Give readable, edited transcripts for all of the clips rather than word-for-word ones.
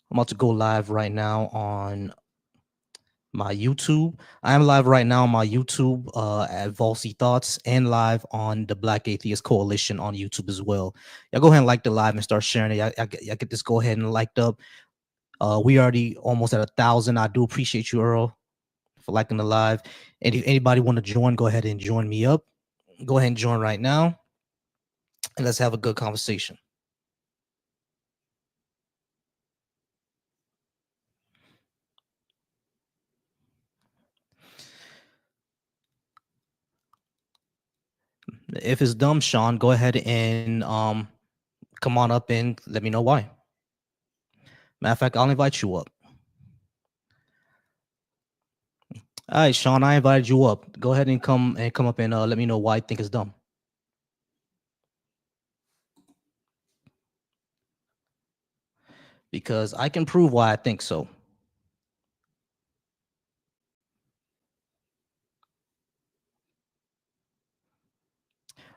I'm about to go live right now on my YouTube. I am live right now on my YouTube at Volcy Thoughts and live on the Black Atheist Coalition on YouTube as well. Y'all go ahead and like the live and start sharing it. Y'all get this go ahead and liked up. We already almost at 1,000. I do appreciate you, Earl, for liking the live. And if anybody want to join, go ahead and join me up. Go ahead and join right now, and let's have a good conversation. If it's dumb, Sean, go ahead and come on up and let me know why. Matter of fact, I'll invite you up. All right, Sean, I invited you up. Go ahead and come up and let me know why you think it's dumb. Because I can prove why I think so.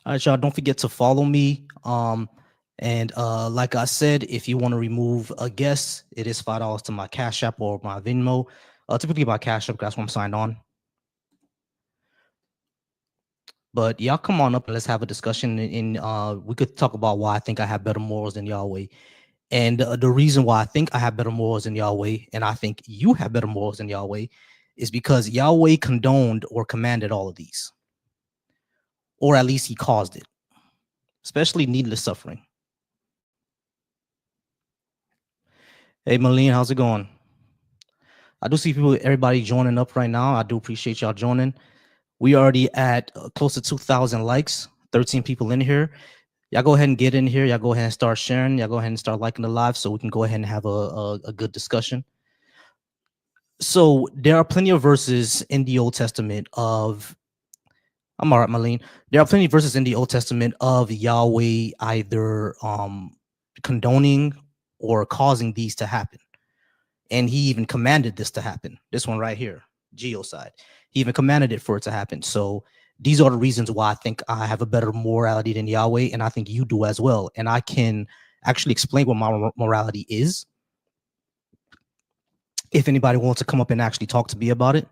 All right, y'all. Don't forget to follow me. And like I said, if you want to remove a guest, it is $5 to my Cash App or my Venmo. Typically my Cash App, that's what I'm signed on. But y'all come on up and let's have a discussion. And we could talk about why I think I have better morals than Yahweh. And the reason why I think I have better morals than Yahweh, and I think you have better morals than Yahweh, is because Yahweh condoned or commanded all of these, or at least he caused it, especially needless suffering. Hey, Malene, how's it going? I do see people, everybody joining up right now. I do appreciate y'all joining. We already at close to 2,000 likes, 13 people in here. Y'all go ahead and get in here. Y'all go ahead and start sharing. Y'all go ahead and start liking the live so we can go ahead and have a good discussion. So there are plenty of verses in the Old Testament of, I'm all right, Marlene. There are plenty of verses in the Old Testament of Yahweh either condoning or causing these to happen. And he even commanded this to happen. This one right here, Geoside. He even commanded it for it to happen. So these are the reasons why I think I have a better morality than Yahweh, and I think you do as well. And I can actually explain what my morality is if anybody wants to come up and actually talk to me about it.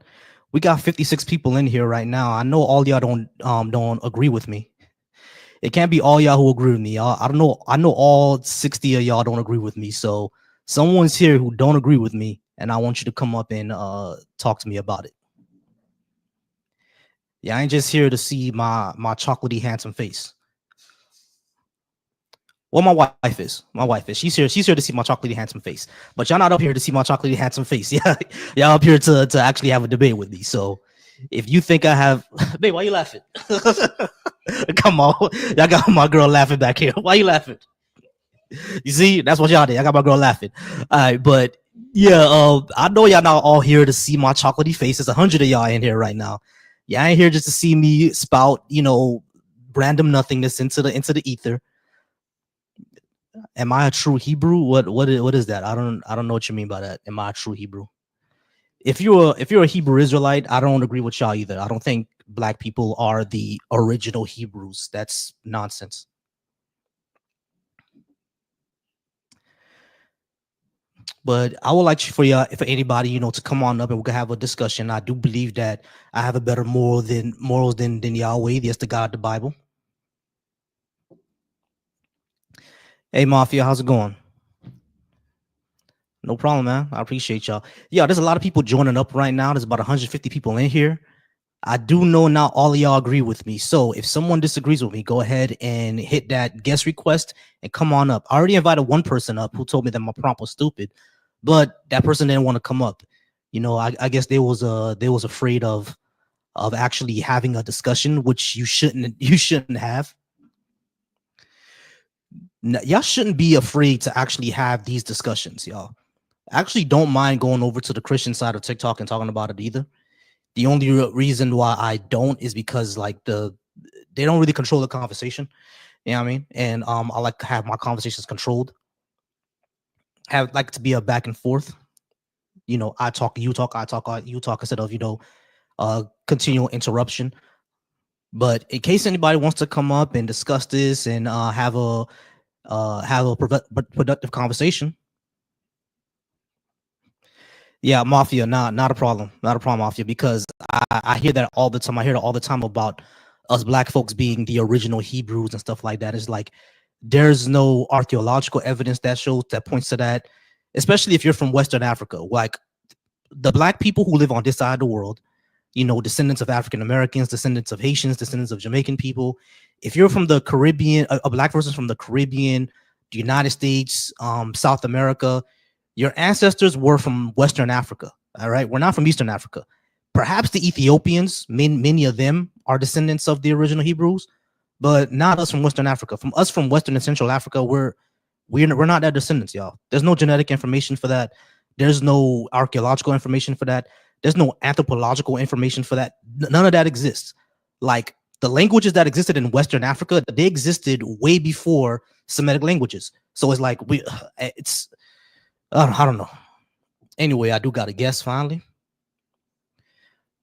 We got 56 people in here right now. I know all y'all don't agree with me. It can't be all y'all who agree with me. Y'all, I don't know. I know all 60 of y'all don't agree with me. So someone's here who don't agree with me, and I want you to come up and talk to me about it. Yeah, I ain't just here to see my chocolatey handsome face. Well, my wife is. My wife is. She's here. She's here to see my chocolatey handsome face. But y'all not up here to see my chocolatey handsome face. Yeah, y'all up here to actually have a debate with me. So if you think I have, babe, why you laughing? Come on, y'all got my girl laughing back here. Why you laughing? You see, that's what y'all did. I got my girl laughing. All right, but yeah, I know y'all not all here to see my chocolatey face. There's 100 of y'all in here right now. Yeah, I ain't here just to see me spout, random nothingness into the ether. Am I a true Hebrew? What is that? I don't know what you mean by that. Am I a true Hebrew? If you're a Hebrew Israelite, I don't agree with y'all either. I don't think black people are the original Hebrews. That's nonsense. But I would like for y'all, for anybody, to come on up and we can have a discussion. I do believe that I have a better morals than Yahweh. That's the God of the Bible. Hey, Mafia, how's it going? No problem, man. I appreciate y'all. Yeah, there's a lot of people joining up right now. There's about 150 people in here. I do know not all of y'all agree with me. So if someone disagrees with me, go ahead and hit that guest request and come on up. I already invited one person up who told me that my prompt was stupid, but that person didn't want to come up. I guess they was afraid of actually having a discussion, which you shouldn't have. Y'all shouldn't be afraid to actually have these discussions, y'all. I actually don't mind going over to the Christian side of TikTok and talking about it either. The only reason why I don't is because they don't really control the conversation. You know what I mean? And I like to have my conversations controlled. Have like to be a back and forth. I talk, you talk, I talk, you talk instead of continual interruption. But in case anybody wants to come up and discuss this and have a productive conversation, Yeah, Mafia, not a problem. Not a problem, Mafia, because I hear that all the time. I hear that all the time about us black folks being the original Hebrews and stuff like that. It's like there's no archaeological evidence that shows that points to that, especially if you're from Western Africa. Like the black people who live on this side of the world, you know, descendants of African Americans, descendants of Haitians, descendants of Jamaican people. If you're from the Caribbean, a black person from the Caribbean, the United States, South America, your ancestors were from Western Africa. All right, we're not from Eastern Africa. Perhaps the Ethiopians, many of them are descendants of the original Hebrews, but not us from Western Africa. From us from Western and Central Africa, we're not their descendants, y'all. There's no genetic information for that. There's no archaeological information for that. There's no anthropological information for that. None of that exists. Like the languages that existed in Western Africa, they existed way before Semitic languages. So it's like it's I don't know. Anyway, I do got a guess finally.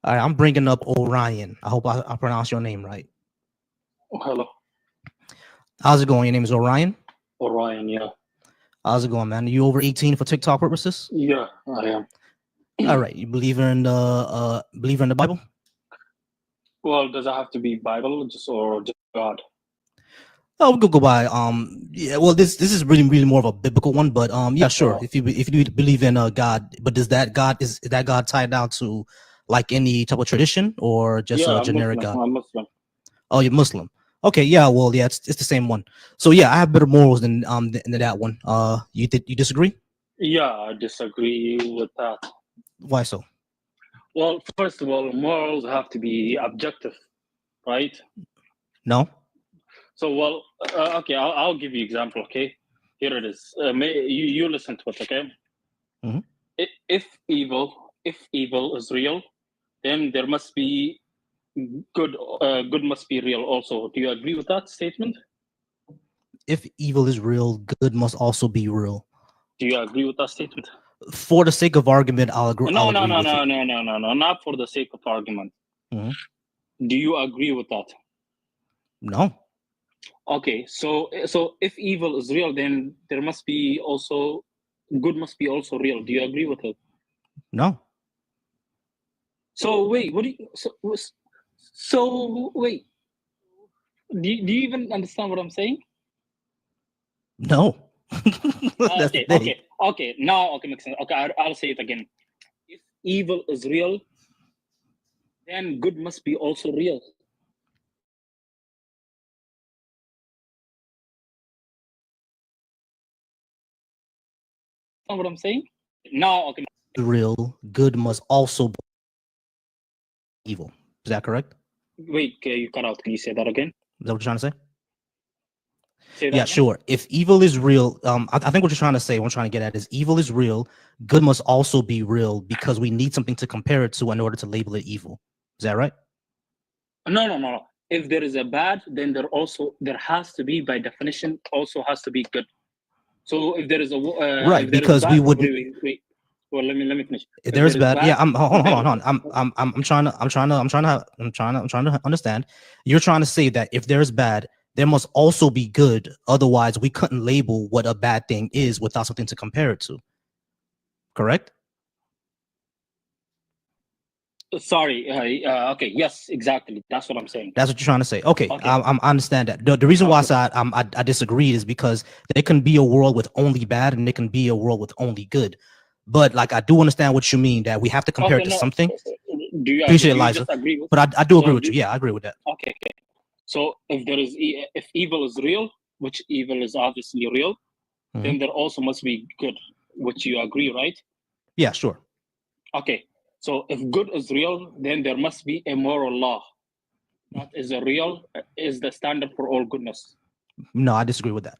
All right, I'm bringing up Orion. I hope I pronounce your name right. Hello, How's it going? Your name is Orion. Orion. Yeah, How's it going, man? Are you over 18 for TikTok purposes? yeah, I am. All right. You believer in the Bible? Well, does it have to be Bible or just God? Oh, we could go by yeah, well this is really more of a biblical one, but yeah, sure. Uh, If you believe in God, but does that God is that God tied down to like any type of tradition or just yeah, a I'm generic Muslim. God? I'm Muslim. Oh, you're Muslim. Okay, yeah, well, yeah, it's the same one. So yeah, I have better morals than that one. You disagree? Yeah, I disagree with that. Why so? Well, first of all, morals have to be objective, right? No. So, well, okay, I'll give you example. Okay, here it is. You listen to it. Okay, Hmm. if evil is real, then there must be good. Good must be real also. Do you agree with that statement? If evil is real, good must also be real. Do you agree with that statement? For the sake of argument, I'll No, no, agree no, with it. no, no, no, no, no. Not for the sake of argument. Hmm. Do you agree with that? No. Okay, so if evil is real, then there must be also good must be also real. Do you agree with it? No. So wait, what do you so wait? Do you even understand what I'm saying? No. That's the Okay, thing. okay. Now okay, makes sense. Okay, I'll say it again. If evil is real, then good must be also real. Know what I'm saying? Now okay. Real, good must also be evil. Is that correct? Wait, okay, you cut out. Can you say that again? Is that what you're trying to say? Say that Yeah, again. sure. If evil is real, I think what you're trying to say, what I'm trying to get at is evil is real, good must also be real because we need something to compare it to in order to label it evil. Is that right? No, no, no, no. If there is a bad, then there has to be by definition also has to be good. So if there is Right, if there is because we bad, would wait. Well, let me finish. if If there's there is bad. Yeah, bad, I'm hold then on. I'm trying to understand. You're trying to say that if there's bad, there must also be good. Otherwise, we couldn't label what a bad thing is without something to compare it to. Correct? sorry. Okay, yes, exactly. That's what I'm saying. That's what you're trying to say. Okay, Okay, I understand that. The reason why I okay, said I disagree is because there can be a world with only bad and there can be a world with only good. But like I do understand what you mean that we have to compare okay. it to No, something. do you agree? Appreciate it, Do you Liza. just agree with? But I do agree So with you. Yeah, I agree with that. okay. So if evil is real, which evil is obviously real, Hmm. then there also must be good, which you agree, right? Yeah, sure. Okay, so if good is real, then there must be a moral law that is a real is the standard for all goodness. No, I disagree with that.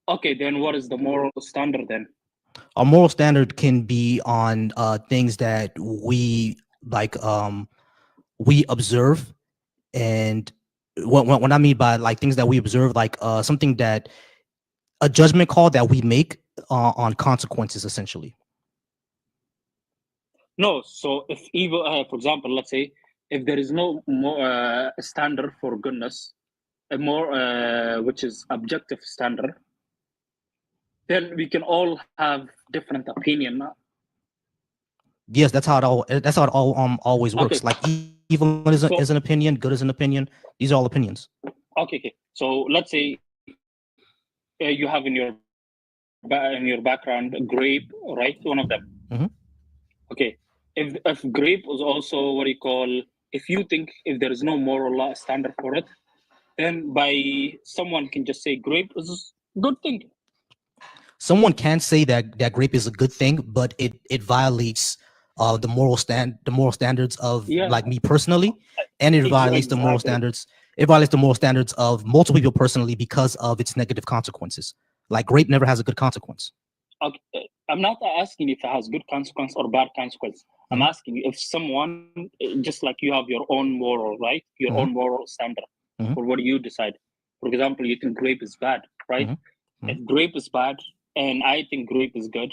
Okay, then what is the moral standard then? Our moral standard can be on things that we like we observe and what I mean by like things that we observe like something that a judgment call that we make on consequences essentially. No, so if evil, for example, let's say if there is no more standard for goodness, a more which is objective standard, then we can all have different opinion. Yes, that's how it all always Okay, works. Like evil is an so opinion, good is an opinion. These are all opinions. okay. So let's say you have in your background grape, right? One of them. Hmm. Okay. If grape was also what you call, if you think if there is no moral law standard for it, then by someone can just say grape is a good thing. Someone can say that grape is a good thing, but it violates the moral standards of Yeah, like me personally, and it violates the moral exactly. standards. It violates the moral standards of multiple people personally because of its negative consequences. Like grape never has a good consequence. Okay. I'm not asking if it has good consequence or bad consequence. I'm Hmm. asking if someone, just like you have your own moral, right? Your own Hmm. moral standard Hmm. for what you decide. For example, you think grape is bad, right? Hmm. Hmm. If grape is bad and I think grape is good,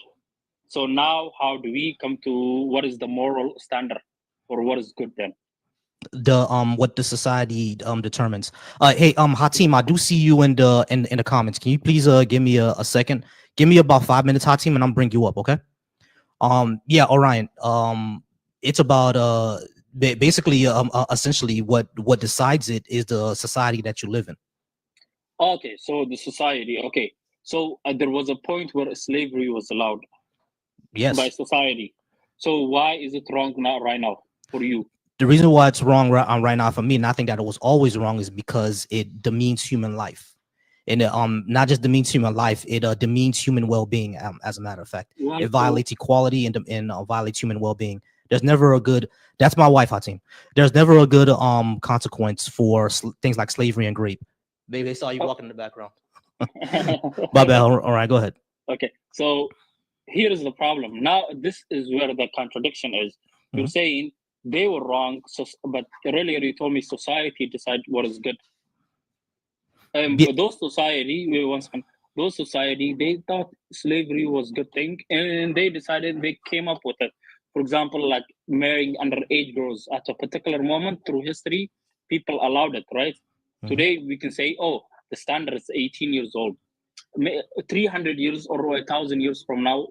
so now how do we come to what is the moral standard for what is good then? The what the society determines. Hey Hatim, I do see you in the comments. Can you please give me a second? Give me about 5 minutes, Hatim, and I'll bring you up. Okay. Yeah, Orion. It's about basically essentially what decides it is the society that you live in. Okay, so the society. Okay, so there was a point where slavery was allowed by Yes. society. So why is it wrong now, right now, for you? The reason why it's wrong right now for me, and I think that it was always wrong, is because it demeans human life, and not just demeans human life, it demeans human well-being. As a matter of fact, Well, it violates equality and violates human well-being. There's never a good. That's my wife, Hatim. There's never a good consequence for things like slavery and grape. Baby, they saw you oh, walking in the background. My bad. All right, go ahead. okay. So here is the problem. Now this is where the contradiction is. You're Hmm. saying they were wrong, so, but earlier you told me society decide what is good. Yeah, Those society, wait one second. Those society, they thought slavery was good thing, and they decided they came up with it. For example, like marrying underage girls at a particular moment through history, people allowed it, right? hmm. Today we can say, oh, the standard is 18 years old. 300 years or 1,000 years from now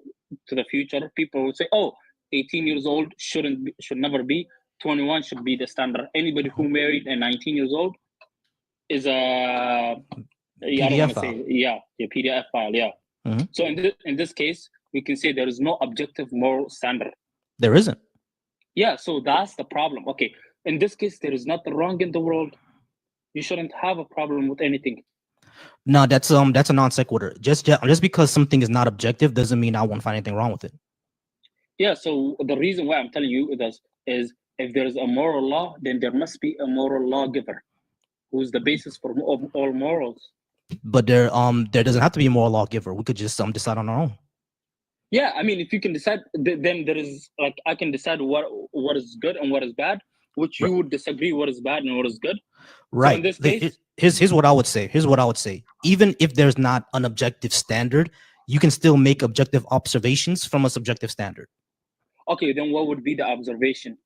to the future, people will say, oh, 18 years old should never be. 21 should be the standard. Anybody who married at 19 years old is a, I don't want PDF to file. say, yeah, a PDF file, yeah. Hmm. So in this case, we can say there is no objective moral standard. There isn't. Yeah, so that's the problem. Okay, in this case, there is nothing wrong in the world. You shouldn't have a problem with anything. No, that's a non sequitur. Just because something is not objective doesn't mean I won't find anything wrong with it. Yeah, so the reason why I'm telling you this is if there is a moral law, then there must be a moral lawgiver who's the basis for all morals. But there doesn't have to be a moral lawgiver. We could just decide on our own. Yeah, I mean, if you can decide, then there is like I can decide what is good and what is bad, which Right. you would disagree what is bad and what is good. So in Right. this case, Here's what I would say. Here's what I would say. Even if there's not an objective standard, you can still make objective observations from a subjective standard. okay, then what would be the observation?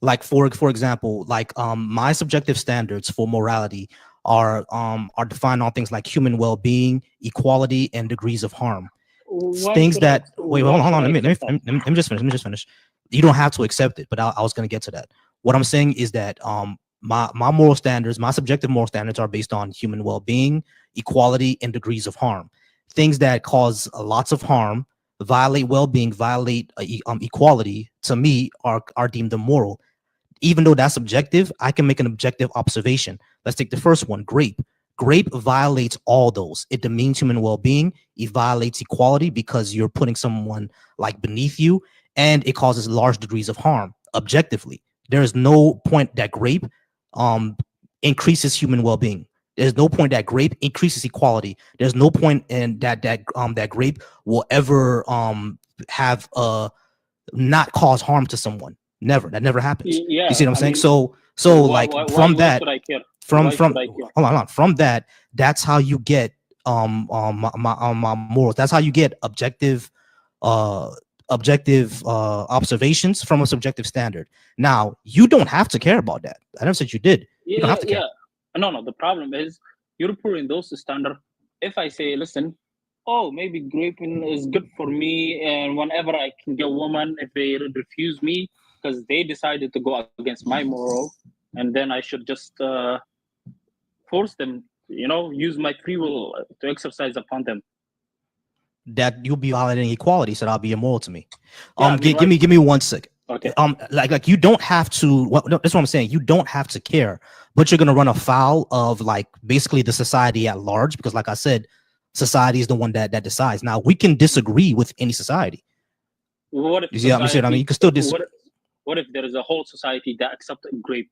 Like for example, like my subjective standards for morality are defined on things like human well-being, equality, and degrees of harm. Things that Why hold should on, I accept that? let me just finish. Let me just finish. You don't have to accept it, but I was going to get to that. What I'm saying is that my moral standards, my subjective moral standards, are based on human well-being, equality, and degrees of harm. Things that cause lots of harm, violate well-being, violate equality, to me are deemed immoral. Even though that's subjective, I can make an objective observation. Let's take the first one, grape. Grape violates all those. It demeans human well-being. It violates equality because you're putting someone like beneath you, and it causes large degrees of harm. Objectively, there is no point that grape um, increases human well-being. There's no point that grape increases equality. There's no point in that grape will ever have not cause harm to someone. Never. That never happens. You see Yeah, what I'm I saying? mean, So like from why that, should I care? from Why should from I care? hold on, from that, that's how you get my morals. That's how you get uh observations from a subjective standard. Now you don't have to care about that. I never said you did. You don't have to care. Yeah. No, no. The problem is you're putting those standard. If I say, listen, oh, maybe graping is good for me, and whenever I can get woman, if they refuse me because they decided to go against my moral, and then I should just force them, use my free will to exercise upon them. That you'll be violating equality, so that'll be immoral to me. Yeah, I mean, like, Give me 1 second. okay. Like you don't have to. No, that's what I'm saying. You don't have to care, but you're gonna run afoul of like basically the society at large, because like I said, society is the one that decides. Now we can disagree with any society. What if You see what I mean? society? You can still disagree. What if there is a whole society that accepts grape?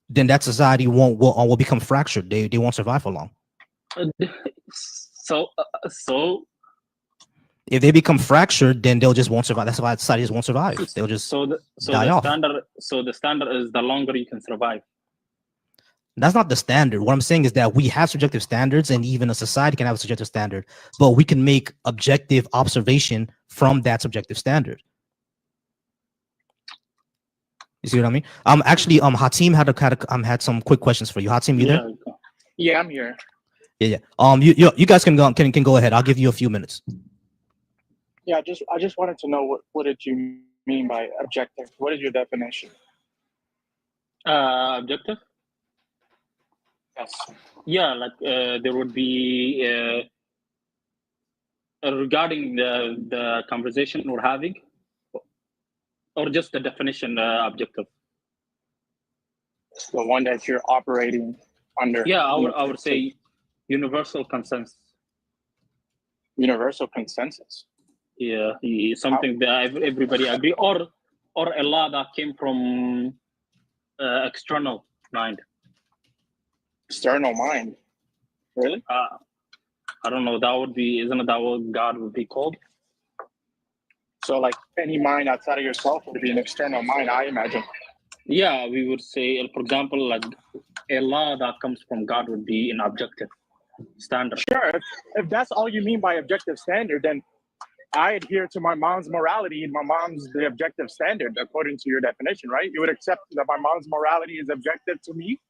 Then that society will become fractured. They won't survive for long. So If they become fractured, then they'll just won't survive. That's why society just won't survive. They'll just die off. The standard is the longer you can survive. That's not the standard. What I'm saying is that we have subjective standards, and even a society can have a subjective standard, but we can make objective observation from that subjective standard. You see what I mean? Actually, Hatim had some quick questions for you. Hatim, you there? Yeah, I'm here. Yeah. You guys can go ahead. I'll give you a few minutes. Yeah, I just wanted to know what did you mean by objective? What is your definition? Objective? Yes. Yeah, like there would be regarding the conversation we're having, or just the definition objective. The one that you're operating under. Yeah, I would say universal consensus. Universal consensus. Yeah, something that everybody agree, or a law that came from external mind. External mind. Really? I don't know. Isn't that what God would be called? So, like any mind outside of yourself would be an external mind, I imagine. Yeah, we would say, for example, like a law that comes from God would be an objective standard. Sure. If that's all you mean by objective standard, then I adhere to my mom's morality, and my mom's the objective standard according to your definition, right? You would accept that my mom's morality is objective to me?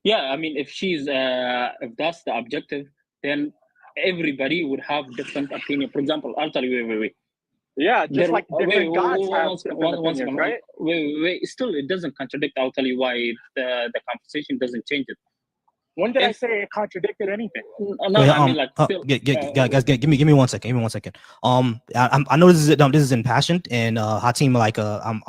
Yeah, I mean, if that's the objective, then everybody would have different opinion. For example, I'll tell you, wait. Yeah, just like different gods have different opinions, right? Wait. Still, it doesn't contradict. I'll tell you why the conversation doesn't change it. When did I say it contradicted anything? No, I mean, like, still, guys, give me 1 second. Give me 1 second. I know this is impassioned, and Hatim, like, I'm,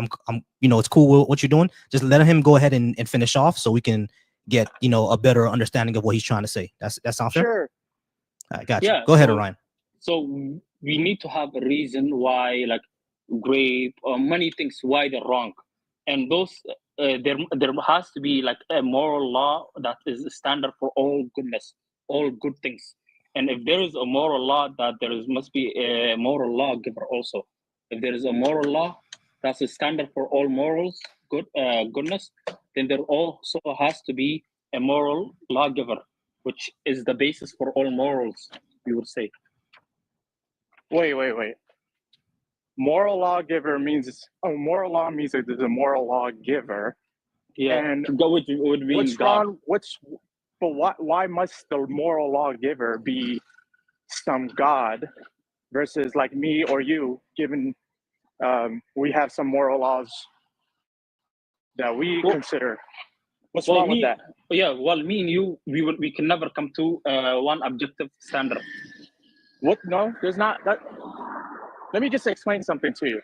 it's cool what you're doing. Just let him go ahead and finish off, so we can get a better understanding of what he's trying to say. That sound fair? Sure. All right, gotcha. Yeah, go ahead, Orion. So we need to have a reason why, like, grape or many things, why they're wrong, and those there has to be like a moral law that is a standard for all goodness, all good things. And if there is a moral law, that must be a moral lawgiver also. If there is a moral law that's a standard for all morals, goodness, then there also has to be a moral lawgiver, which is the basis for all morals, you would say. Wait. Moral lawgiver means moral law means that there's a moral lawgiver. Yeah, and which would mean what's God. wrong? Why must the moral lawgiver be some God versus like me or you? Given we have some moral laws that we consider. What's wrong with that? Yeah, well, me and you, we can never come to one objective standard. What? No, there's not. Let me just explain something to you.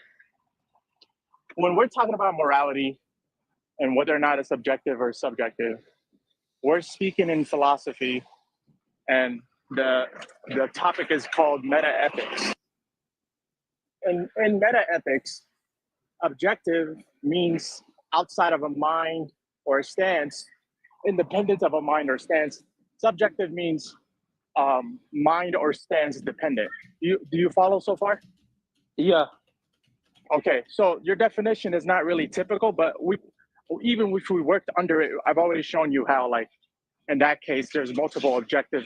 When we're talking about morality and whether or not it's objective or subjective, we're speaking in philosophy, and the topic is called meta-ethics. In meta-ethics, objective means outside of a mind or a stance, independent of a mind or stance. Subjective means mind or stance dependent. Do you follow so far? Yeah. Okay, so your definition is not really typical, but even if we worked under it, I've already shown you how, like, in that case, there's multiple objective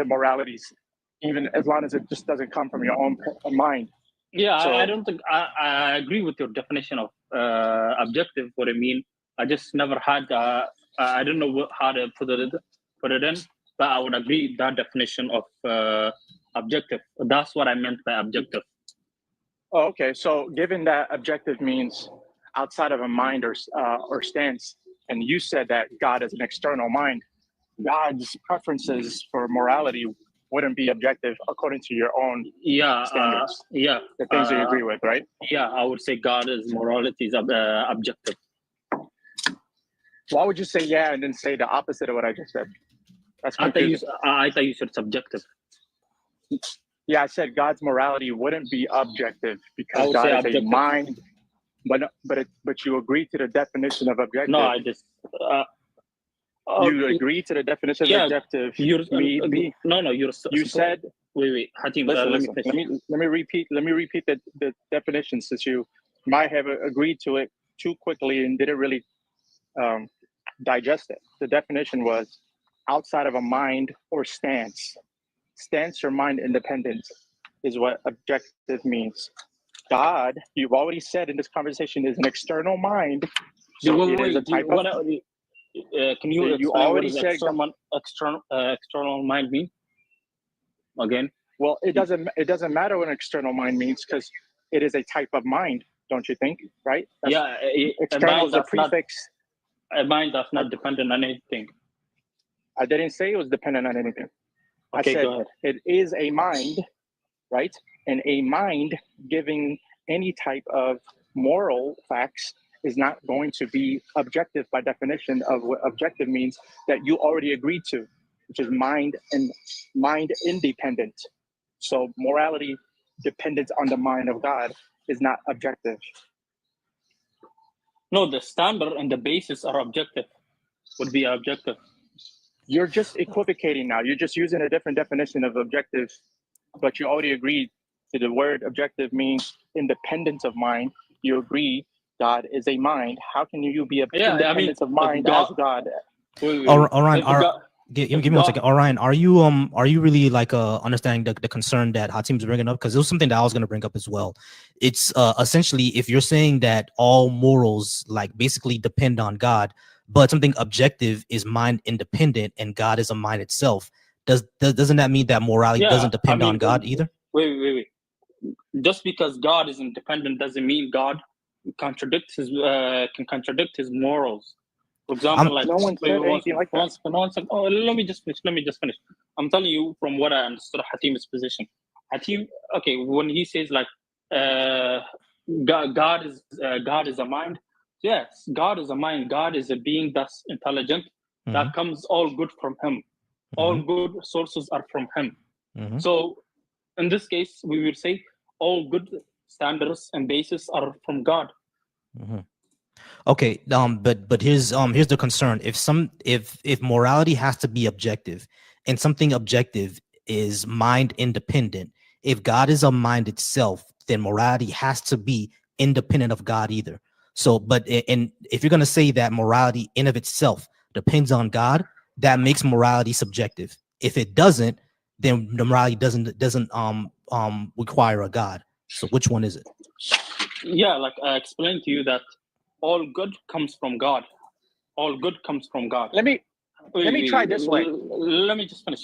moralities, even as long as it just doesn't come from your own mind. Yeah, so, I don't think I agree with your definition of objective. What I mean, I just never had. I don't know how to put it in. But I would agree that definition of objective. That's what I meant by objective. Oh, okay. So given that objective means outside of a mind or stance, and you said that God is an external mind, God's preferences for morality wouldn't be objective according to your own standards. The things that you agree with, right? Yeah, I would say God's morality is objective. Why would you say yeah and then say the opposite of what I just said? That's I confusing. thought you said subjective. Yeah, I said God's morality wouldn't be objective because God is a mind, but you agree to the definition of objective. No, I just you agree to the definition of objective. No, you said. Wait, Hatim, let me repeat the definition, since you might have agreed to it too quickly and didn't really digest it. The definition was outside of a mind or stance. Stance or mind independence is what objective means. God, you've already said in this conversation, is an external mind. So it is a type of. Can you explain what does external mind mean? Again? Well, it doesn't matter what an external mind means because it is a type of mind, don't you think? Right? External is a prefix. A mind that's not dependent on anything. I didn't say it was dependent on anything. Okay, I said go ahead. It is a mind, right? And a mind giving any type of moral facts is not going to be objective by definition of what objective means that you already agreed to, which is mind independent. So morality dependent on the mind of God is not objective. No, the standard and the basis are objective, would be objective. You're just equivocating now. You're just using a different definition of objective, but you already agreed to the word objective means independence of mind. You agree God is a mind. How can you be independence of mind as God? Orion, give me 1 second. Orion, are you really like understanding the concern that Hatim's bringing up? Because it was something that I was going to bring up as well. It's essentially, if you're saying that all morals like basically depend on God, but something objective is mind independent and God is a mind itself, doesn't that mean that morality doesn't depend on God either? Wait. Just because God is independent doesn't mean God can contradict his morals. For example, no one said anything like that. Let me just finish. I'm telling you from what I understood Hatim's position. Hatim, okay, when he says like God is a mind. Yes, God is a mind. God is a being that's intelligent. That comes all good from him. All good sources are from him. So in this case, we will say all good standards and bases are from God. Okay, but here's the concern. If morality has to be objective, and something objective is mind independent, if God is a mind itself, then morality has to be independent of God either. So, and if you're gonna say that morality in of itself depends on God, that makes morality subjective. If it doesn't, then the morality doesn't require a God. So which one is it? Yeah, like I explained to you that all good comes from God. All good comes from God. Let me try this way. Let me just finish.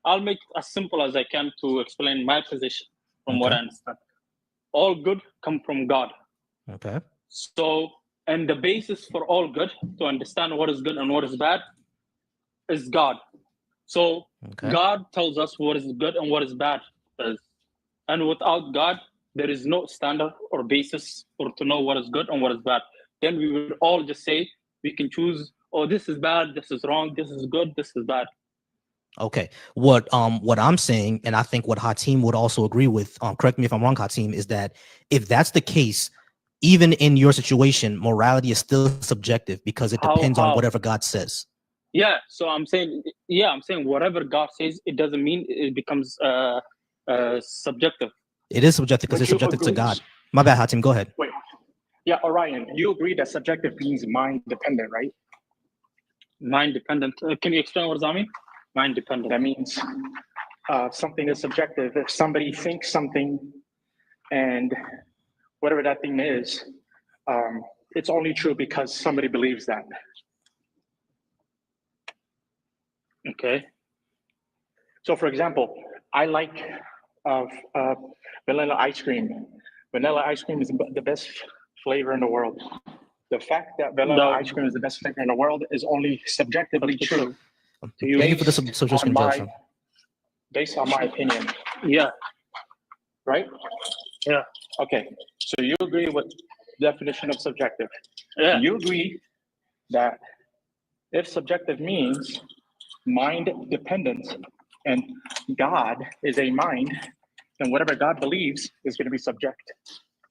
I'll make it as simple as I can to explain my position from what I understand. All good come from God. Okay. So, and the basis for all good, to understand what is good and what is bad, is God. So God tells us what is good and what is bad. And without God, there is no standard or basis for to know what is good and what is bad. Then we would all just say we can choose, oh, this is bad, this is wrong, this is good, this is bad. Okay. What I'm saying, and I think what Hatim would also agree with, correct me if I'm wrong, Hatim, is that if that's the case, even in your situation, morality is still subjective because it depends on whatever God says. Yeah. So I'm saying whatever God says, it doesn't mean it becomes subjective. It is subjective because it's subjective to God. My bad, Hatim. Go ahead. Wait. Yeah, Orion, you agree that subjective means mind dependent, right? Mind dependent. Can you explain what does that mean? Mind dependent. That means something is subjective. If somebody thinks something and whatever that thing is, it's only true because somebody believes that. Okay. So, for example, I like vanilla ice cream. Vanilla ice cream is the best flavor in the world. The fact that vanilla ice cream is the best flavor in the world is only subjectively true. Thank you for the Based suggestion, Justin. based on my opinion, Yeah. right? Yeah. Okay, so you agree with definition of subjective. Yeah. You agree that if subjective means mind dependent and God is a mind, then whatever God believes is going to be subject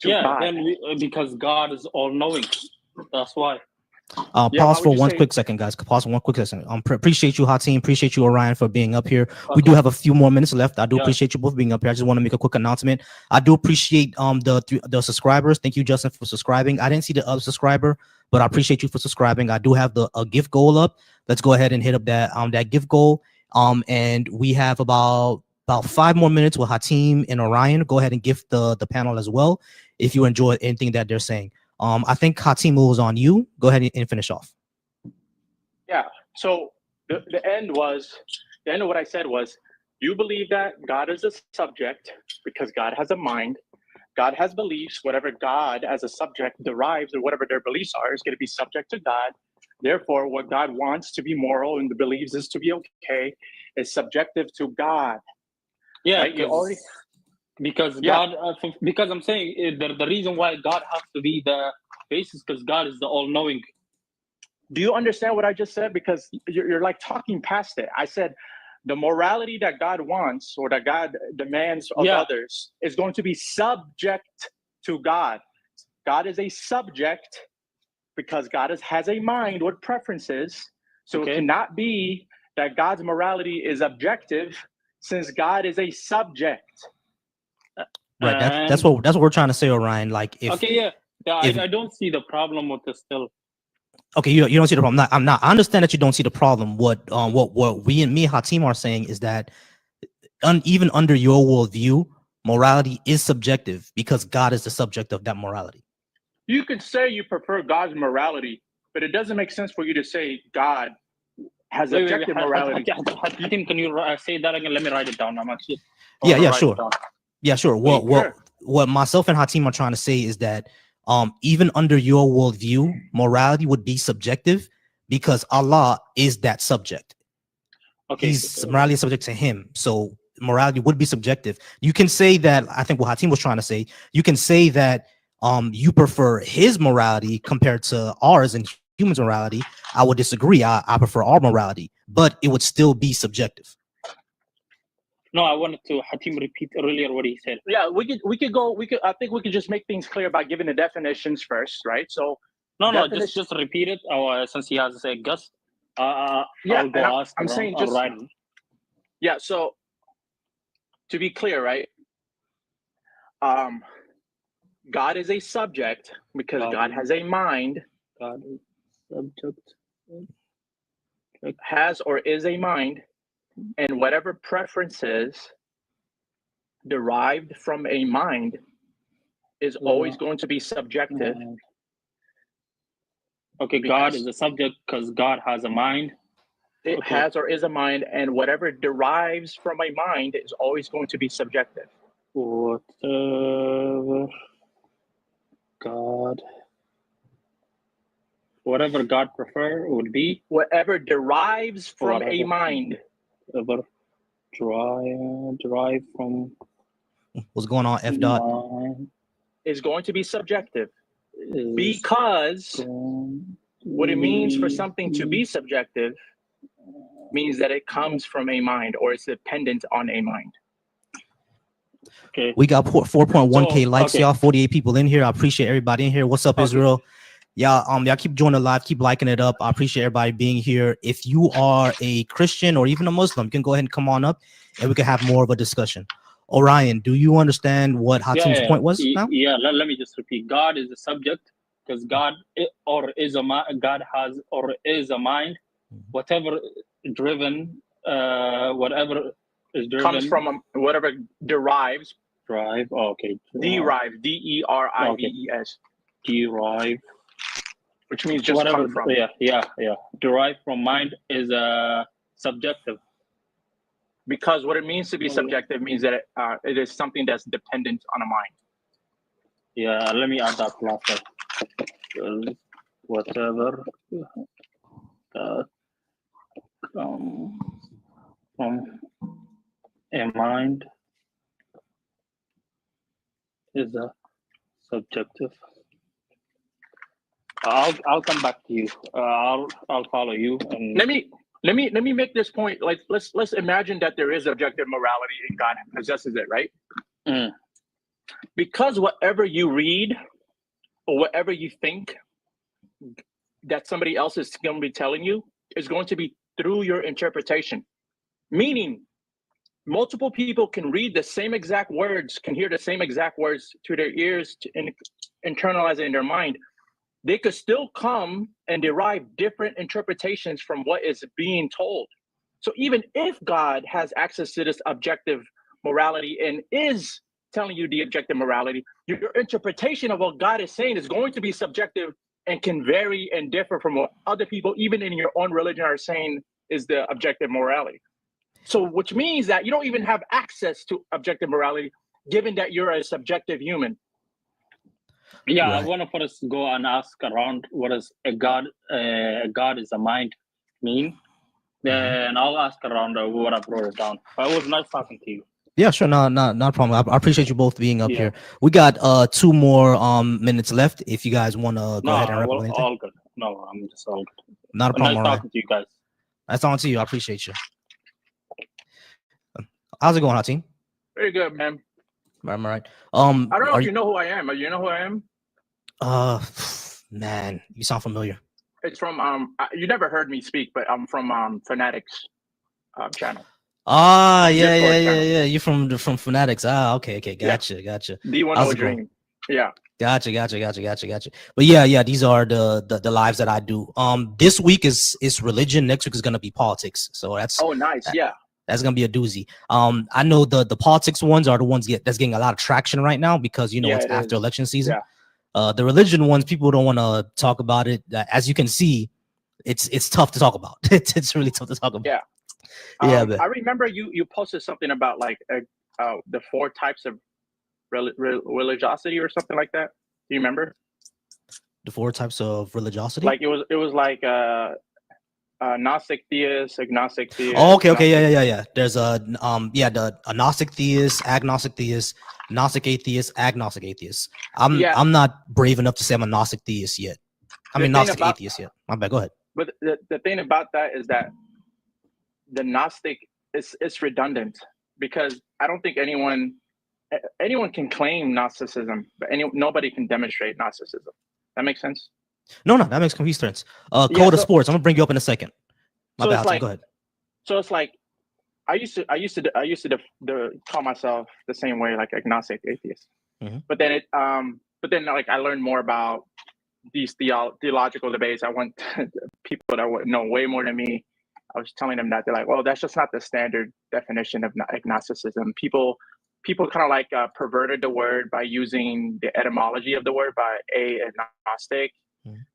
to God. Then because God is all knowing. That's why. Pause for one quick second, guys. Pause for one quick second. Appreciate you, Hatim. Appreciate you, Orion, for being up here. We do have a few more minutes left. I do appreciate you both being up here. I just want to make a quick announcement. I do appreciate the subscribers. Thank you, Justin, for subscribing. I didn't see the other subscriber, but I appreciate you for subscribing. I do have a gift goal up. Let's go ahead and hit up that gift goal. And we have about 5 more minutes with Hatim and Orion. Go ahead and gift the panel as well if you enjoy anything that they're saying. I think Hatim was on you. Go ahead and finish off. Yeah. So the end of what I said was, you believe that God is a subject because God has a mind. God has beliefs. Whatever God as a subject derives or whatever their beliefs are is going to be subject to God. Therefore, what God wants to be moral and the believes is to be okay is subjective to God. Yeah. Right? Because God, because I'm saying the reason why God has to be the basis because God is the all-knowing. Do you understand what I just said? Because you're like talking past it. I said the morality that God wants or that God demands of others is going to be subject to God. God is a subject because God has a mind with preferences. So it cannot be that God's morality is objective since God is a subject. Right. That's what we're trying to say, Orion. Like if I don't see the problem with this still. Okay, you don't see the problem. I understand that you don't see the problem. What me and Hatim are saying is that even under your worldview, morality is subjective because God is the subject of that morality. You could say you prefer God's morality, but it doesn't make sense for you to say God has objective morality. Hatim, can you say that again? Let me write it down. I'm actually. Sure. What myself and Hatim are trying to say is that even under your worldview, morality would be subjective because Allah is that subject. Okay. Morality is subject to him. So morality would be subjective. You can say that, I think what Hatim was trying to say, you can say that you prefer his morality compared to ours and humans' morality. I would disagree. I prefer our morality, but it would still be subjective. No, I wanted to Hatim repeat earlier what he said. Yeah, I think we could just make things clear by giving the definitions first, right? So just repeat it. Since he has a guest, I'm saying just right. Yeah, so to be clear, right? God is a subject because God has a mind. God is subject. Has or is a mind, and whatever preferences derived from a mind is always going to be subjective. Okay, God is a subject because God has a mind. It has or is a mind, and whatever derives from a mind is always going to be subjective. Whatever God prefer would be. Whatever derives from a mind. Whatever derive from. What's going on, F. Dot? Is going to be subjective. Because what it means for something to be subjective means that it comes from a mind or it's dependent on a mind. Okay. We got 4.1K likes, y'all. 48 people in here. I appreciate everybody in here. What's up, Israel? Y'all keep joining the live, keep liking it up. I appreciate everybody being here. If you are a Christian or even a Muslim, you can go ahead and come on up and we can have more of a discussion. Orion, do you understand what Hatim's point was now? Yeah, let me just repeat. God is the subject because God has or is a mind. Whatever driven, whatever is driven comes from whatever derives. Derive. Oh, okay. Derive. D-E-R-I-V-E-S. Derive. Which means just whatever. Come from. Yeah. Derive from mind is subjective. Because what it means to be subjective means that it is something that's dependent on a mind. Yeah, let me add that last one. Whatever that from a mind is a subjective. I'll come back to you. I'll follow you. And Let me make this point. Like let's imagine that there is objective morality and God possesses it, right? Mm. Because whatever you read or whatever you think that somebody else is going to be telling you is going to be through your interpretation. Meaning, multiple people can read the same exact words, can hear the same exact words to their ears, and internalize it in their mind. They could still come and derive different interpretations from what is being told. So even if God has access to this objective morality and is telling you the objective morality, your interpretation of what God is saying is going to be subjective and can vary and differ from what other people, even in your own religion, are saying is the objective morality. So which means that you don't even have access to objective morality, given that you're a subjective human. Yeah, Right. one of us go and ask around what does a God is a mind mean. Then I'll ask around what I brought it down. But it was nice talking to you. Yeah, sure. No, not a problem. I appreciate you both being up Yeah. here. We got 2 more minutes left. If you guys want to go ahead and wrap up well, anything. all good. No, I'm just all good. Not a But problem. nice All right. talking to you guys. That's on to you. I appreciate you. How's it going, team? Very good, man. All right. I don't know if you know who I am. You know who I am? Man, you sound familiar. It's from you never heard me speak, but I'm from Fanatics channel. Yeah. You're from Fanatics. Okay. Gotcha. D1O Dream. Yeah. Gotcha. But yeah, these are the lives that I do. This week is religion. Next week is gonna be politics. So that's nice. Yeah. That's gonna be a doozy. I know the politics ones are the ones that's getting a lot of traction right now because it's after election season. Yeah. The religion ones, people don't want to talk about it. As you can see, it's tough to talk about. It's really tough to talk about. Yeah. But I remember you posted something about like the 4 types of religiosity or something like that. Do you remember? The 4 types of religiosity. Like it was like Gnostic theist, agnostic theist. Oh, okay, yeah. There's the agnostic theist, agnostic theist, Gnostic atheist, agnostic atheist. I'm not brave enough to say I'm a Gnostic theist yet. I mean Gnostic atheist yet. My bad. Go ahead. But the thing about that is that the Gnostic it's redundant because I don't think anyone can claim Gnosticism, but nobody can demonstrate Gnosticism. That makes sense? No, that makes complete sense. Code of Sports. I'm gonna bring you up in a second. My bad. Go ahead. So it's like I used to call myself the same way, like agnostic atheist. But then like I learned more about these theological debates. I went to people that would know way more than me. I was telling them that they're like, well, that's just not the standard definition of agnosticism. People kind of like perverted the word by using the etymology of the word by agnostic.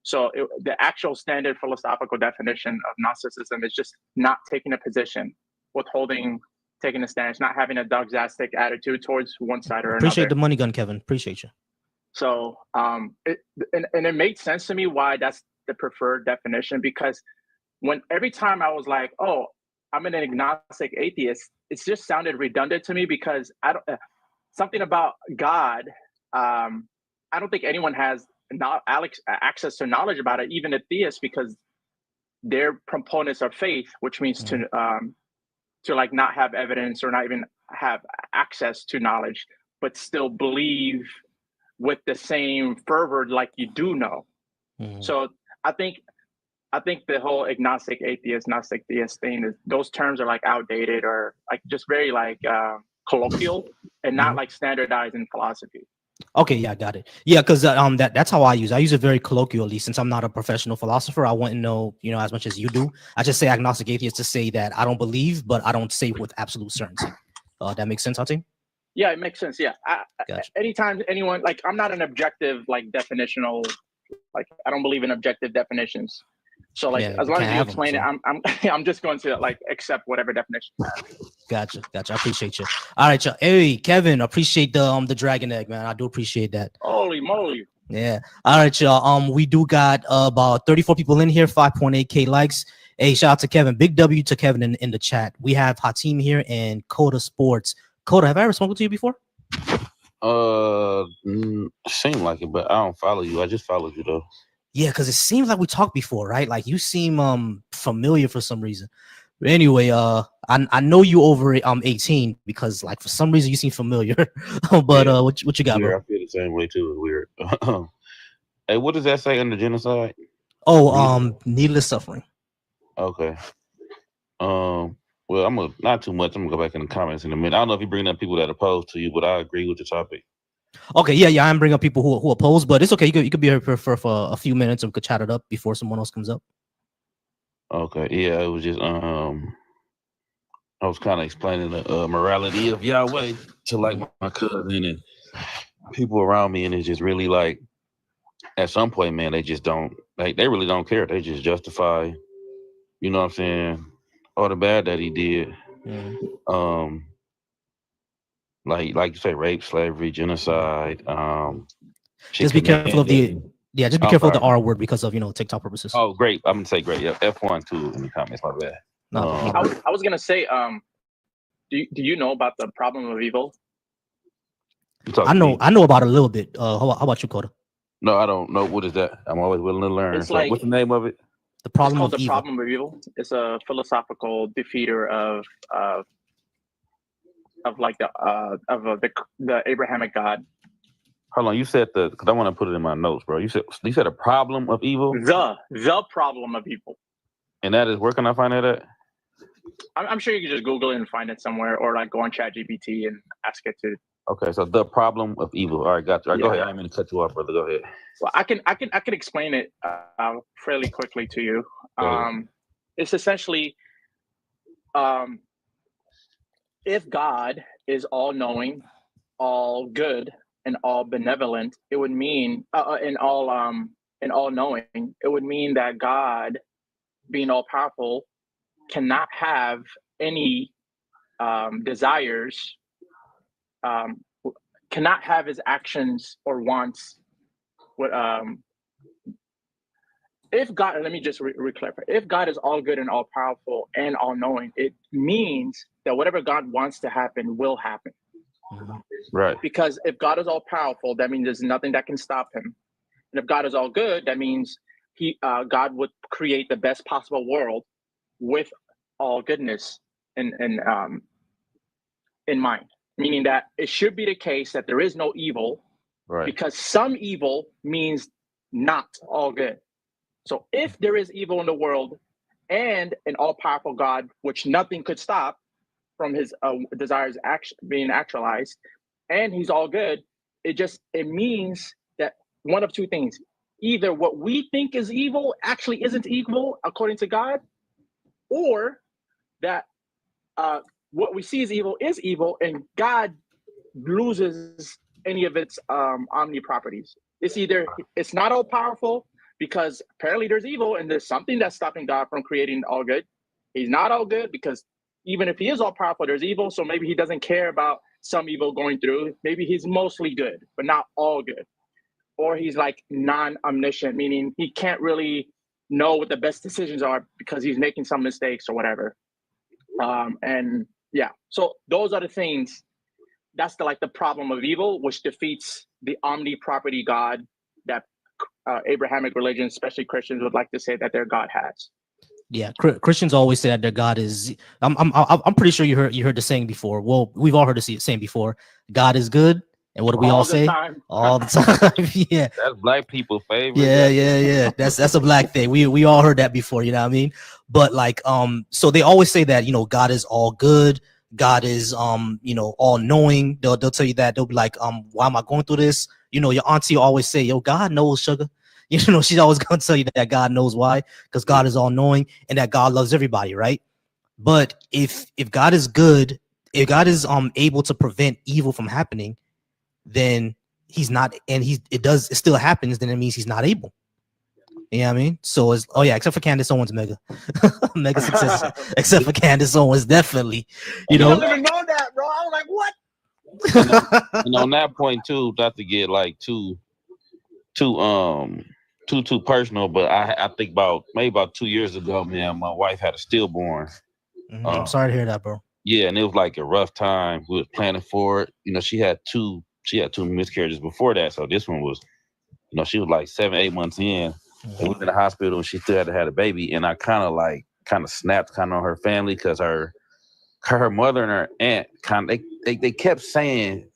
So the actual standard philosophical definition of Gnosticism is just not taking a position, withholding, taking a stance, not having a dogmatic attitude towards one side or another. Appreciate the money gun, Kevin. Appreciate you. So it made sense to me why that's the preferred definition, because every time I was like, oh, I'm an agnostic atheist, it just sounded redundant to me because something about God. I don't think anyone has access to knowledge about it, even a theist, because they're proponents of faith, which means to like not have evidence or not even have access to knowledge, but still believe with the same fervor like you do know. So I think the whole agnostic atheist, Gnostic theist thing is those terms are like outdated or like just very like colloquial and not like standardized in philosophy. Okay, yeah, I got it. Yeah, because that's how I use it very colloquially. Since I'm not a professional philosopher, I wouldn't know as much as you do. I just say agnostic atheist to say that I don't believe, but I don't say with absolute certainty. That makes sense, Hatim? Yeah, it makes sense. Yeah, Gotcha. Anytime anyone, like, I'm not an objective like definitional, like I don't believe in objective definitions. So like Yeah, as we long can't as you have them. explain it, So. I'm I'm just going to like accept whatever definition you have. Gotcha. I appreciate you. All right, y'all. Hey, Kevin, appreciate the dragon egg, man. I do appreciate that. Holy moly. Yeah. All right, y'all. We do got about 34 people in here, 5.8K likes. Hey, shout out to Kevin. Big W to Kevin in the chat. We have Hatim here and Coda Sports. Coda, have I ever spoken to you before? Seem like it, but I don't follow you. I just followed you though. Yeah, because it seems like we talked before, right? Like you seem familiar for some reason. But anyway, I know you over 18 because like for some reason you seem familiar. But Yeah. what you got, Weird. bro? I feel the same way too. Weird. Hey, what does that say under genocide? Oh, needless suffering. Okay. Well, not too much. I'm gonna go back in the comments in a minute. I don't know if you bring up people that oppose to you, but I agree with the topic. Okay, yeah, I'm bringing up people who oppose, but it's okay. You could be here for a few minutes, and we could chat it up before someone else comes up. Okay. Yeah, it was just I was kind of explaining the morality of Yahweh to like my cousin and people around me, and it's just really like at some point, man, they just don't they really don't care. They just justify, you know what I'm saying, all the bad that he did. Mm. Like you say, rape, slavery, genocide. Just be careful of just be careful of the sorry. R word because of TikTok purposes. Oh, great. I'm gonna say great. Yeah, F1 too in the comments. My bad. No, I was gonna say, do you know about the problem of evil? I know about it a little bit. How about you, Coda? No, I don't know. What is that? I'm always willing to learn. It's like, what's the name of it? The problem it's called of the evil. problem of evil. It's a philosophical defeater of like the Abrahamic God. Hold on. You said because I want to put it in my notes, bro. You said a problem of evil. The problem of evil. And that is, where can I find that at? I'm sure you can just Google it and find it somewhere, or like go on ChatGPT and ask it to. Okay, so the problem of evil. All right, got you. All right, Yeah. go ahead. I didn't mean to cut you off, brother. Go ahead. Well, I can explain it fairly quickly to you. It's essentially, if God is all knowing, all good, and all benevolent, it would mean and all knowing, it would mean that God, being all powerful, cannot have any desires, cannot have his actions or wants. If God, let me just re-clarify. If God is all good and all powerful and all knowing, it means that whatever God wants to happen will happen. Right. Because if God is all powerful, that means there's nothing that can stop him. And if God is all good, that means God would create the best possible world with all goodness in mind. Meaning that it should be the case that there is no evil, right? Because some evil means not all good. So if there is evil in the world and an all-powerful God, which nothing could stop from his desires being actualized, and he's all good, it means that one of two things. Either what we think is evil actually isn't evil according to God, or that what we see as evil is evil, and God loses any of its omni properties. It's either it's not all powerful because apparently there's evil and there's something that's stopping God from creating all good. He's not all good because even if he is all powerful, there's evil. So maybe he doesn't care about some evil going through. Maybe he's mostly good, but not all good. Or he's like non-omniscient, meaning he can't really know what the best decisions are because he's making some mistakes or whatever. And yeah, so those are the things. That's the problem of evil, which defeats the omni-property God that Abrahamic religion, especially Christians, would like to say that their God has. Yeah, Christians always say that their God is. I'm pretty sure you heard the saying before. Well, we've all heard the saying before. God is good, and what do we all say? All the time. Yeah, that's black people's favorite. Yeah. That's a black thing. We all heard that before. You know what I mean? But so they always say that God is all good. God is all knowing. They'll tell you that. They'll be like, why am I going through this? Your auntie always say, yo, God knows, sugar. She's always gonna tell you that God knows why, because God is all knowing and that God loves everybody, right? But if God is good, if God is able to prevent evil from happening, then he's not, and it still happens, then it means he's not able. You know what I mean? So it's except for Candace Owens, mega mega success. Except for Candace Owens, definitely. You You know. don't even know that, bro. I was like, what? And on that point too, not to get like too too personal, but I think about 2 years ago, man, my wife had a stillborn. I'm sorry to hear that, bro. Yeah, and it was like a rough time. We was planning for it. She had two miscarriages before that, so this one was, she was like 7, 8 months in. And we was in the hospital, and she still had to have a baby. And I kind of snapped on her family because her mother and her aunt they kept saying,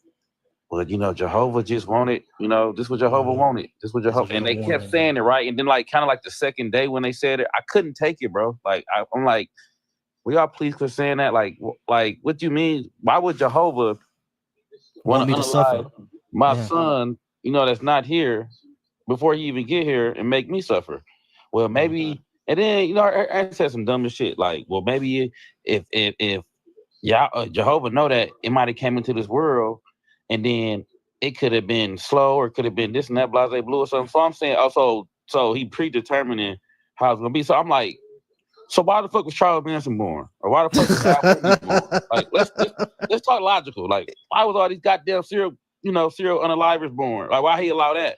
well, Jehovah just wanted, this what Jehovah wanted. This what Jehovah, and they kept saying it, right? And then kind of like the second day when they said it, I couldn't take it, bro. Like I'm like, will y'all please quit saying that? Like what do you mean? Why would Jehovah want Want me to to suffer? unalive my Yeah. son, that's not here before he even get here and make me suffer? Well, maybe, and then her aunt said some dumb shit like, well, maybe if Jehovah know that it might have came into this world, and then it could have been slow, or it could have been this and that, blase blue or something. So I'm saying, also, so he predetermining how it's gonna be. So I'm like, so why the fuck was Charles Manson born, or why the fuck was Al Bundy born? Like, let's talk logical. Like, why was all these goddamn serial unalivers born? Like, why he allow that,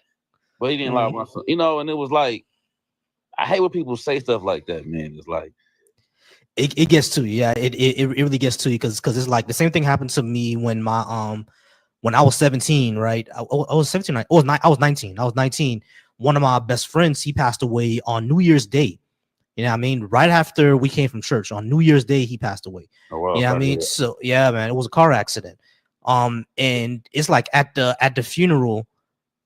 but he didn't allow my son? And it was like, I hate when people say stuff like that, man. It's like, It gets to you. Yeah, it really gets to you because it's like the same thing happened to me when when I was 17, right? I was 17. I was 19. I was 19. One of my best friends, he passed away on New Year's Day. You know what I mean? Right after we came from church on New Year's Day, he passed away. oh, well, You know what I mean? So yeah, man, it was a car accident. And it's like at the funeral,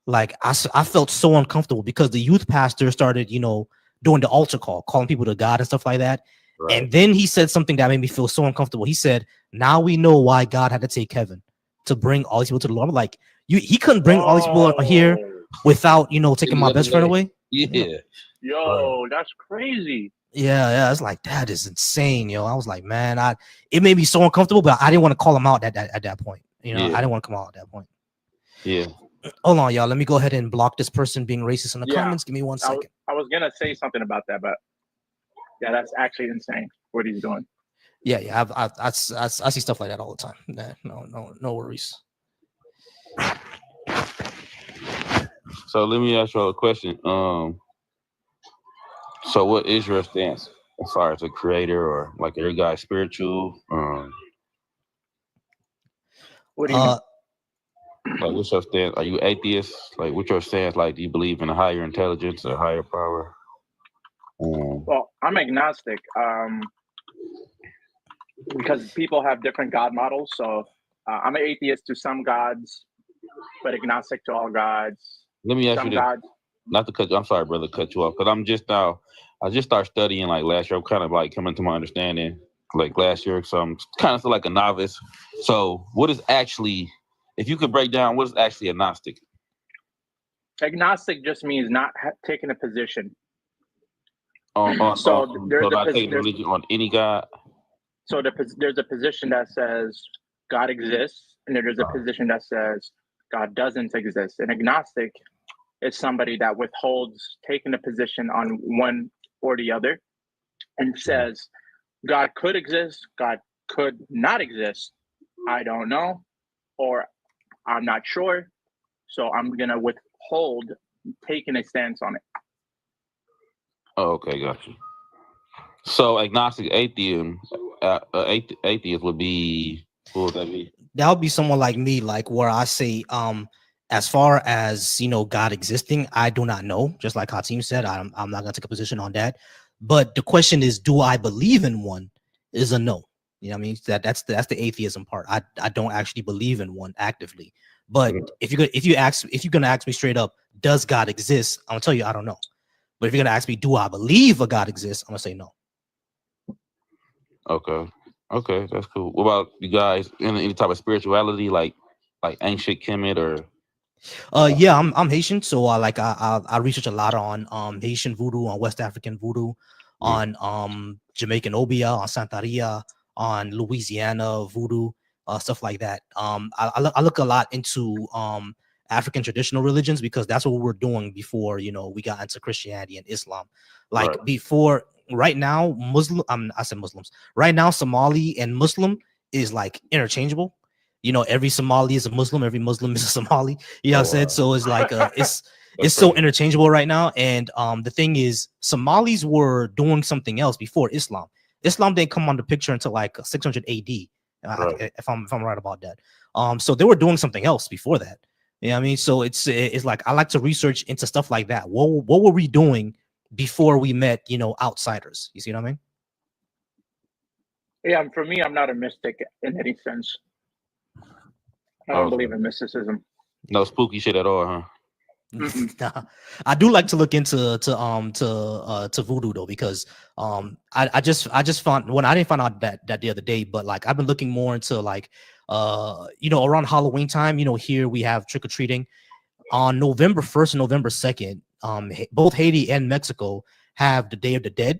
like I felt so uncomfortable because the youth pastor started, doing the altar call, calling people to God and stuff like that. right. And then he said something that made me feel so uncomfortable. He said, "Now we know why God had to take Kevin to bring all these people to the Lord." I'm like, he couldn't bring all these people here without, taking my best friend away. Yeah. Yo, that's crazy. Yeah, it's like that is insane, yo. I was like, man, it made me so uncomfortable, but I didn't want to call him out at that point. I didn't want to come out at that point. Yeah. Hold on, y'all. Let me go ahead and block this person being racist in the Yeah. comments. Give me 1 second. I was gonna say something about that, but yeah, that's actually insane what he's doing. Yeah. I see stuff like that all the time. Nah, no worries. So let me ask you a question. So what is your stance as far as a creator, or like, are you guys spiritual? What do you mean? Like, what's your stance? Are you atheist? Like, what's your stance? Like, do you believe in a higher intelligence or higher power? Well, I'm agnostic because people have different God models. So I'm an atheist to some gods, but agnostic to all gods. Let me ask Some you this. gods. Not to cut you. I'm sorry, brother, to cut you off. Because I just started studying like last year. I'm kind of like coming to my understanding like last year. So I'm kind of still like a novice. So what is actually, if you could break down, what is actually a Gnostic? Agnostic just means not taking a position. So not taking religion on any God? So there's a position that says God exists, and there's a position that says God doesn't exist. An agnostic is somebody that withholds taking a position on one or the other and says God could exist, God could not exist. I don't know, or I'm not sure. So I'm going to withhold taking a stance on it. Oh, okay, got you. So agnostic atheism, atheist would be, what would that be? That would be someone like me, like where I say, as far as God existing, I do not know. Just like Hatim said, I'm not gonna take a position on that. But the question is, do I believe in one? Is a no. You know what I mean? That's the atheism part. I don't actually believe in one actively. But if you're gonna ask me straight up, does God exist? I'm gonna tell you I don't know. But if you're gonna ask me, do I believe a God exists? I'm gonna say no. Okay, that's cool. What about you guys in any type of spirituality, like ancient Kemet or? Yeah, I'm Haitian, so I research a lot on Haitian voodoo, on West African voodoo, on Jamaican Obia, on Santeria, on Louisiana voodoo, stuff like that. I look a lot into African traditional religions, because that's what we were doing before, we got into Christianity and Islam. Like before, right now, I said Muslims. Right now, Somali and Muslim is like interchangeable. Every Somali is a Muslim, every Muslim is a Somali. You know what I said? So it's like it's so interchangeable right now. And the thing is, Somalis were doing something else before Islam. Islam didn't come on the picture until like 600 AD. If I'm right about that. So they were doing something else before that. You know what I mean? So it's like I like to research into stuff like that. What were we doing before we met, outsiders? You see what I mean? Yeah, for me, I'm not a mystic in any sense. I don't believe in mysticism. No spooky shit at all, huh? Nah, I do like to look into voodoo though, because I just found, when I didn't find out that the other day, but like I've been looking more into like around Halloween time. Here we have trick-or-treating on November 1st and November 2nd. Both Haiti and Mexico have the Day of the Dead,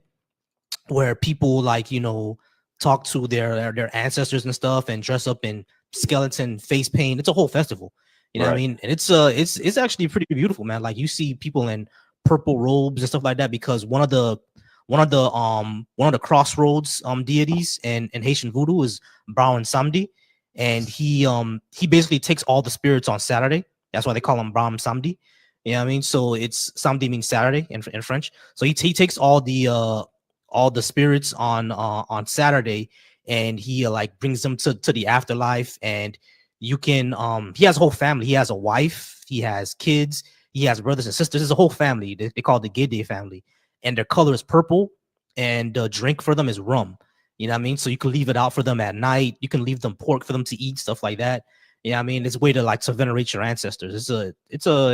where people like talk to their ancestors and stuff and dress up in skeleton face paint. It's a whole festival. You know what I mean? And it's actually pretty beautiful, man. Like you see people in purple robes and stuff like that, because one of the crossroads deities in Haitian voodoo is Brown Samedi, and he basically takes all the spirits on Saturday. That's why they call him Brown Samedi. You know what I mean? So it's Samedi means Saturday in French. So he takes all the spirits on Saturday, and he like brings them to the afterlife. And you can he has a whole family. He has a wife, he has kids, he has brothers and sisters. There's a whole family. They call it the Gede family, and their color is purple, and the drink for them is rum. You know what I mean? So you can leave it out for them at night. You can leave them pork for them to eat, stuff like that. Yeah, I mean, it's a way to venerate your ancestors. It's a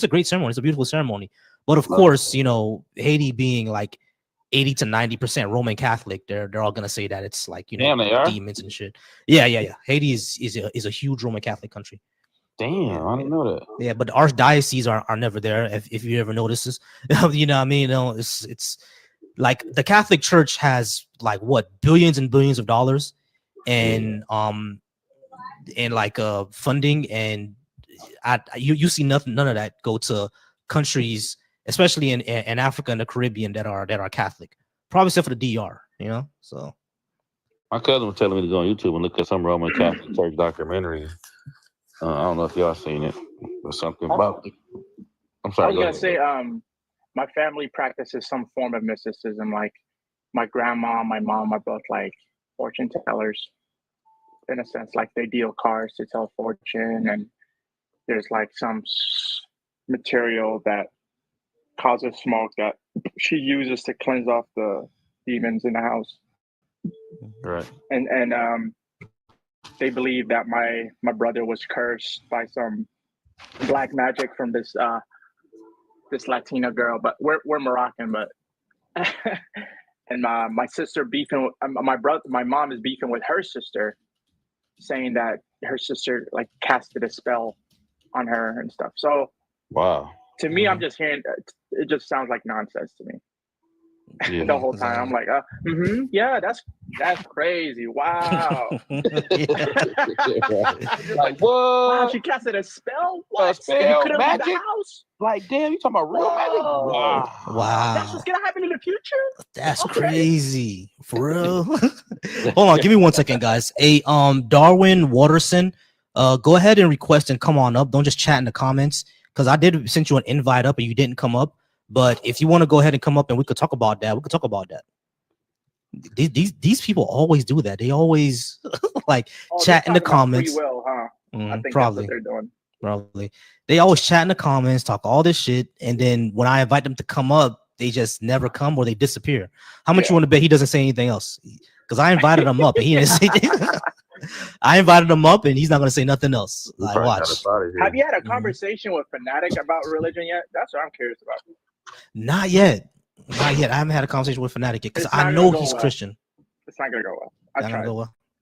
great ceremony. It's a beautiful ceremony. But of course, Haiti being like 80 to 90% Roman Catholic, they're all gonna say that it's like demons and shit. Yeah. Haiti is a huge Roman Catholic country. Damn, I didn't know that. Yeah, but the archdioceses are never there. If you ever notice this, you know what I mean. It's like the Catholic Church has like what, billions and billions of dollars, and like funding, and you see none of that go to countries, especially in Africa and the Caribbean, that are Catholic, probably except for the DR, so my cousin was telling me to go on YouTube and look at some Roman Catholic Church documentary. I don't know if y'all seen it or something about it. I'm sorry. I was gonna say, my family practices some form of mysticism. Like my grandma, my mom are both like fortune tellers, in a sense. Like they deal cards to tell fortune, and there's like some material that causes smoke that she uses to cleanse off the demons in the house. Right. And they believe that my brother was cursed by some black magic from this Latina girl, but we're Moroccan, but and my sister beefing with, my mom is beefing with her sister, saying that her sister like casted a spell on her and stuff. So wow. To me, I'm just hearing it just sounds like nonsense to me. Yeah. The whole time I'm like, yeah, that's crazy. Wow. Like, what? Wow, she casted a spell? What? A spell? Magic? The house? Like, damn, you talking about real magic? Wow. That's what's gonna happen in the future? That's crazy. For real. Hold on, give me 1 second, guys. Hey, Darwin Waterson, go ahead and request and come on up. Don't just chat in the comments, because I did send you an invite up and you didn't come up. But if you want to go ahead and come up and we could talk about that, These people always do that. They always like chat in the comments. Free will, huh? I think probably that's what they're doing. Probably. They always chat in the comments, talk all this shit, and then when I invite them to come up, they just never come or they disappear. How much you want to bet he doesn't say anything else? Because I invited him up and he didn't say I invited him up and he's not going to say nothing else. Like, watch. Have you had a conversation with Fanatic about religion yet? That's what I'm curious about. Not yet. I haven't had a conversation with Fanatic yet, because I know he's Christian. It's not gonna go well. I tried.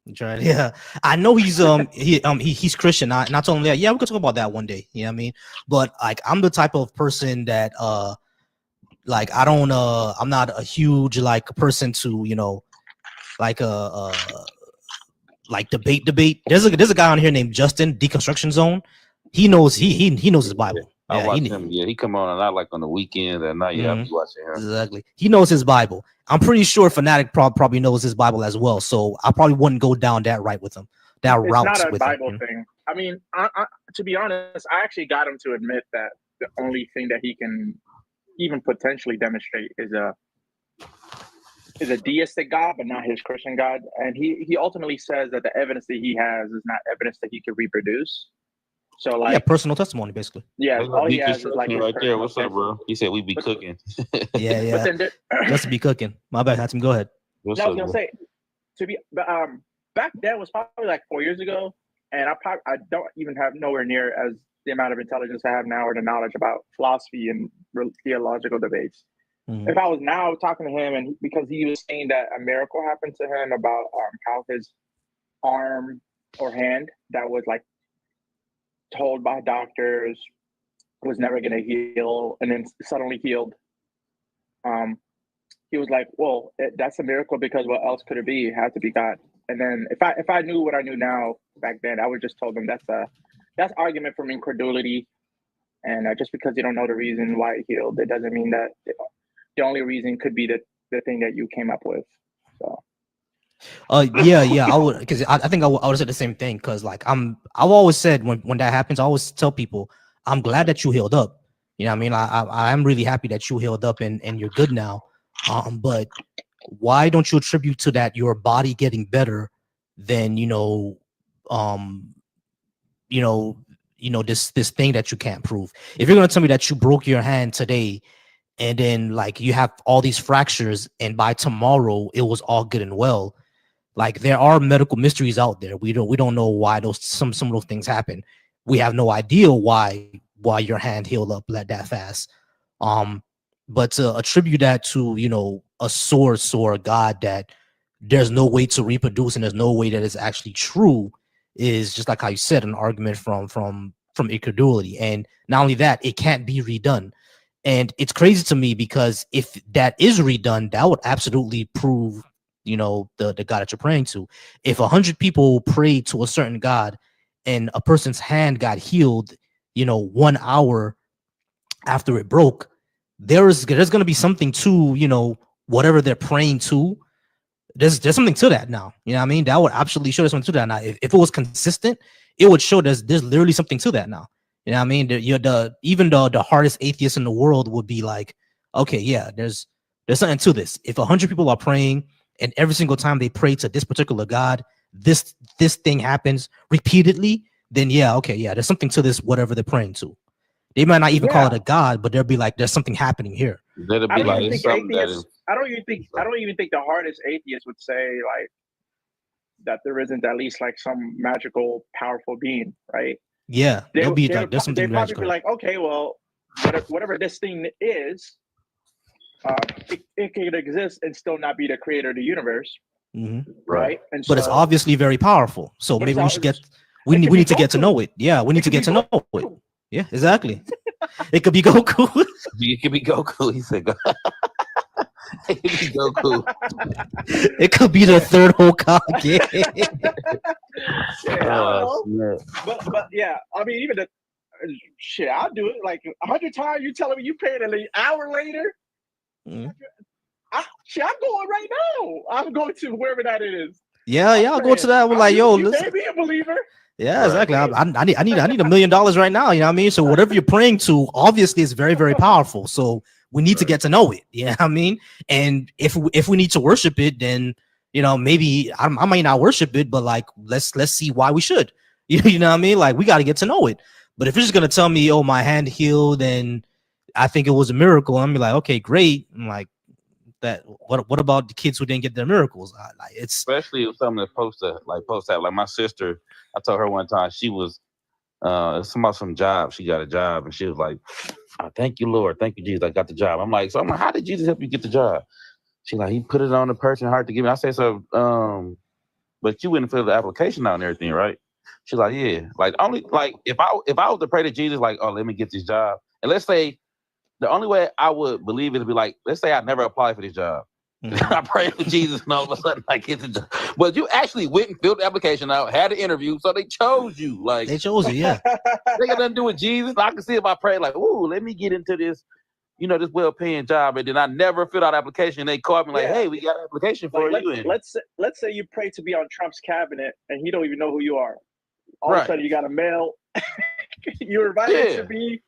You tried. Yeah, I know he's he's Christian. I told him that. Yeah, we could talk about that one day. You know what I mean? But like, I'm the type of person that like I don't I'm not a huge like person to like like debate. There's a guy on here named Justin Deconstruction Zone. He knows he knows his Bible. I Yeah, watch him. Yeah, he come on and I like on the weekends at night. Yeah, I Mhm. be watching him. Exactly. He knows his Bible. I'm pretty sure Fanatic probably knows his Bible as well. So I probably wouldn't go down that right with him, that It's not route a with him. Bible thing. I mean, to be honest, I actually got him to admit that the only thing that he can even potentially demonstrate is a deistic God, but not his Christian God. And he ultimately says that the evidence that he has is not evidence that he can reproduce. So Yeah, like, personal testimony, basically. yeah, all he has is like his right there. personal What's up, opinion. bro? He said we be But- cooking. Yeah, But yeah. then there, Just to be cooking. My bad, Hatim. Go ahead. What's I was up, gonna bro? say, to be back then was probably like 4 years ago, and I don't even have nowhere near as the amount of intelligence I have now or the knowledge about philosophy and theological debates. Mhm. If I was now talking to him, and because he was saying that a miracle happened to him about how his arm or hand that was like told by doctors was never going to heal and then suddenly healed. He was like, "Well, that's a miracle because what else could it be? It had to be God." And then if I knew what I knew now back then, I would just told him that's argument from incredulity, and just because you don't know the reason why it healed, it doesn't mean that the only reason could be the thing that you came up with. So Yeah, I would, because I think I would say the same thing. Because like I've always said when that happens, I always tell people I'm glad that you healed up. You know what I mean? I'm really happy that you healed up and you're good now. But why don't you attribute to that your body getting better than um you know this thing that you can't prove? If you're gonna tell me that you broke your hand today and then like you have all these fractures and by tomorrow it was all good and well, like there are medical mysteries out there. We don't know why those some of those things happen. We have no idea why your hand healed up that fast. Um, but to attribute that to a sore God that there's no way to reproduce and there's no way that it's actually true is just like how you said, an argument from incredulity. And not only that, it can't be redone. And it's crazy to me because if that is redone, that would absolutely prove, the God that you're praying to. If 100 people prayed to a certain God and a person's hand got healed, 1 hour after it broke, there's going to be something to, whatever they're praying to. There's something to that now. You know what I mean? That would absolutely show there's something to that now. If it was consistent, it would show there's literally something to that now. You know what I mean? Even the hardest atheist in the world would be like, okay, yeah, there's something to this. If 100 people are praying and every single time they pray to this particular God, this thing happens repeatedly, then yeah, okay, yeah, there's something to this, whatever they're praying to. They might not even call it a God, but they'll be like, there's something happening here. That'll be like it's something that is. I don't even think the hardest atheist would say like that there isn't at least like some magical powerful being, right? Yeah, they'll be like, there's something they'd probably magical. be like, okay, well, whatever this thing is, it can exist and still not be the creator of the universe, right? And but it's obviously very powerful. So maybe we should we need to get to know it. Yeah, we need to get to know it. Yeah, exactly. It could be Goku. It could be Goku. He said, "It could be Goku." It could be the third Hokage. But yeah, I mean, even shit, I'll do it like 100 times. You telling me you paid an hour later? I'm going right now. I'm going to wherever that is. Yeah, I'll go to that. We're like, yo, you listen. made me a believer. Yeah, exactly. I need $1 million right now. You know what I mean? So whatever you're praying to, obviously, is very, very powerful. So we need to get to know it. You know what I mean? And if we need to worship it, then maybe I might not worship it, but like let's see why we should. You know what I mean? Like we got to get to know it. But if you're just gonna tell me, oh, my hand healed and I think it was a miracle, I'm be like, okay, great. I'm like, that what about the kids who didn't get their miracles? It's especially if something that's post that. Like my sister, I told her one time she was some job. She got a job and she was like, oh, thank you, Lord, thank you, Jesus, I got the job. I'm like, how did Jesus help you get the job? She like, he put it on the person's heart to give me. I say, so but you wouldn't fill the application out and everything, right? She's like, yeah. Like only like if I was to pray to Jesus, like, oh, let me get this job. And let's say the only way I would believe it to be like, let's say I never applied for this job. I prayed for Jesus, and all of a sudden I get the job. But you actually went and filled the application out, had an interview, so they chose you. Like They chose you, yeah. they got nothing to do with Jesus. I can see if I pray, like, ooh, let me get into this, this well-paying job, and then I never filled out application. They called me like, hey, we got an application for like, you. And let's say you pray to be on Trump's cabinet, and he don't even know who you are. All of Right. a sudden, you got a mail. You're invited to be.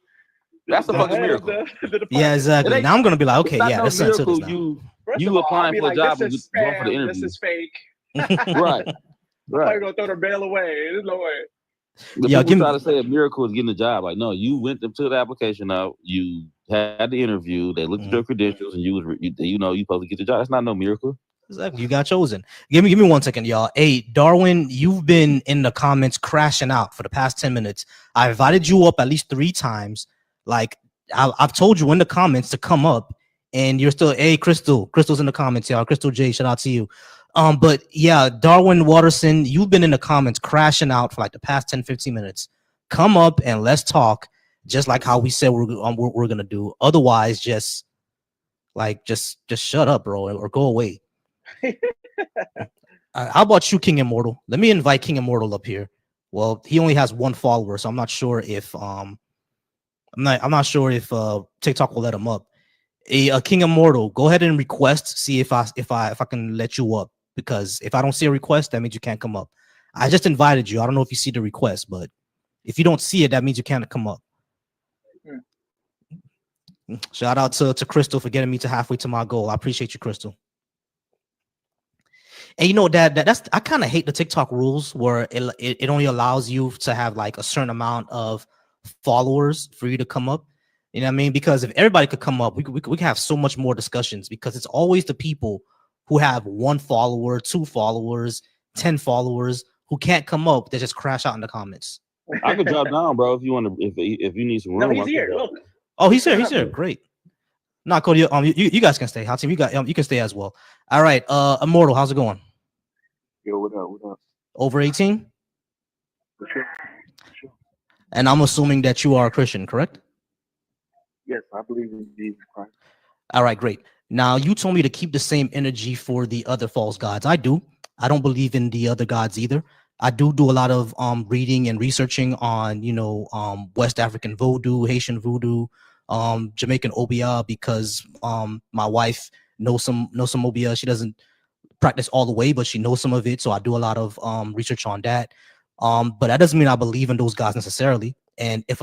That's a the fucking head of miracle. the department. Yeah, exactly. ain't- Now I'm gonna be like, It's okay, not yeah, no that's something to miracle. this now. First You of all, I'll applying be for a like, job this and is going for the spam. interview. This is fake. Right. I'm probably gonna throw the mail away. There's no way. The Yeah, people try to say a miracle is getting a job. Like, no, you went to the application out, you had the interview, they looked at your credentials, and you supposed to get the job. That's not no miracle. Exactly. You got chosen. Give me 1 second, y'all. Hey, Darwin, you've been in the comments crashing out for the past 10 minutes. I invited you up at least 3 times. Like I've told you in the comments to come up, and you're still, hey, Crystal's in the comments, y'all. Crystal J, shout out to you. But yeah, Darwin Watterson, you've been in the comments crashing out for like the past 10-15 minutes. Come up and let's talk, just like how we said we're gonna do. Otherwise, just shut up, bro, or go away. How about you, King Immortal? Let me invite King Immortal up here. Well, he only has 1 follower, so I'm not sure if TikTok will let him up. King Immortal, go ahead and request. See if I can let you up, because if I don't see a request, that means you can't come up. I just invited you. I don't know if you see the request, but if you don't see it, that means you can't come up. Shout out to Crystal for getting me to halfway to my goal. I appreciate you, Crystal. And you know that's I kind of hate the TikTok rules where it only allows you to have like a certain amount of followers for you to come up. You know what I mean? Because if everybody could come up, we could have so much more discussions, because it's always the people who have 1 follower, 2 followers, 10 followers who can't come up. They just crash out in the comments. I could drop down, bro, if you want to. If you need some room. No, he's here. Look. Oh, he's here. He's here. Great. Not Cody. You guys can stay. How team? You can stay as well. All right. Immortal, how's it going? Yo, what up? What up? Over 18? For sure. And I'm assuming that you are a Christian, correct? Yes, I believe in Jesus Christ. All right, great. Now, you told me to keep the same energy for the other false gods. I do. I don't believe in the other gods either. I do a lot of reading and researching on, West African voodoo, Haitian voodoo, Jamaican obia, because my wife knows some obia. She doesn't practice all the way, but she knows some of it. So I do a lot of research on that. But that doesn't mean I believe in those gods necessarily. And if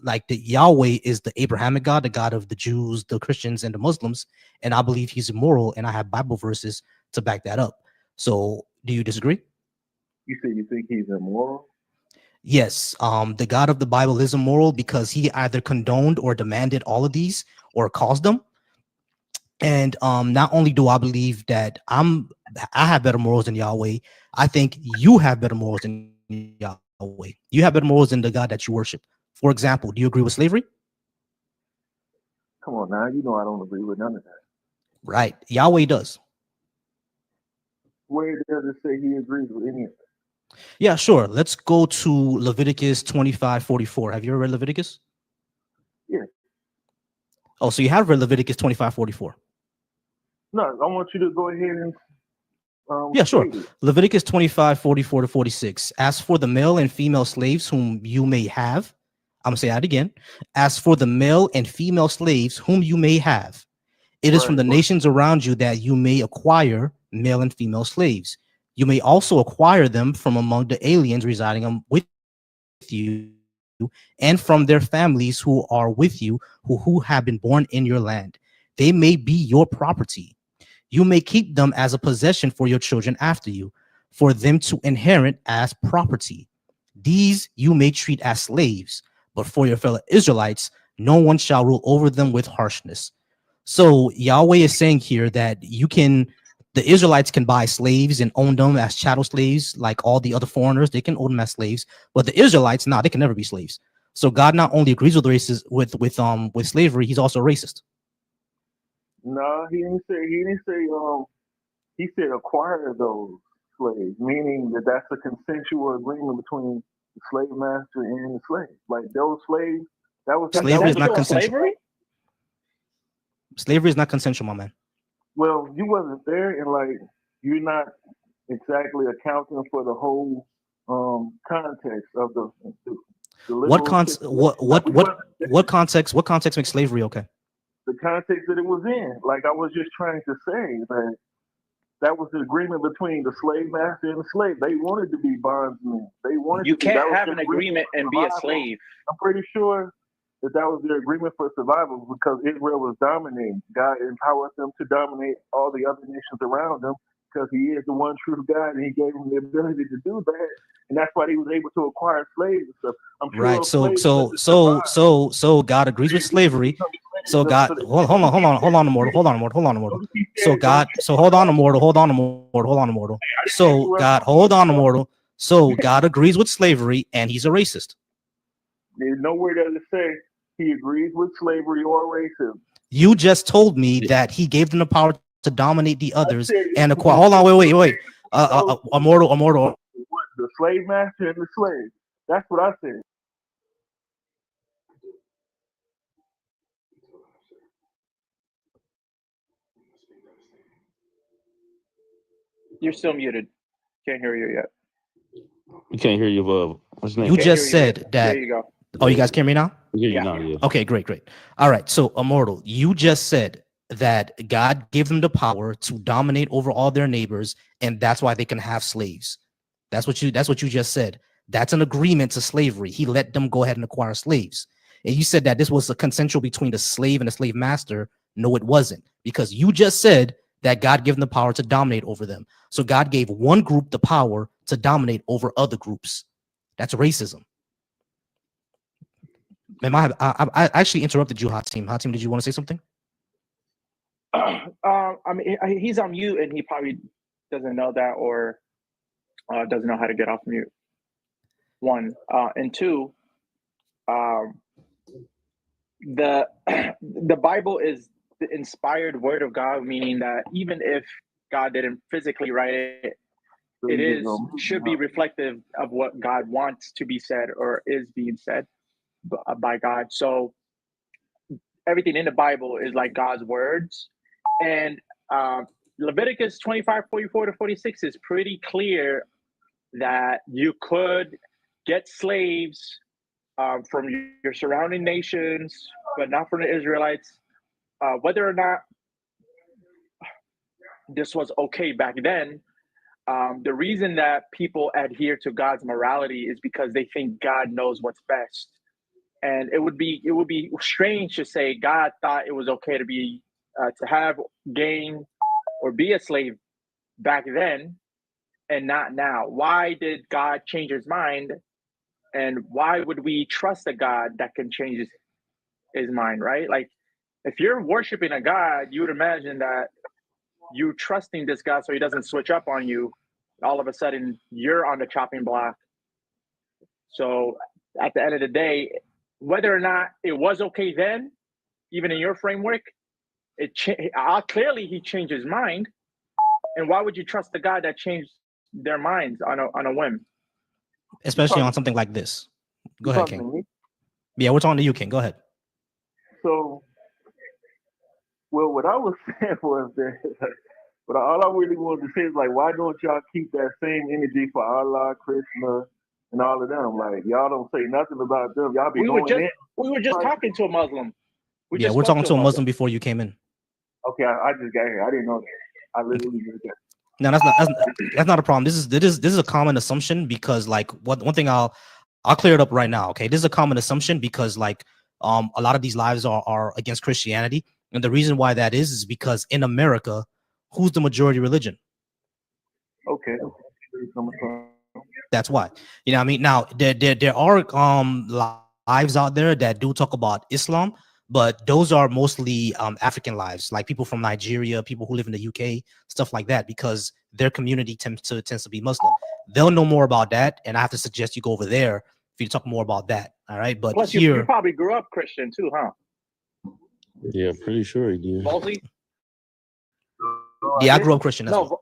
like the Yahweh is the Abrahamic God, the God of the Jews, the Christians, and the Muslims, and I believe he's immoral, and I have Bible verses to back that up. So do you disagree? You said you think he's immoral? Yes. The God of the Bible is immoral because he either condoned or demanded all of these or caused them. And not only do I believe that I have better morals than Yahweh, I think you have better morals than Yahweh. You have better morals than the God that you worship. For example, do you agree with slavery? Come on now, you know I don't agree with none of that. Right. Yahweh does. Where does it say he agrees with any of it? Yeah, sure. Let's go to Leviticus 25:44. Have you ever read Leviticus? Yeah. Oh, so you have read Leviticus 25:44. No, I want you to go ahead and yeah, sure. Leviticus 25:44-46. As for the male and female slaves whom you may have, I'm gonna say that again. As for the male and female slaves whom you may have, it is from the nations around you that you may acquire male and female slaves. You may also acquire them from among the aliens residing with you and from their families who are with you, who have been born in your land. They may be your property. You may keep them as a possession for your children after you, for them to inherit as property. These you may treat as slaves, but for your fellow Israelites, no one shall rule over them with harshness. So Yahweh is saying here that the Israelites can buy slaves and own them as chattel slaves, like all the other foreigners. They can own them as slaves, but the Israelites, they can never be slaves. So God not only agrees with races with slavery, he's also racist. No, he didn't say he said acquire those slaves, meaning that's a consensual agreement between the slave master and the slave. Like those slaves, that was slavery is not consensual. Slavery is not consensual, my man. Well, you wasn't there, and like you're not exactly accounting for the whole context of the What literal con situation. Like we wasn't what context makes slavery okay? the context that it was in. Like I was just trying to say that that was the agreement between the slave master and the slave. They wanted to be bondsmen. They wanted You to be. That can't was have their an agreement agreement for and be a survival. slave. I'm pretty sure that that was their agreement for survival because Israel was dominating. God empowered them to dominate all the other nations around them because He is the one true God, and He gave them the ability to do that. And that's why He was able to acquire slaves and stuff. I'm sure Right. those So slaves so couldn't so survive. so so God agrees They with agreed to slavery. become slaves So God, so that hold on, immortal, immortal. notice He So said, "Don't God, you so hold on, immortal. I didn't ask So you God, else. hold on, immortal. So God agrees with slavery, and He's a racist. There's nowhere does it say He agrees with slavery or racism. You just told me that He gave them the power to dominate the I others said and he acquire. was Hold on, doing wait. those Immortal. what, the slave master and the slave. That's what I said. You're still muted. Can't hear you yet. We can't hear you. What's your You name? Can't hear just you yet. said There that. you go. Oh, you guys can hear me now? We hear you Yeah. now. Yeah. Okay, great. All right, so immortal, you just said that God gave them the power to dominate over all their neighbors, and that's why they can have slaves. That's what you just said. That's an agreement to slavery. He let them go ahead and acquire slaves. And you said that this was a consensual between the slave and the slave master. No, it wasn't, because you just said that God gave them the power to dominate over them. So God gave one group the power to dominate over other groups. That's racism. Man, I actually interrupted you, Hot Team. Hot Team, did you want to say something? I mean, he's on mute, and he probably doesn't know that, or doesn't know how to get off mute. One, and two, the the Bible is the inspired word of God, meaning that even if God didn't physically write it, So it you just is gonna should be reflective of what God wants to be said or is being said by God. So everything in the Bible is like God's words, and Leviticus 25:44-46 is pretty clear that you could get slaves from your surrounding nations, but not from the Israelites. Whether or not this was okay back then, the reason that people adhere to God's morality is because they think God knows what's best. And it would be strange to say God thought it was okay to be to have, gain, or be a slave back then and not now. Why did God change His mind? And why would we trust a God that can change his mind? Right? Like, if you're worshiping a God, you would imagine that you trusting this God so He doesn't switch up on you. All of a sudden, you're on the chopping block. So at the end of the day, whether or not it was okay then, even in your framework, clearly He changed His mind. And why would you trust the God that changed their minds on a whim? Especially on something like this. Go ahead, King. me? Yeah, we're talking to you, King. Go ahead. So, well, what I was saying was that, but all I really wanted to say is like, why don't y'all keep that same energy for Allah, Krishna, and all of them? Like, y'all don't say nothing about them. Y'all be We were going just in. we were just talking to a Muslim. Yeah, we're talking to a Muslim before you came in. Okay, I just got here. I didn't know that. I literally just got. No, that's not a problem. This is a common assumption, because like one thing I'll clear it up right now. Okay, this is a common assumption because like a lot of these lives are against Christianity, and the reason why that is because in America, who's the majority religion? Okay. That's why. You know what I mean? Now there are lives out there that do talk about Islam, but those are mostly African lives, like people from Nigeria, people who live in the UK, stuff like that, because their community tends to be Muslim. They'll know more about that, and I have to suggest you go over there for you to talk more about that. All right, but Plus, here, you probably grew up Christian too, huh? Yeah, pretty sure he did. Volcy? yeah, I grew up Christian as well. No,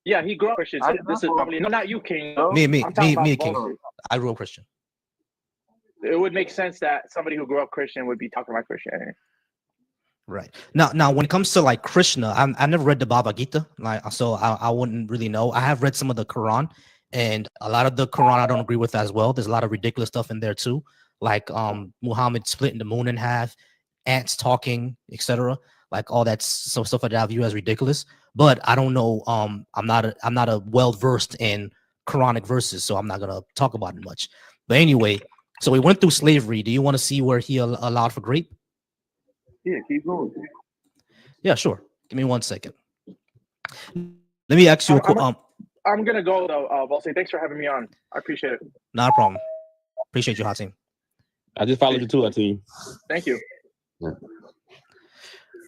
yeah, he grew up Christian. So this is probably not you, King. I'm talking about King. Volcy. I grew up Christian. It would make sense that somebody who grew up Christian would be talking about Christianity. Right. Now, when it comes to like Krishna, I never read the Bhagavad Gita, like so I wouldn't really know. I have read some of the Quran, and a lot of the Quran I don't agree with as well. There's a lot of ridiculous stuff in there too, like Muhammad splitting the moon in half, ants talking, etc. Like all that some stuff that I view as ridiculous. But I don't know. I'm not a well versed in Quranic verses, so I'm not gonna talk about it much. But anyway, so we went through slavery. Do you want to see where he allowed for grape? Yeah, keep going. Yeah, sure. Give me 1 second. Let me ask you a I'm gonna go though, Volcy. Thanks for having me on. I appreciate it. not a problem. Appreciate you, hot team. I just followed you too, I team. Thank you. Yeah.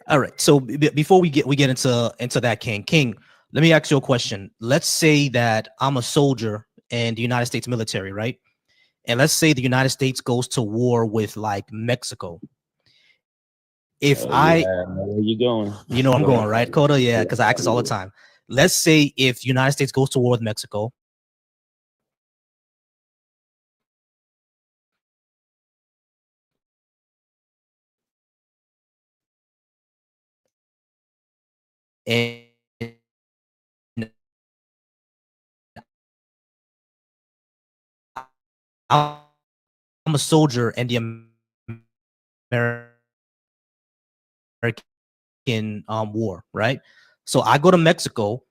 All right. So before we get into that, King, let me ask you a question. Let's say that I'm a soldier in the United States military, right? And let's say the United States goes to war with like Mexico. If Yeah, where you going? you know I'm Go going, ahead. right, Coda? Yeah, because I ask this all the time. Let's say if the United States goes to war with Mexico, and I'm a soldier in the American war, right? So I go to Mexico.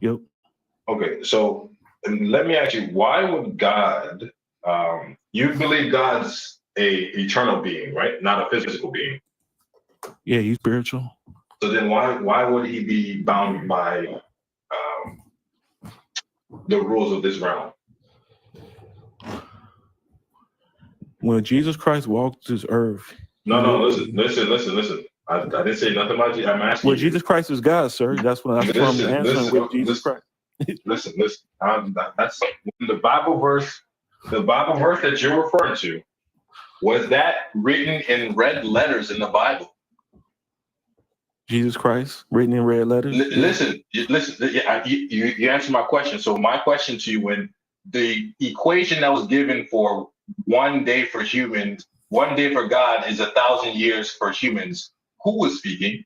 Yep. Okay, so let me ask you, why would God, you believe God's a eternal being, right? Not a physical being. Yeah, he's spiritual. So then why would he be bound by the rules of this realm? When Jesus Christ walked this earth. No, listen. I didn't say nothing about you. I'm asking Well, you. Jesus Christ is God, sir. That's what I'm answering with Jesus Christ. Listen. That's the Bible verse. The Bible verse that you're referring to, was that written in red letters in the Bible? Jesus Christ, written in red letters. Listen. Yeah, you answered my question. So my question to you, when the equation that was given for 1 day for humans, 1 day for God is 1,000 years for humans, who was speaking?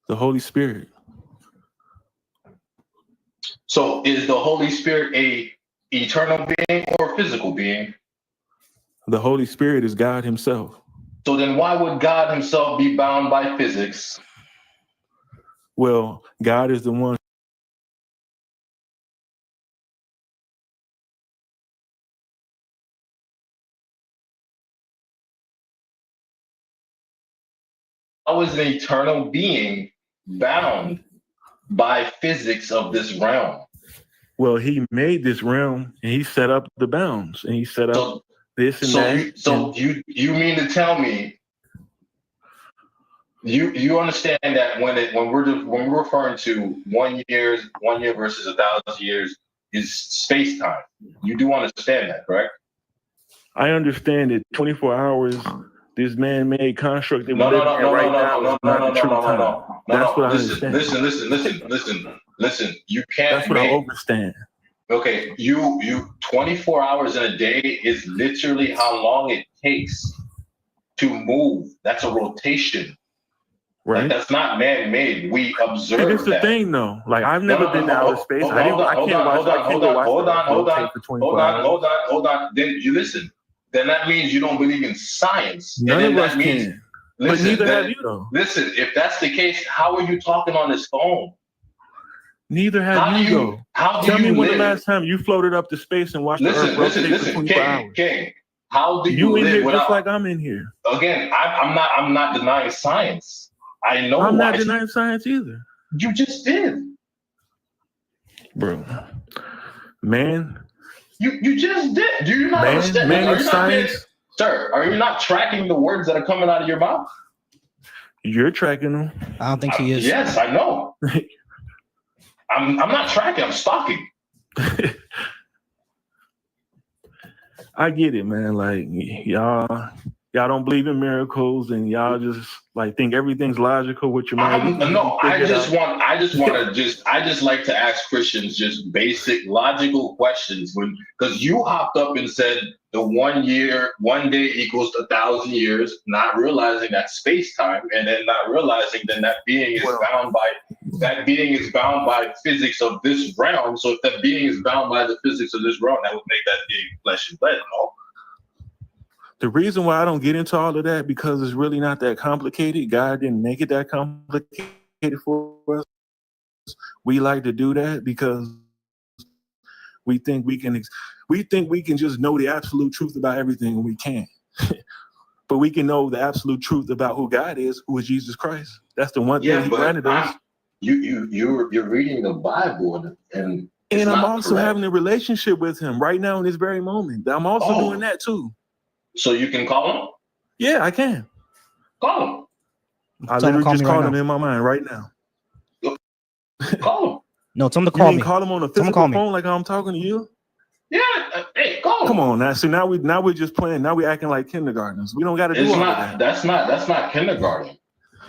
The Holy Spirit. So is the Holy Spirit a eternal being or a physical being? The Holy Spirit is God himself. So then why would God himself be bound by physics? Well, God is the one. How is an eternal being bound by physics of this realm? Well, he made this realm and he set up the bounds and he set up this and that. You mean to tell me you understand that when we're referring to 1 year versus 1,000 years is space time? You do understand that, correct? I understand that 24 hours, this man-made construct that No. That's what I understand. Listen. You can't. That's what I understand. Okay, you 24 hours in a day is literally how long it takes to move. That's a rotation. Right. Like, that's not man-made. We observe that. That's the thing, though. Like, I've never been to outer space. I can't watch for 24 hours. Hold on. Then you listen. Then that means you don't believe in science. None of us can. But neither have you, though. Listen, if that's the case, how are you talking on this phone? Neither have you, though. Tell me when the last time you floated up to space and watched the Earth rotate for 24 hours. King, how do you in live here without? Just like I'm in here. Again, I'm not denying science. I know. I'm not denying science either. You just did, bro. Man. You just did. Do you not understand? Man in science. Sir, are you not tracking the words that are coming out of your mouth? You're tracking them. I don't think he is. Yes, I know. I'm not tracking. I'm stalking. I get it, man. Like y'all don't believe in miracles, and y'all just like think everything's logical with your mind. I just like to ask Christians just basic logical questions because you hopped up and said the 1 day equals 1,000 years, not realizing that space time, and then not realizing then that being is bound by physics of this realm. So if that being is bound by the physics of this realm, that would make that being flesh and blood, no? The reason why I don't get into all of that because it's really not that complicated. God didn't make it that complicated for us. We like to do that because we think we can just know the absolute truth about everything, and we can't. But we can know the absolute truth about who God is, who is Jesus Christ. That's the one thing He granted us. You're reading the Bible and I'm also having a relationship with Him right now in this very moment. I'm also doing that too. So you can call him? Yeah, I can. Call him. I literally just called him in my mind right now. Call him. No, tell him to call me. Call him on a physical phone like I'm talking to you? Yeah. Hey, call him. Come on now. See, now we're just playing. Now we're acting like kindergartners. We don't got to do all of that. That's not kindergarten.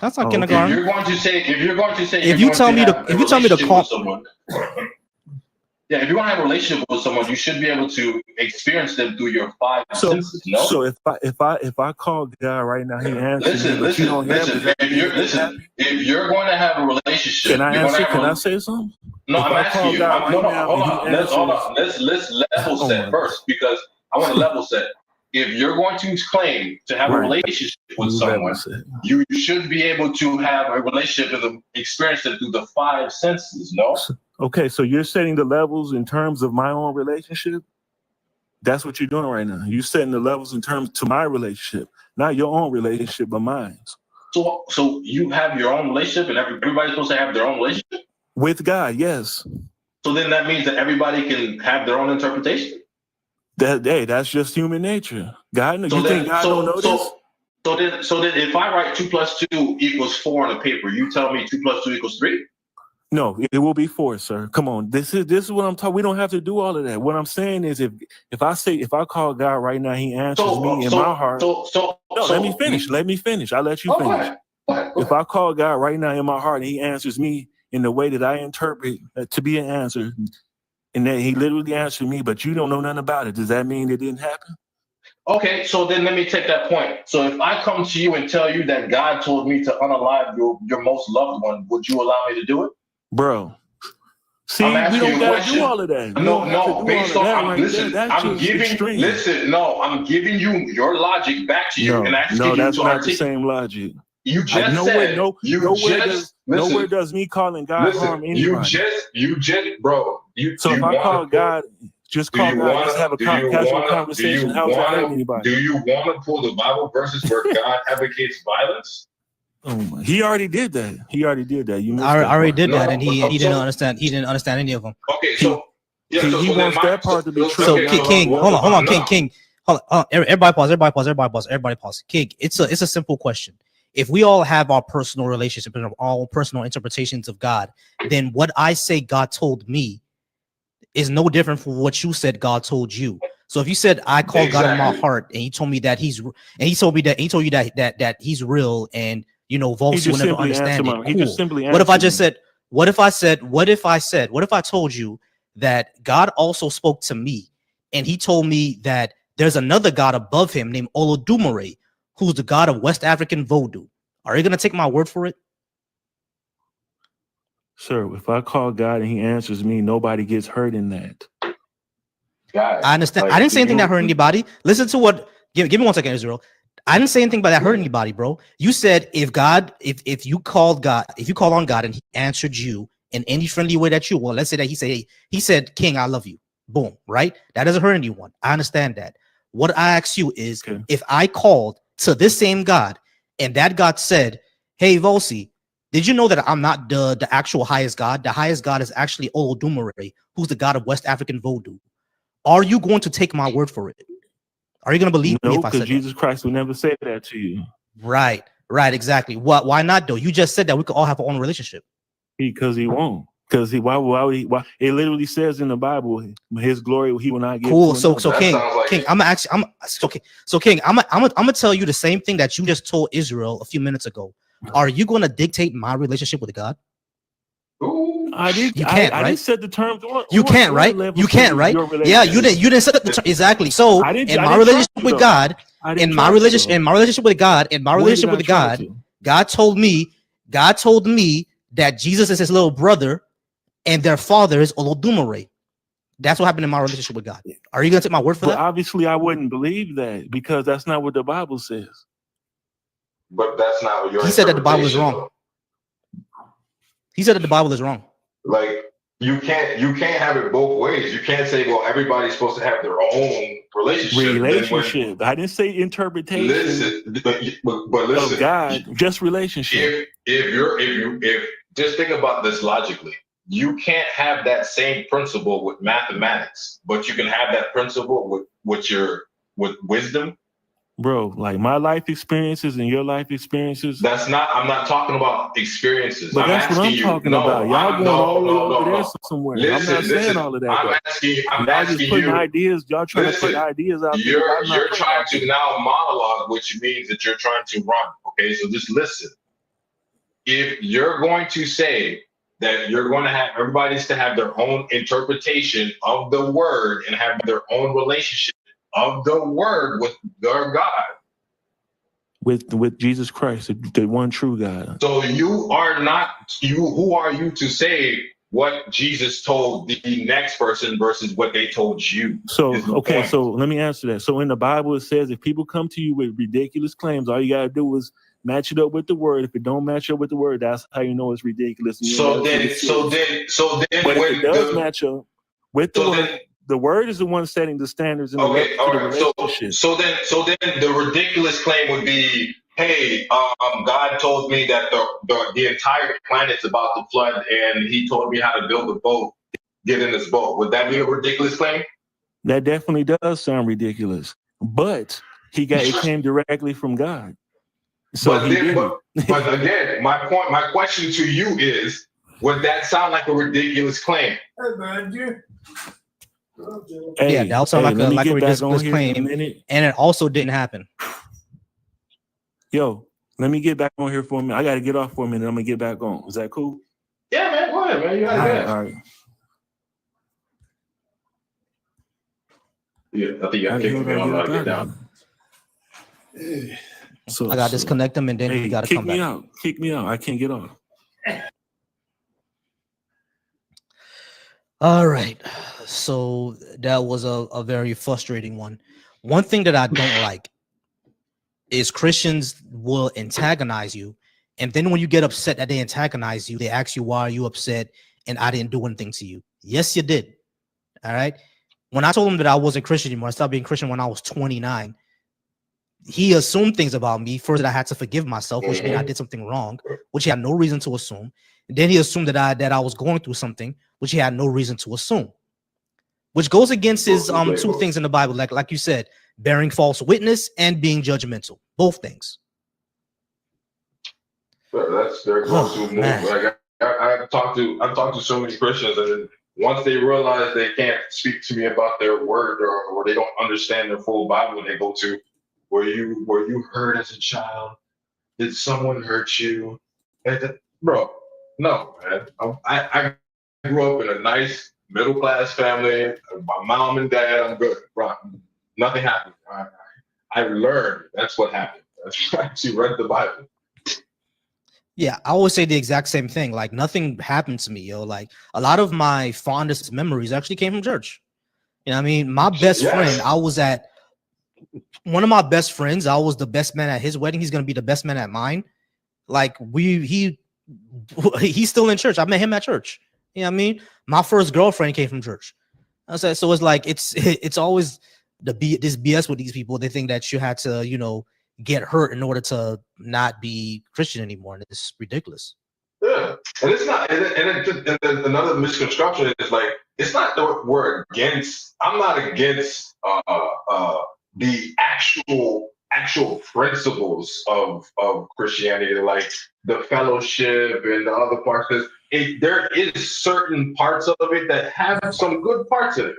That's not kindergarten. If you're going to say, if you tell me to call someone. Yeah, if you want to have a relationship with someone, you should be able to experience them through your five senses. No. So if I call the guy right now, he answers. Listen. If you're going to have a relationship, can I answer? Can I say something? No, I'm asking you. Hold on. Let's level set first because I want to level set. if you're going to claim to have a relationship with someone, you should be able to have a relationship and experience it through the 5 senses, no? Okay, so you're setting the levels in terms of my own relationship? That's what you're doing right now. You're setting the levels in terms to my relationship, not your own relationship, but mine. So you have your own relationship, and everybody's supposed to have their own relationship? With God, yes. So then that means that everybody can have their own interpretation? That's just human nature. God, you think God don't know this? So then if I write 2 + 2 = 4 on a paper, you tell me 2 + 2 = 3? No, it will be 4, sir. Come on. This is what I'm talking. We don't have to do all of that. What I'm saying is if I call God right now, he answers me in my heart. Let me finish. Let me finish. I'll let you finish. If I call God right now in my heart and he answers me in the way that I interpret to be an answer, and then he literally answered me, but you don't know nothing about it, does that mean it didn't happen? Okay, so then let me take that point. So if I come to you and tell you that God told me to unalive your most loved one, would you allow me to do it? Bro, see, we don't gotta do all of that. No, based on listen, I'm giving you your logic back to you and asking you to that's not the same logic. You just said nowhere does me calling God harm anybody. You just, bro. So if I call God, just call God, just have a casual conversation. How's that hurting anybody? Do you want to pull the Bible verses where God advocates violence? Oh my! He already did that. You already did that, and he didn't understand. He didn't understand any of them. Okay, so he wants that part to be true. So King, hold on, King. Hold on, everybody pause. King, it's a simple question. If we all have our personal relationship and our personal interpretations of God, then what I say God told me is no different from what you said God told you. So if you said I called God in my heart and he told me that he told you that he's real and Volcy will never understand it. Cool. What if I just said, what if I told you that God also spoke to me and he told me that there's another God above him named Olodumare, who's the God of West African voodoo? Are you going to take my word for it? Sir, if I call God and he answers me, nobody gets hurt in that. God, I understand. I didn't say anything that hurt anybody. Listen to what, give me 1 second, Israel. I didn't say anything about that hurt anybody, bro. You said if you call on God and he answered you in any friendly way that let's say that he said, King, I love you. Boom, right? That doesn't hurt anyone. I understand that. What I ask you is, if I called to this same God and that God said, hey, Volcy, did you know that I'm not the actual highest God? The highest God is actually Olodumare, who's the God of West African voodoo. Are you going to take my word for it? Are you going to believe me if I said that? No, because Jesus Christ will never say that to you. Right, exactly. Why not though? You just said that we could all have our own relationship. Because he won't. Because why would he? It literally says in the Bible, his glory he will not give. Cool. So King, I'm gonna tell you the same thing that you just told Israel a few minutes ago. Are you going to dictate my relationship with God? I did. You can't, I right? didn't set the terms. You can't, right? You can't, right? Yeah, you didn't set up the terms exactly. So in my relationship with God, God told me that Jesus is his little brother, and their father is Olodumare. That's what happened in my relationship with God. Are you gonna take my word for that? Obviously, I wouldn't believe that because that's not what the Bible says. But that's not what your He said that the Bible is wrong. He said that the Bible is wrong. Like you can't have it both ways. You can't say, well, everybody's supposed to have their own relationship. I didn't say interpretation. Listen, but listen, of God, just relationship. If just think about this logically, you can't have that same principle with mathematics, but you can have that principle with wisdom. Bro, like my life experiences and your life experiences. I'm not talking about experiences. But that's what I'm talking about. Y'all going all the way over there somewhere. Listen, I'm not saying all of that. I'm asking just putting you ideas. Y'all trying to put ideas out there. You're trying to now monologue, which means that you're trying to run. Okay, so just listen. If you're going to say that you're going to have everybody's to have their own interpretation of the word and have their own relationship of the word with their God, with Jesus Christ, the one true God. So who are you to say what Jesus told the next person versus what they told you. So, is the okay, point. so let me answer that. So in the Bible, it says if people come to you with ridiculous claims, all you got to do is match it up with the word. If it don't match up with the word, that's how you know it's ridiculous. And you So know it's really then, so serious. then, so then, But if when it does the match up with the so word, then the word is the one setting the standards in the okay, all for the right. So relationship. so then the ridiculous claim would be, hey, God told me that the entire planet's about to flood, and He told me how to build a boat. Get in this boat. Would that be a ridiculous claim? That definitely does sound ridiculous. But it came directly from God. So But he then, didn't. but again, my question to you is, would that sound like a ridiculous claim? Yeah, that would sound like let me a get back on ridiculous here in a claim, minute. and it also didn't happen. Yo, let me get back on here for a minute. I got to get off for a minute. I'm gonna get back on. Is that cool? Yeah, man. Go ahead, man. You got it. All right. Yeah, I think you got kicked me. I don't know how to get down. So I got to disconnect them, and then you got to come back. Kick me out. I can't get off. All right. So that was a very frustrating one. One thing that I don't like is Christians will antagonize you. And then when you get upset that they antagonize you, they ask you, why are you upset? And I didn't do anything to you. Yes, you did. All right. When I told him that I wasn't Christian anymore, I stopped being Christian when I was 29. He assumed things about me. First, that I had to forgive myself, which meant I did something wrong, which he had no reason to assume. And then he assumed that I was going through something, which he had no reason to assume. Which goes against his two things in the Bible, like you said, bearing false witness and being judgmental. Both things. But that's their go-to move. Like I've talked to so many Christians, and once they realize they can't speak to me about their word, or they don't understand their full Bible, they go to, were you hurt as a child? Did someone hurt you? Bro, no, man. I grew up in a nice middle-class family. My mom and dad, I'm good. Bro, nothing happened. I learned. That's what happened. That's why she read the Bible. Yeah, I always say the exact same thing. Like, nothing happened to me, yo. Like, a lot of my fondest memories actually came from church. You know what I mean? My best friend, I was at one of my best friends. I was the best man at his wedding. He's gonna be the best man at mine. Like, he's still in church. I met him at church. You know what I mean? My first girlfriend came from church. I said, so it's like it's always this BS with these people. They think that you had to, get hurt in order to not be Christian anymore, and it's ridiculous. Yeah, and it's not. And another misconstruction is like, it's not that we're against. I'm not against the actual principles of Christianity, like the fellowship and the other parts. There is certain parts of it that have some good parts of it.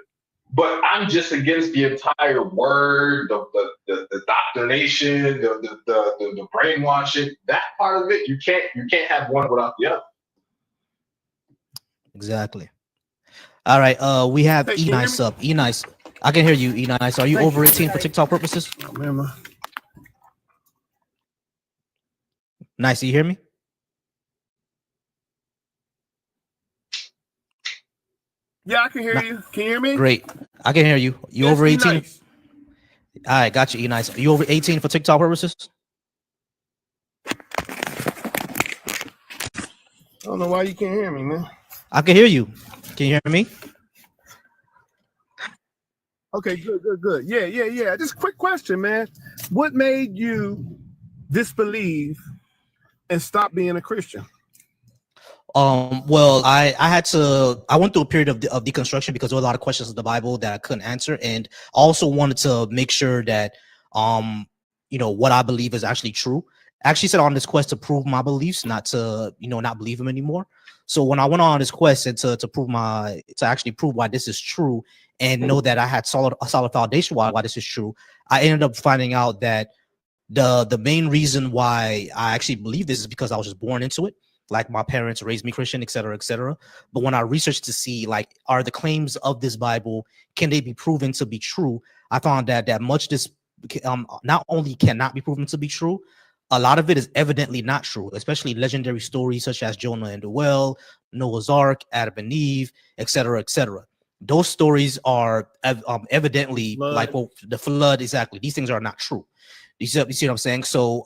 But I'm just against the entire word, the doctrination, the brainwashing. That part of it, you can't have one without the other. Exactly. All right. We have E-Nice up. E-Nice. I can hear you, E-Nice. Are you over 18 for TikTok purposes? Oh, man. Nice. You hear me? Yeah, I can hear you. Can you hear me? Great. I can hear you. You over 18? Nice. All right, got you, E-Nice. Are you over 18 for TikTok purposes? I don't know why you can't hear me, man. I can hear you. Can you hear me? Okay, good. Yeah. Just a quick question, man. What made you disbelieve and stop being a Christian? Well, I went through a period of deconstruction because there were a lot of questions in the Bible that I couldn't answer, and also wanted to make sure that what I believe is actually true. I actually set on this quest to prove my beliefs, not to not believe them anymore. So when I went on this quest and to actually prove why this is true and know that I had a solid foundation why this is true, I ended up finding out that the main reason why I actually believe this is because I was just born into it. Like, my parents raised me Christian, et cetera, et cetera. But when I researched to see, like, are the claims of this Bible, can they be proven to be true? I found that much this not only cannot be proven to be true, a lot of it is evidently not true, especially legendary stories such as Jonah and the well, Noah's Ark, Adam and Eve, etc., etc. Those stories are evidently like the flood. Exactly, these things are not true. You see what I'm saying? So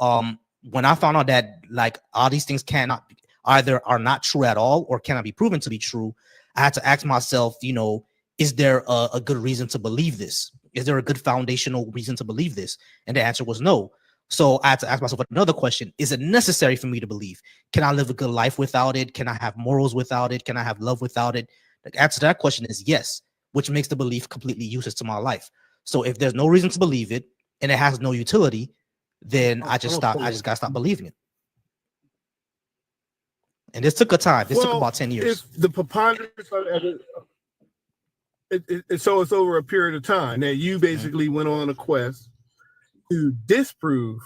when I found out that like all these things cannot either are not true at all or cannot be proven to be true, I had to ask myself, you know, is there a good reason to believe this? Is there a good foundational reason to believe this? And the answer was no. So I had to ask myself another question. Is it necessary for me to believe? Can I live a good life without it? Can I have morals without it? Can I have love without it? The answer to that question is yes, which makes the belief completely useless to my life. So if there's no reason to believe it and it has no utility, then I just gotta stop believing it. And this took a time. This took about 10 years. If the preponderance of so it's over a period of time that you basically went on a quest to disprove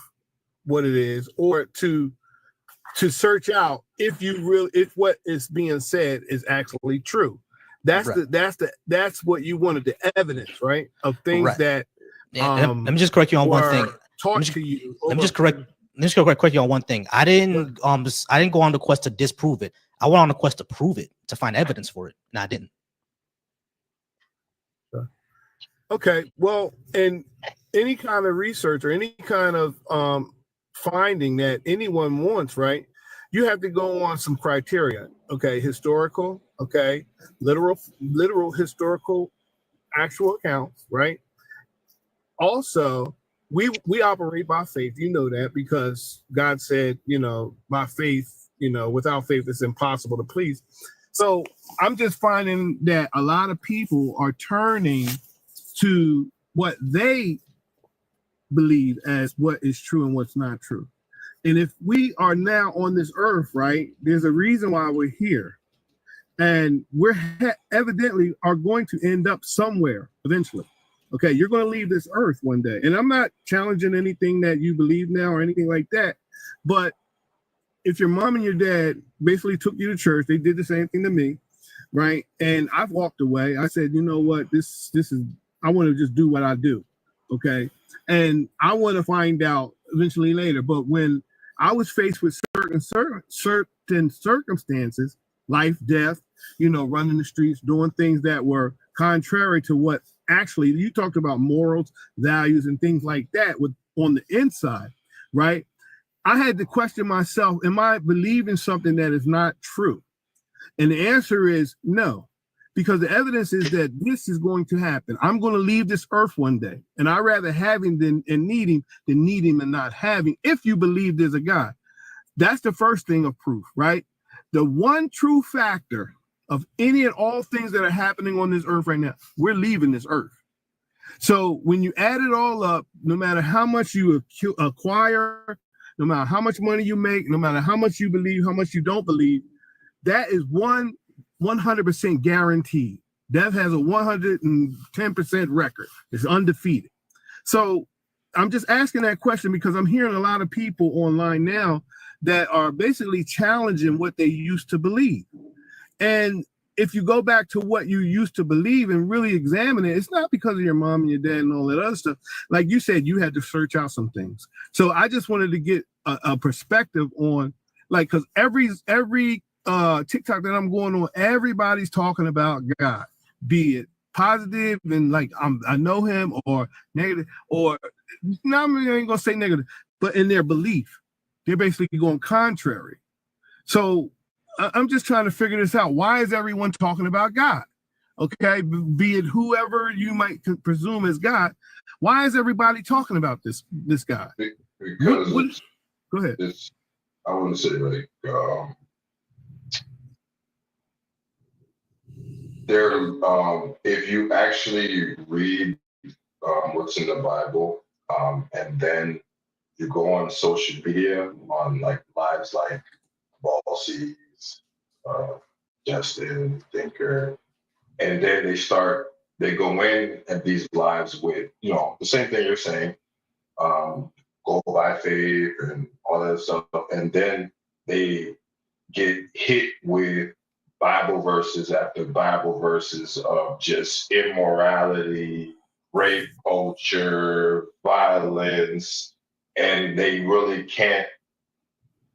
what it is, or to search out if what is being said is actually true. That's that's what you wanted, the evidence, right? Of things that let me just correct you on one thing. Taught to you. Let me just correct you on one thing. I didn't go on the quest to disprove it. I went on the quest to prove it, to find evidence for it. No, I didn't. Okay, well, in any kind of research or any kind of finding that anyone wants, right, you have to go on some criteria. Okay, historical, okay, literal historical actual accounts, right? Also, we operate by faith. You know that because God said, you know, by faith, you know, without faith it's impossible to please. So I'm just finding that a lot of people are turning to what they believe as what is true and what's not true. And if we are now on this earth, right, there's a reason why we're here. And we're evidently are going to end up somewhere eventually. Okay, you're going to leave this earth one day. And I'm not challenging anything that you believe now or anything like that. But if your mom and your dad basically took you to church, they did the same thing to me, right? And I've walked away. I said, you know what, this is, I want to just do what I do. Okay. And I want to find out eventually later. But when I was faced with certain circumstances, life, death, you know, running the streets, doing things that were contrary to what actually you talked about, morals, values, and things like that with on the inside, right? I had to question myself, am I believing something that is not true? And the answer is no, because the evidence is that this is going to happen. I'm going to leave this earth one day, and I'd rather having than and needing than needing and not having, if you believe there's a God. That's the first thing of proof, right? The one true factor of any and all things that are happening on this earth right now, we're leaving this earth. So when you add it all up, no matter how much you acquire, no matter how much money you make, no matter how much you believe, how much you don't believe, that is 100% guaranteed. Death has a 110% record. It's undefeated. So I'm just asking that question because I'm hearing a lot of people online now that are basically challenging what they used to believe. And if you go back to what you used to believe and really examine it, it's not because of your mom and your dad and all that other stuff. Like you said, you had to search out some things. So I just wanted to get a perspective on, like, because every TikTok that I'm going on, everybody's talking about God, be it positive and like I know him, or negative, or no, I ain't gonna say negative, but in their belief, they're basically going contrary. So I'm just trying to figure this out. Why is everyone talking about God? Okay, be it whoever you might presume is God. Why is everybody talking about this guy? Because go ahead. I want to say, like, if you actually read what's in the Bible, and then you go on social media on like lives like Volcy, Justin, Thinker, and then they go in at these lives with, you know, the same thing you're saying, go by faith and all that stuff, and then they get hit with Bible verses after Bible verses of just immorality, rape culture, violence, and they really can't,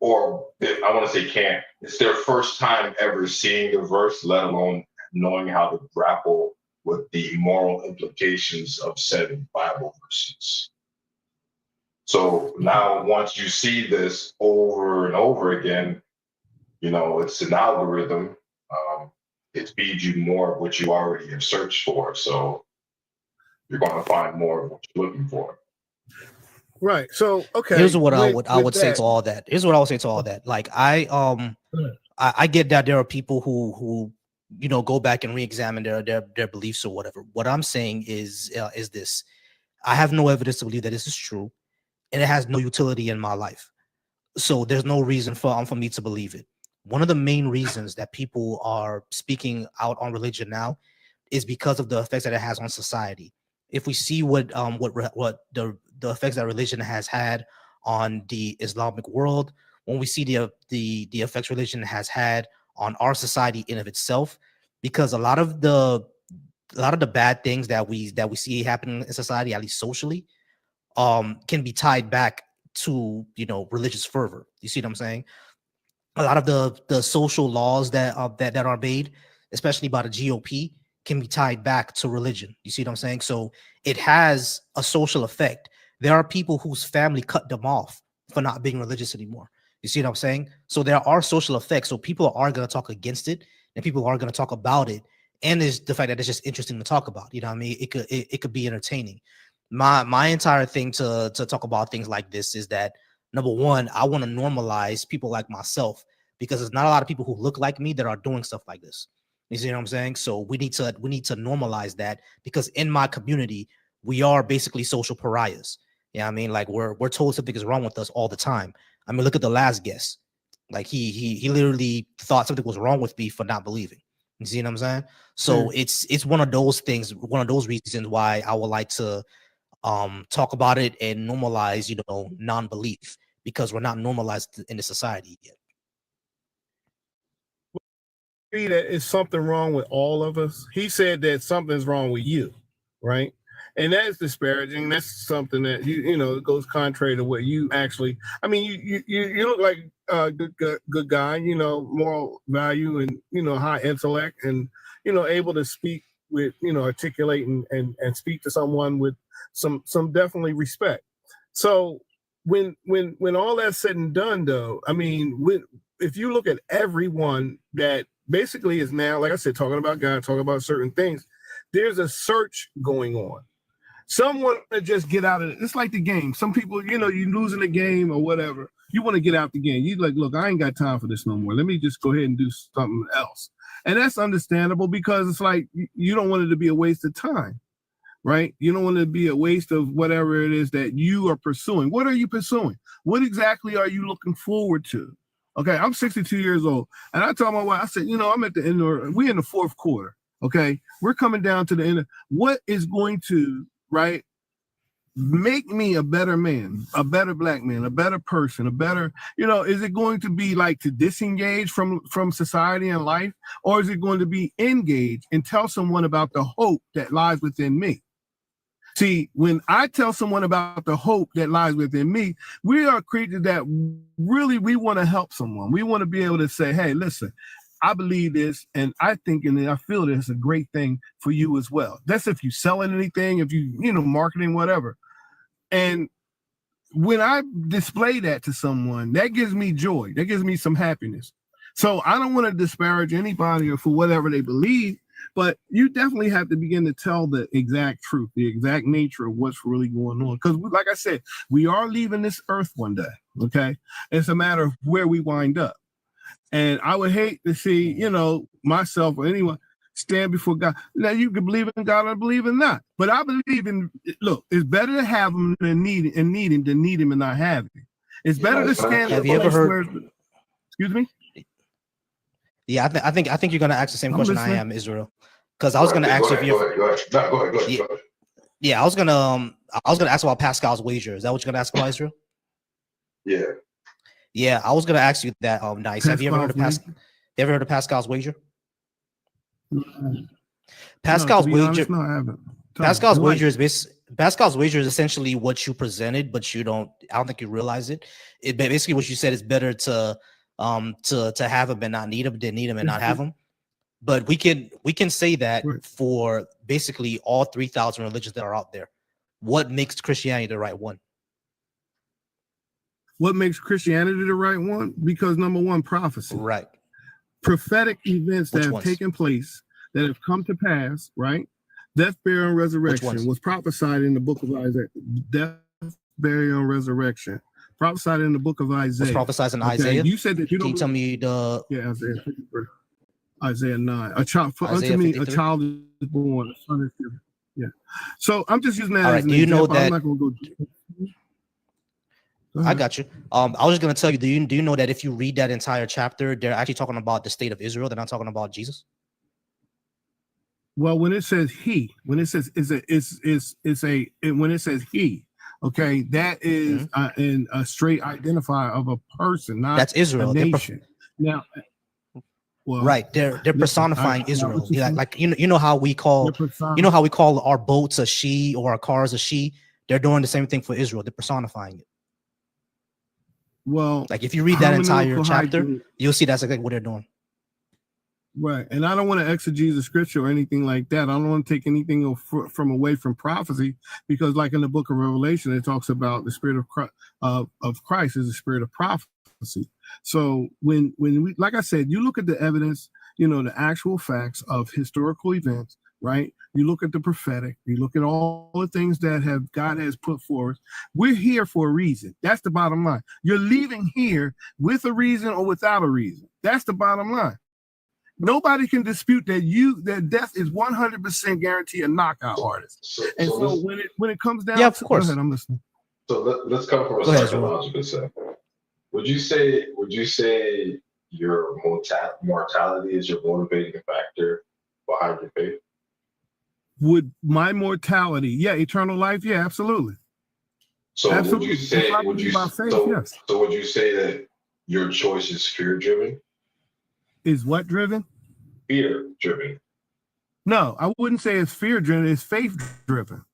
or I want to say can't. It's their first time ever seeing the verse, let alone knowing how to grapple with the moral implications of said Bible verses. So now, once you see this over and over again, you know, it's an algorithm. It feeds you more of what you already have searched for. So you're going to find more of what you're looking for. Right. So, okay. Here's what I would say to all that. Here's what I would say to all that. Like I get that there are people who you know go back and re-examine their beliefs or whatever. What I'm saying is this: I have no evidence to believe that this is true, and it has no utility in my life. So there's no reason for me to believe it. One of the main reasons that people are speaking out on religion now is because of the effects that it has on society. If we see what the effects that religion has had on the Islamic world, when we see the effects religion has had on our society in of itself, because a lot of the bad things that we see happening in society, at least socially, can be tied back to, you know, religious fervor. You see what I'm saying? A lot of the social laws that are made, especially by the GOP, can be tied back to religion. You see what I'm saying? So it has a social effect. There are people whose family cut them off for not being religious anymore. You see what I'm saying? So there are social effects. So people are going to talk against it, and people are going to talk about it. And there's the fact that it's just interesting to talk about. You know what I mean? It could be entertaining. My entire thing to talk about things like this is that, number one, I want to normalize people like myself, because there's not a lot of people who look like me that are doing stuff like this. You see what I'm saying? So we need to normalize that, because in my community, we are basically social pariahs. Yeah, I mean, like we're told something is wrong with us all the time. I mean, look at the last guest. Like he literally thought something was wrong with me for not believing. You see what I'm saying? So it's one of those things, one of those reasons why I would like to talk about it and normalize, you know, non-belief, because we're not normalized in the society yet. That is something wrong with all of us. He said that something's wrong with you, right? And that's disparaging. That's something that you know goes contrary to what you actually. I mean, you look like a good guy. You know, moral value and you know high intellect and you know able to speak with you know articulate and speak to someone with some definitely respect. So when all that's said and done, though, I mean, if you look at everyone that basically is now, like I said, talking about God, talking about certain things, there's a search going on. Some want to just get out of it. It's like the game. Some people, you know, you losing the game or whatever. You want to get out the game. You like, look, I ain't got time for this no more. Let me just go ahead and do something else. And that's understandable because it's like you don't want it to be a waste of time, right? You don't want it to be a waste of whatever it is that you are pursuing. What are you pursuing? What exactly are you looking forward to? Okay, I'm 62 years old, and I told my wife, I said, you know, I'm at the end of, we're in the fourth quarter. Okay, we're coming down to the end. What is going to, right, make me a better man, a better black man, a better person, a better, you know, is it going to be like to disengage from society and life, or is it going to be engage and tell someone about the hope that lies within me? See, when I tell someone about the hope that lies within me, we are creatures that really, we want to help someone. We want to be able to say, hey, listen, I believe this, and I think and I feel this is a great thing for you as well. That's if you're selling anything, if you know, marketing, whatever. And when I display that to someone, that gives me joy. That gives me some happiness. So I don't want to disparage anybody or for whatever they believe, but you definitely have to begin to tell the exact truth, the exact nature of what's really going on. Because like I said, we are leaving this earth one day, okay? It's a matter of where we wind up. And I would hate to see, you know, myself or anyone stand before God. Now, you can believe in God or believe in not. But I believe in, look, it's better to have him than need him than need him and not have him. It's better to stand. Have you ever heard? Excuse me? Yeah, I think you're gonna ask the same question I am, Israel, because I was gonna ask if you. Go ahead. Yeah, I was gonna ask about Pascal's wager. Is that what you're gonna ask about, Israel? Yeah. Yeah, I was gonna ask you that. Nice. Have you ever heard of Pascal's wager? Pascal's wager. Honest, no, I haven't. Pascal's wager is Pascal's wager is essentially what you presented, but I don't think you realize it. It basically what you said is better to have him and not need him than need him and not have him. But we can say that for basically all 3,000 religions that are out there. What makes Christianity the right one? What makes Christianity the right one? Because number one, prophecy. Right. Prophetic events that have taken place, that have come to pass, right? Death, burial, and resurrection was prophesied in the book of Isaiah. Death, burial, and resurrection. Prophesied in the book of Isaiah. Was prophesied in Isaiah? You said that you don't. Can you tell me the... Yeah, Isaiah 9. A child, unto me, a child is born, a son is given. Yeah. So I'm just using that as an example. I'm not going to go. I got you. I was just going to tell you, do you know that if you read that entire chapter, they're actually talking about the state of Israel. They're not talking about Jesus. Well, when it says he, when it says when it says he, okay, that is a straight identifier of a person, not that's Israel. A nation. Now, well, right, they're personifying Israel. Like you know how we call our boats a she or our cars a she. They're doing the same thing for Israel. They're personifying it. Well, like if you read that entire chapter, you'll see that's exactly what they're doing. Right, and I don't want to exegete the scripture or anything like that. I don't want to take anything from away from prophecy, because, like in the book of Revelation, it talks about the spirit of Christ is the spirit of prophecy. So when we, like I said, you look at the evidence, the actual facts of historical events, right? You look at the prophetic, you look at all the things that God has put forth. We're here for a reason. That's the bottom line. You're leaving here with a reason or without a reason. That's the bottom line. Nobody can dispute that death is 100% guarantee a knockout artist. So when it comes down, of course. Go ahead, I'm listening. So let's come from a psychological standpoint. Would you say your mortality is your motivating factor behind your faith? Would my mortality, eternal life, absolutely. So absolutely. would you say that your choice is fear driven? Is what driven? Fear driven. No, I wouldn't say it's fear driven. It's faith driven.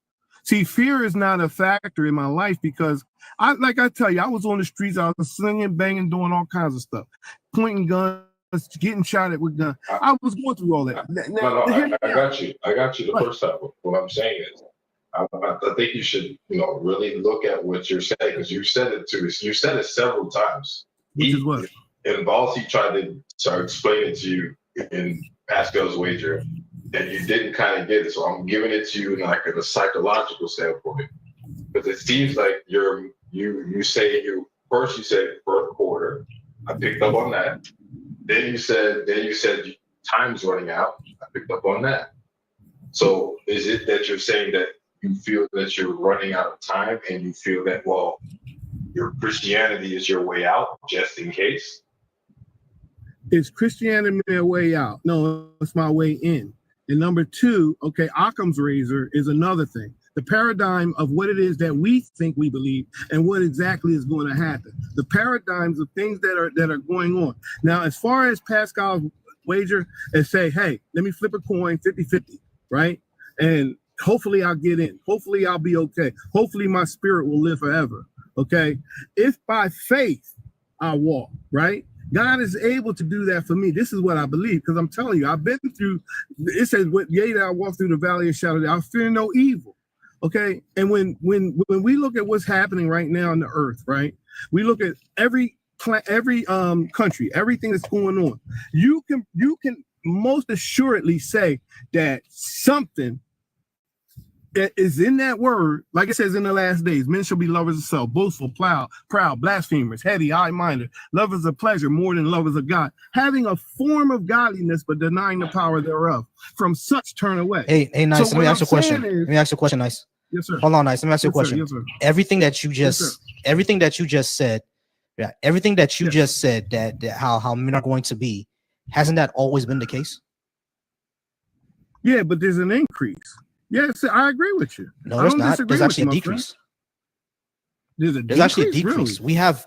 See, fear is not a factor in my life because I tell you, I was on the streets. I was slinging, banging, doing all kinds of stuff, pointing guns, getting shot at with guns. I was going through all that. I got you. The first time. What I'm saying is, I think you should, really look at what you're saying, because you said it too. You said it several times. Which is what? And Volcy tried to explain it to you in Pascal's wager, and you didn't kind of get it. So I'm giving it to you in a psychological standpoint, because it seems like you said first quarter. I picked up on that. Then you said time's running out. I picked up on that. So is it that you're saying that you feel that you're running out of time, and you feel that, well, your Christianity is your way out just in case? Is Christianity my way out? No, it's my way in. And number two, Occam's razor is another thing. The paradigm of what it is that we think we believe and what exactly is going to happen. The paradigms of things that are going on. Now, as far as Pascal's wager, and say, hey, let me flip a coin 50-50, right? And hopefully I'll get in. Hopefully I'll be okay. Hopefully my spirit will live forever, okay? If by faith I walk, right? God is able to do that for me. This is what I believe, because I'm telling you, I've been through, it says, that I walk through the valley of shadow, I fear no evil. Okay. And when we look at what's happening right now on the earth, right? We look at every country, everything that's going on. You can most assuredly say that something that is in that word, like it says in the last days, men shall be lovers of self, boastful, proud, blasphemers, heady, high-minded, lovers of pleasure more than lovers of God, having a form of godliness but denying the power therew. From such turn away. Hey, Nice. So let me ask you a question. Let me ask you a question, Nice. Yes, sir. Hold on, Nice. Let me ask you a question. Yes, sir. Everything that you just said, that how men are going to be, hasn't that always been the case? Yeah, but there's an increase. Yes, I agree with you. No, there's not. There's actually a decrease. There's actually a decrease. Really? We have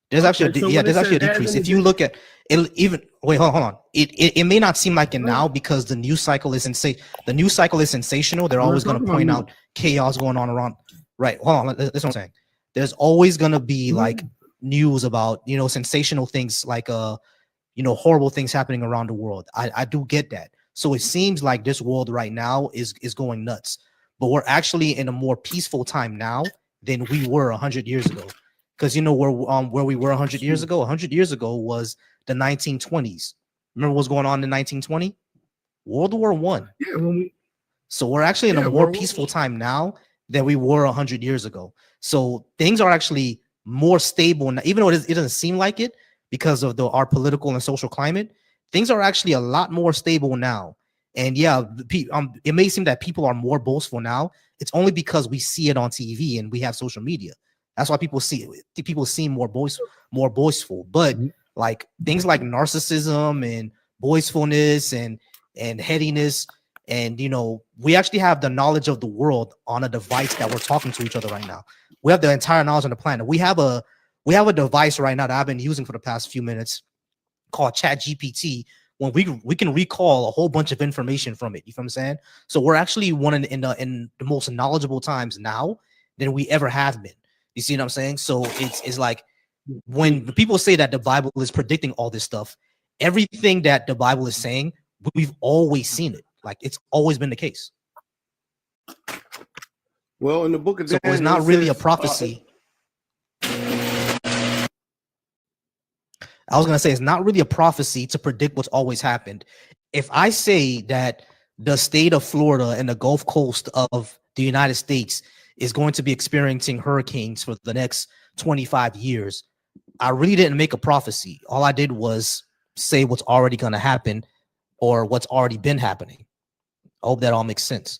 There's actually so yeah, when it there's actually a says as decrease. in If you look at it, even wait, hold on. It may not seem like it now because the news cycle is the news cycle is sensational. They're I'm not always going to talking about point news. out chaos going on around. Right. Hold on. That's what I'm saying. There's always going to be like news about, you know, sensational things like you know, horrible things happening around the world. I do get that. So it seems like this world right now is going nuts, but we're actually in a more peaceful time now than we were 100 years ago. Because you know where we were 100 years ago. 100 years ago was the 1920s. Remember what's going on in 1920? World War I. Yeah, So we're actually in a more peaceful time now than we were 100 years ago. So things are actually more stable now, even though it doesn't seem like it because of our political and social climate. Things are actually a lot more stable now. And yeah, it may seem that people are more boastful now. It's only because we see it on TV and we have social media. That's why people seem more boastful. But like things like narcissism and boastfulness and headiness, and you know, we actually have the knowledge of the world on a device that we're talking to each other right now. We have the entire knowledge on the planet. We have a device right now that I've been using for the past few minutes called Chat GPT. When we can recall a whole bunch of information from it. You know what I'm saying? So we're actually in the most knowledgeable times now than we ever have been. You see what I'm saying? So it's like when people say that the Bible is predicting all this stuff, everything that the Bible is saying, we've always seen it. Like it's always been the case. Well, in the book of so Daniel, it's not really a prophecy. I was going to say it's not really a prophecy to predict what's always happened. If I say that the state of Florida and the Gulf Coast of the United States is going to be experiencing hurricanes for the next 25 years, I really didn't make a prophecy. All I did was say what's already going to happen or what's already been happening. I hope that all makes sense.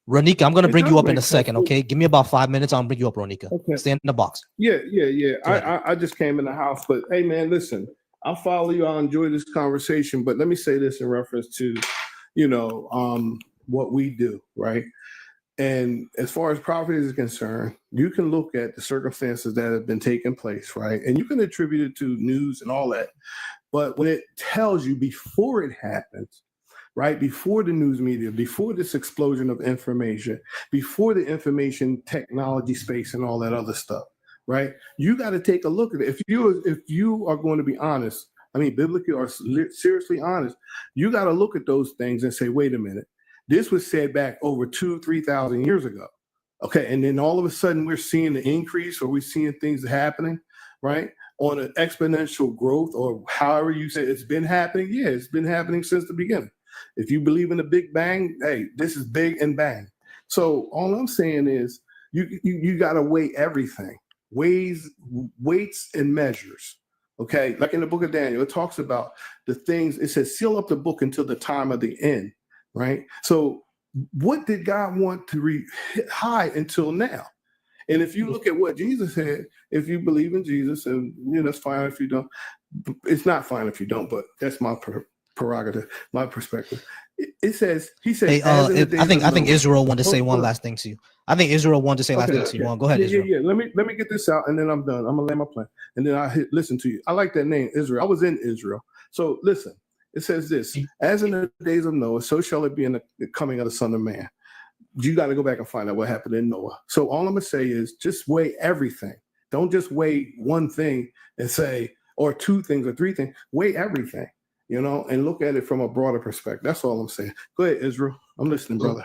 Ronika, I'm going to bring you up in a second, okay? Give me about 5 minutes. I'll bring you up, Ronika. Okay. Stay in the box. Yeah. I just came in the house, but hey, man, listen, I'll follow you. I'll enjoy this conversation, but let me say this in reference to, you know, what we do, right? And as far as prophecy is concerned, you can look at the circumstances that have been taking place, right? And you can attribute it to news and all that. But when it tells you before it happens, right, before the news media, before this explosion of information, before the information technology space and all that other stuff, right, you got to take a look at it. If you are going to be honest, I mean, biblically or seriously honest, you got to look at those things and say, wait a minute, this was said back over 2,000-3,000 years ago. Okay, and then all of a sudden we're seeing the increase, or we're seeing things happening, right, on an exponential growth, or however you say it's been happening. Yeah, it's been happening since the beginning. If you believe in the Big Bang, hey, this is big and bang. So all I'm saying is you got to weigh everything, weights and measures. Okay, like in the book of Daniel, it talks about the things. It says, seal up the book until the time of the end, right? So what did God want to hide until now? And if you look at what Jesus said, if you believe in Jesus, and you know, that's fine if you don't. It's not fine if you don't, but that's my prerogative, my perspective. It says, he said, hey, I think Israel wanted to say one last thing to you. I think Israel wanted to say last thing to you. Go ahead, Israel. Yeah. Let me get this out, and then I'm done. I'm gonna land my plane, and then I listen to you. I like that name, Israel. I was in Israel. So listen, it says this: as in the days of Noah, so shall it be in the coming of the Son of Man. You got to go back and find out what happened in Noah. So all I'm gonna say is just weigh everything. Don't just weigh one thing and say, or two things or three things. Weigh everything, you know, and look at it from a broader perspective. That's all I'm saying. Go ahead, Israel. I'm listening, brother.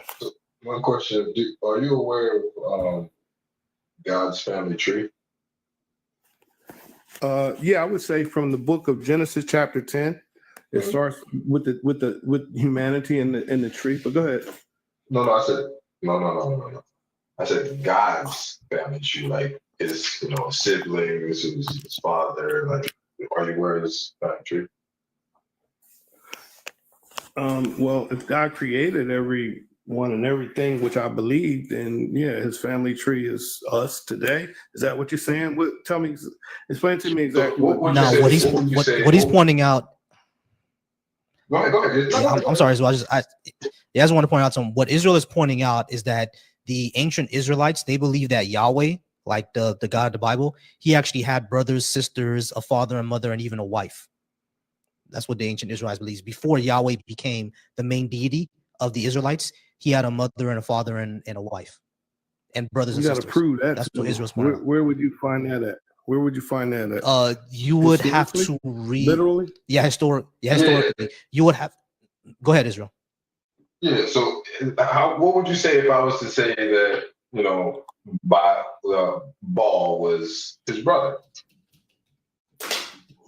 One question: are you aware of God's family tree? Yeah, I would say from the book of Genesis, chapter 10. It starts with humanity and the tree. But go ahead. No, I said no. I said God's family tree, like his, siblings, his father. Like, are you aware of his family tree? Well, if God created everyone and everything, which I believe, then yeah, his family tree is us today. Is that what you're saying? Tell me, explain to me exactly. What he's pointing out. Go ahead. Yeah, I'm sorry. So I just want to point out something. What Israel is pointing out is that the ancient Israelites, they believe that Yahweh like the God of the Bible, he actually had brothers, sisters, a father and mother, and even a wife. That's what the ancient Israelites believes. Before Yahweh became the main deity of the Israelites, he had a mother and a father and a wife, and brothers You and got to sisters. prove that. That's what Israel's where, pointing out. where would you find that at? Where would you find that at? You would have Historically? to read. Literally? Yeah, historically. You would have. Go ahead, Israel. Yeah. So, what would you say if I was to say that Baal was his brother?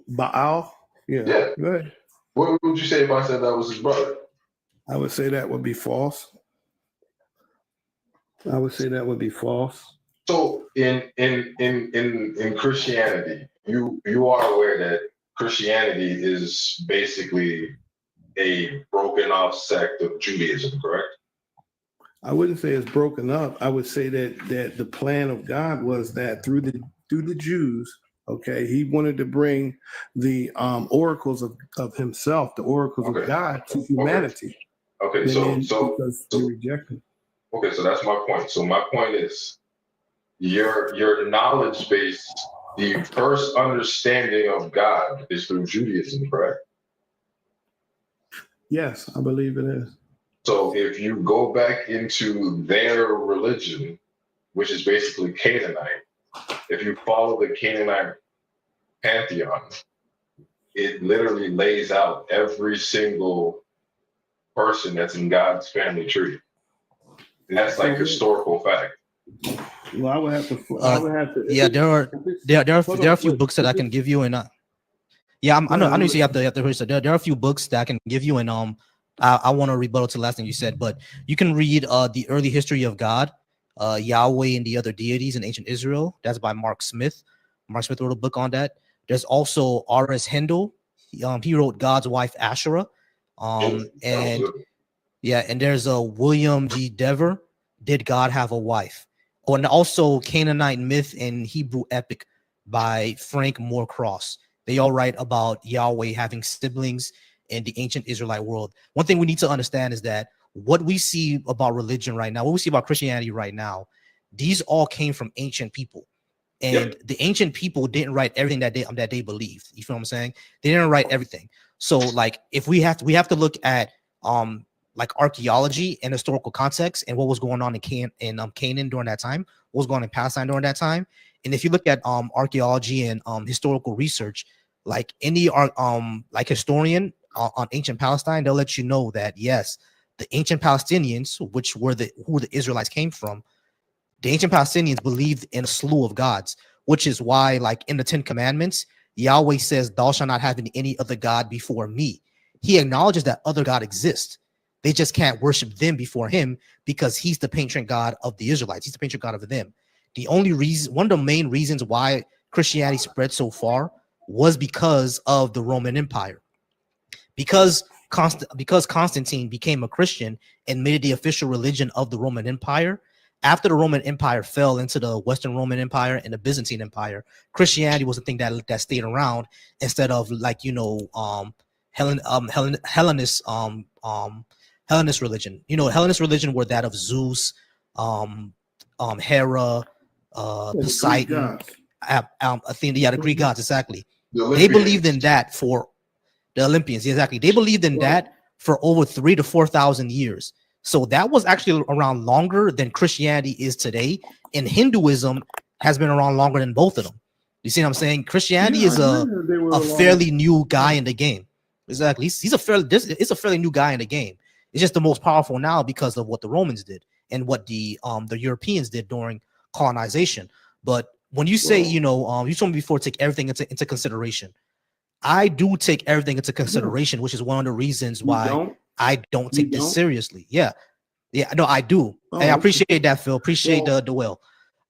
Baal? Yeah. Yeah. Go ahead. What would you say if I said that was his brother? I would say that would be false. I would say that would be false. So in Christianity, you are aware that Christianity is basically a broken off sect of Judaism, correct? I wouldn't say it's broken up. I would say that the plan of God was that through the Jews, okay, he wanted to bring the oracles of himself, the oracles of God to humanity. Okay, so because they rejected. Okay, so that's my point. So my point is your knowledge base, the first understanding of God is through Judaism, correct? Yes, I believe it is. So if you go back into their religion, which is basically Canaanite, if you follow the Canaanite pantheon, it literally lays out every single person that's in God's family tree. And that's like historical fact. Well, I would have to. Yeah, there are a few books that I can give you, and I know you say you have to research. There are a few books that I can give you, and I want to rebuttal to the last thing you said, but you can read the early history of God, Yahweh and the other deities in ancient Israel. That's by Mark Smith. Mark Smith wrote a book on that. There's also R.S. Hindle. He wrote God's Wife Asherah. And there's a William G. Dever. Did God Have a Wife? Oh, and also Canaanite Myth and Hebrew Epic by Frank Moore-Cross. They all write about Yahweh having siblings in the ancient Israelite world. One thing we need to understand is that what we see about religion right now, what we see about Christianity right now, these all came from ancient people. And the ancient people didn't write everything that they believed. You feel what I'm saying? They didn't write everything. So like if we have to look at like archaeology and historical context and what was going on in Canaan during that time, what was going on in Palestine during that time. And if you look at archaeology and historical research, like any like historian on ancient Palestine, they'll let you know that yes, the ancient Palestinians, which were who the Israelites came from, the ancient Palestinians believed in a slew of gods, which is why, like in the 10 Commandments, Yahweh says, "Thou shalt not have any other god before me." He acknowledges that other god exists. They just can't worship them before him because he's the patron god of the Israelites. He's the patron god of them. The only reason, one of the main reasons why Christianity spread so far was because of the Roman Empire. Because Constantine became a Christian and made it the official religion of the Roman Empire. After the Roman Empire fell into the Western Roman Empire and the Byzantine Empire, Christianity was the thing that stayed around instead of like Hellenist Hellenist religion. Hellenist religion were that of Zeus, Hera, Poseidon, Athena, the Greek gods, exactly. They believed in that for the Olympians, exactly. They believed in that for over 3,000 to 4,000 years. So that was actually around longer than Christianity is today. And Hinduism has been around longer than both of them. You see what I'm saying? Christianity is a fairly new guy in the game. Exactly. It's a fairly new guy in the game. It's just the most powerful now because of what the Romans did and what the Europeans did during colonization. But when you say, you told me before, take everything into consideration. I do take everything into consideration, which is one of the reasons why I don't take this seriously. Yeah, no, I do. I appreciate that, Phil. Appreciate the will.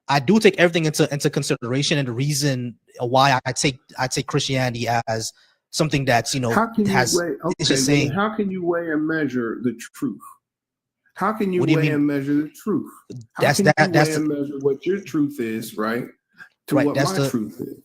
I do take everything into consideration, and the reason why I take Christianity as something that's it's just saying. How can you weigh and measure the truth? How can you weigh and measure the truth? How can you weigh and measure what your truth is, right? To what my truth is.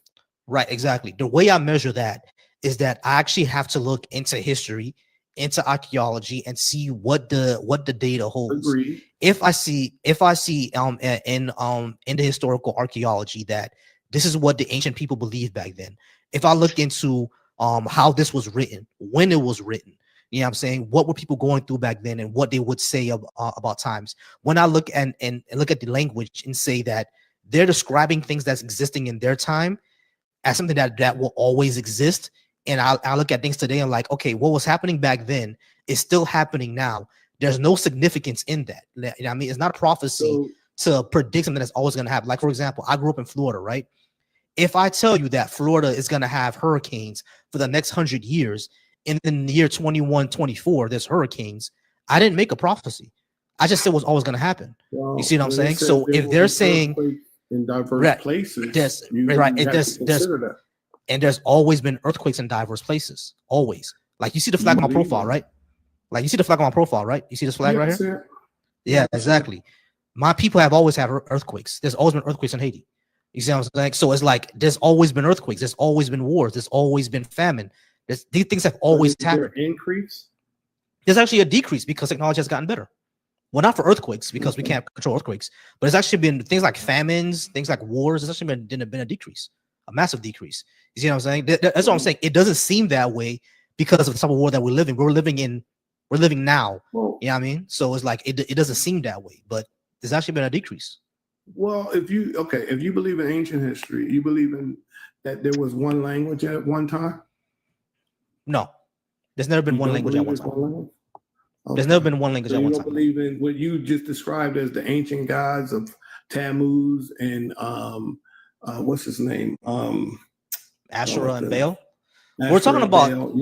Right, exactly. The way I measure that is that I actually have to look into history into archaeology and see what the data holds. Agreed. If I see in the historical archaeology that this is what the ancient people believed back then, if I look into how this was written, when it was written, you know what I'm saying, what were people going through back then and what they would say about times. When I look and look at the language and say that they're describing things that's existing in their time as something that will always exist, and I look at things today and like, okay, what was happening back then is still happening now. There's no significance in that. You know what I mean? It's not a prophecy to predict something that's always going to happen. Like, for example, I grew up in Florida, right? If I tell you that Florida is going to have hurricanes for the next 100 years, and in the year 2124, there's hurricanes, I didn't make a prophecy. I just said what's always going to happen. Well, you see what I'm saying? So if they're saying in diverse places, there's always been earthquakes in diverse places, always. Like you see the flag on my profile, right? Like you see the flag on my profile, right? You see this flag right here? Yeah, exactly. My people have always had earthquakes. There's always been earthquakes in Haiti. You see what I'm saying? So it's like there's always been earthquakes. There's always been wars. There's always been famine. These things have always happened. Increase? There's actually a decrease because technology has gotten better. Well, not for earthquakes because we can't control earthquakes, but it's actually been things like famines, things like wars. It's actually been a decrease, a massive decrease. You see what I'm saying? That's what I'm saying. It doesn't seem that way because of the type of war that we're living. We're living now. Well, you know what I mean? So it's like it doesn't seem that way, but there's actually been a decrease. Well, if you believe in ancient history, you believe in that there was one language at one time? No, there's never been one language at one time. Okay. There's never been one language at one time. You don't believe in what you just described as the ancient gods of Tammuz and what's his name? Asherah and Baal. We're talking about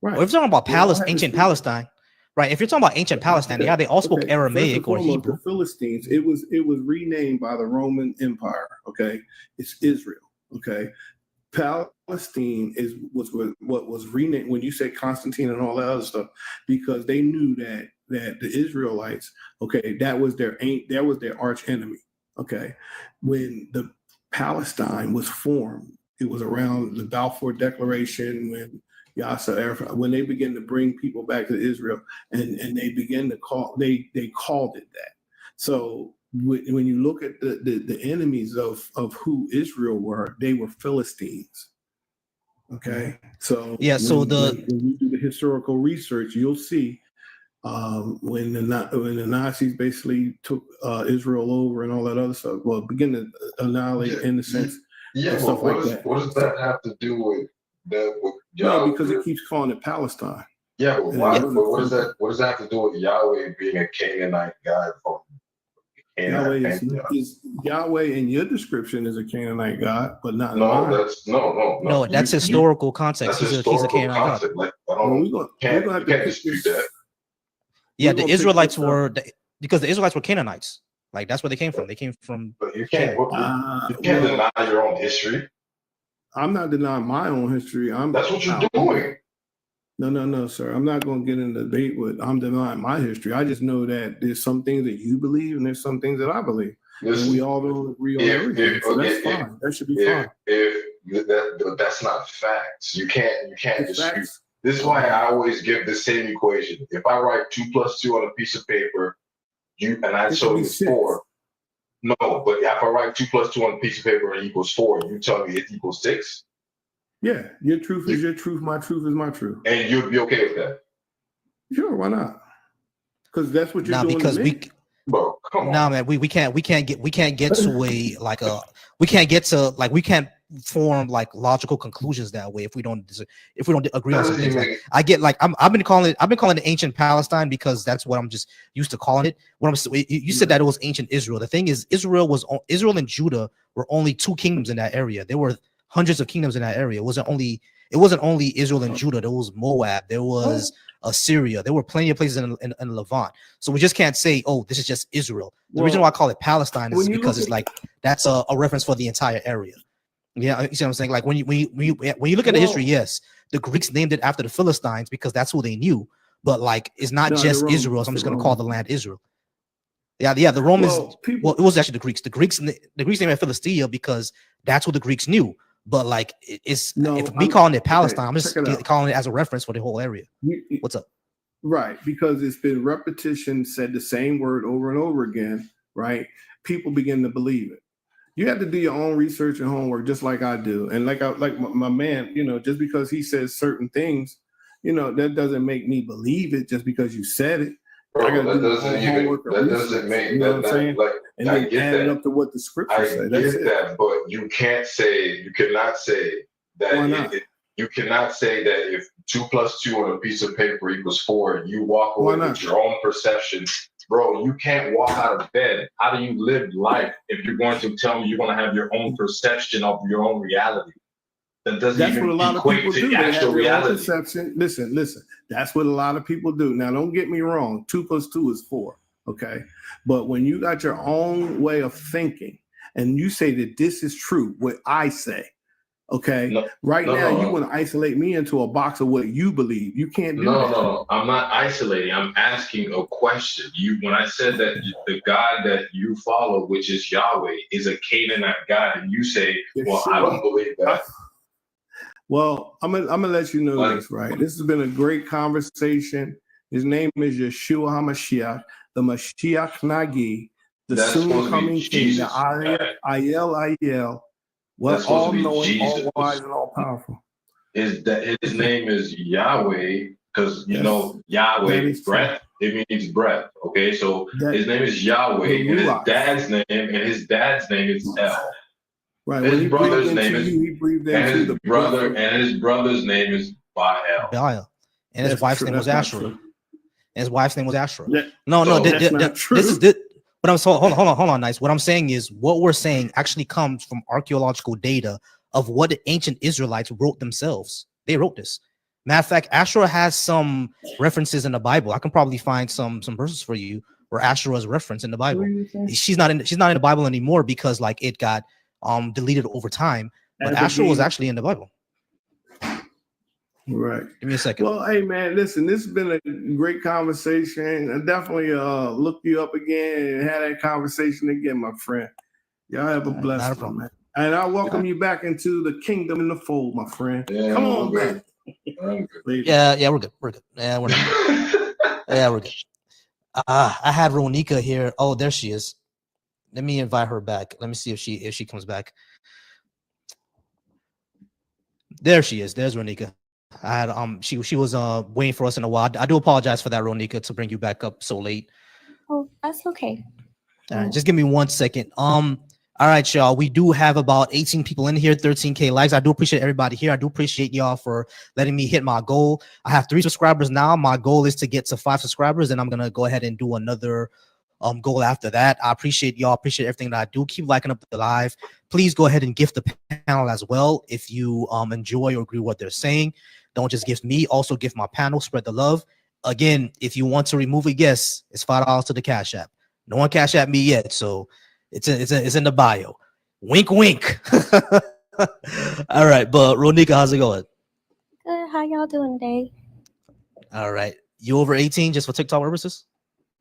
we're talking about ancient Palestine. Right. If you're talking about ancient Palestine, yeah, they all spoke Aramaic or Hebrew. The Philistines, it was renamed by the Roman Empire. Okay. It's Israel. Okay. Palestine was what was renamed when you say Constantine and all that other stuff, because they knew that the Israelites, okay, that was their arch enemy. Okay. When the Palestine was formed, it was around the Balfour Declaration when Yasser Arafat, when they began to bring people back to Israel, and they began to they called it that. So when you look at the enemies of who Israel were, they were Philistines. Okay, so yeah, so when you do the historical research, you'll see when the Nazis basically took Israel over and all that other stuff. Well, begin to annihilate in the sense. Yeah, stuff what like that. What does that have to do with that? No, because it keeps calling it Palestine. Yeah, but why? But what does that? What does that have to do with Yahweh being a Canaanite God from Canaanite? Yahweh in your description is a Canaanite God, but not no. That's historical context. That's he's a Canaanite God. Like, can't dispute that. Yeah, the Israelites were because the Israelites were Canaanites. Like that's where they came from. They came from. But you can't deny your own history. I'm not denying my own history. That's what you're doing. No, sir. I'm not going to get in a debate with. I'm denying my history. I just know that there's some things that you believe and there's some things that I believe. And we all don't agree on everything. So that's fine. That should be fine. That's not facts. You can't dispute. This is why I always give the same equation. If I write 2 + 2 on a piece of paper, I show you 4. No, but if I write 2 + 2 on a piece of paper and it equals 4, you tell me it equals 6? Yeah, your truth is your truth. My truth is my truth. And you'd be okay with that? Sure, why not? Because that's what you're doing. Because bro, come on. No, man, we can't get to we can't form like logical conclusions that way if we don't agree on some things. Like I get like I've been calling it ancient Palestine because that's what I'm just used to calling it. You said that it was ancient Israel. The thing is, Israel and Judah were only 2 kingdoms in that area. There were hundreds of kingdoms in that area. It wasn't only Israel and Judah. There was Moab. There was Assyria. There were plenty of places in Levant. So we just can't say, oh, this is just Israel. The reason why I call it Palestine is because it's like that's a reference for the entire area. Yeah, you see what I'm saying? Like when you look at the history, yes, the Greeks named it after the Philistines because that's who they knew. But like, it's not just Israel. So I'm just going to call the land Israel. Yeah. The Romans. It was actually the Greeks. The Greeks named it Philistia because that's what the Greeks knew. But like, if me calling it Palestine, I'm just calling it as a reference for the whole area. What's up? Right, because it's been repetition, said the same word over and over again, right? People begin to believe it. You have to do your own research and homework, just like I do. And like my man, just because he says certain things, that doesn't make me believe it just because you said it. I Bro, got to that do my doesn't own even homework and that doesn't research. make You know what I'm that saying? like And I then get add it that. up to what the scriptures I say. That's get it. that, but you cannot say that Why not? you cannot say that if 2 + 2 on a piece of paper equals 4, and you walk Why away not? with your own perception. Bro, you can't walk out of bed. How do you live life if you're going to tell me you're going to have your own perception of your own reality? That doesn't That's what a even lot of equate people to do. They actual have their own reality. perception. Listen. That's what a lot of people do. Now, don't get me wrong. 2 + 2 is 4. Okay. But when you got your own way of thinking and you say that this is true, what I say, okay, No, right no, now no, you no. want to isolate me into a box of what you believe. You can't do No, that. no, I'm not isolating. I'm asking a question. When I said that the God that you follow, which is Yahweh, is a Canaanite God, and you say, "Well, I don't believe that." Well, I'm gonna let you know Like, this, right? This has been a great conversation. His name is Yeshua HaMashiach, the Mashiach Nagi, the that's soon supposed to be coming King, the Jesus. Ayel, well, That's supposed all to be knowing, Jesus. all wise, and all powerful. His name is Yahweh because That Yahweh is true. breath. It means breath. Okay, so That his name is Yahweh, the and his Ruach, dad's name is El. right? When His he breathed brother's name into is you, he breathed and into the his breath brother of. and his brother's name is Baal. B.A.A.S.H. And his That's wife's true. name was That's not Asherah. true. And his wife's name was Asherah. That, No, So that's not this is true. but I'm so hold on, nice. What I'm saying is what we're saying actually comes from archaeological data of what the ancient Israelites wrote themselves. They wrote this. Matter of fact, Asherah has some references in the Bible. I can probably find some verses for you where Asherah is referenced in the What Bible. are you saying? She's not in the Bible anymore because like it got deleted over time. But Asherah was Abigail. actually in the Bible. Right. Give me a second. Well, hey man, listen, this has been a great conversation. I definitely look you up again and have that conversation again, my friend. Y'all have a blessed Not a one, problem. man. And I welcome you back into the kingdom in the fold, my friend. yeah, Come we're on good. back. I'm good. Later. Yeah, we're good. We're good. Yeah, we're not. Yeah, we're good. I had Ronika here. Oh, there she is. Let me invite her back. Let me see if she comes back. There she is. There's Ronika. I had she was waiting for us in a while. I do apologize for that, Ronika, to bring you back up so late. Oh, that's okay. All right, just give me 1 second. All right, y'all. We do have about 18 people in here, 13K likes. I do appreciate everybody here. I do appreciate y'all for letting me hit my goal. I have 3 subscribers now. My goal is to get to 5 subscribers, and I'm gonna go ahead and do another goal after that. I appreciate y'all. Appreciate everything that I do. Keep liking up the live. Please go ahead and gift the panel as well if you enjoy or agree with what they're saying. Don't just gift me. Also gift my panel. Spread the love. Again, if you want to remove a guest, it's $5 to the Cash App. No one Cash App me yet, so it's in the bio. Wink, wink. All right, but Ronika, how's it going? Good. How y'all doing today? All right, you over 18 just for TikTok purposes?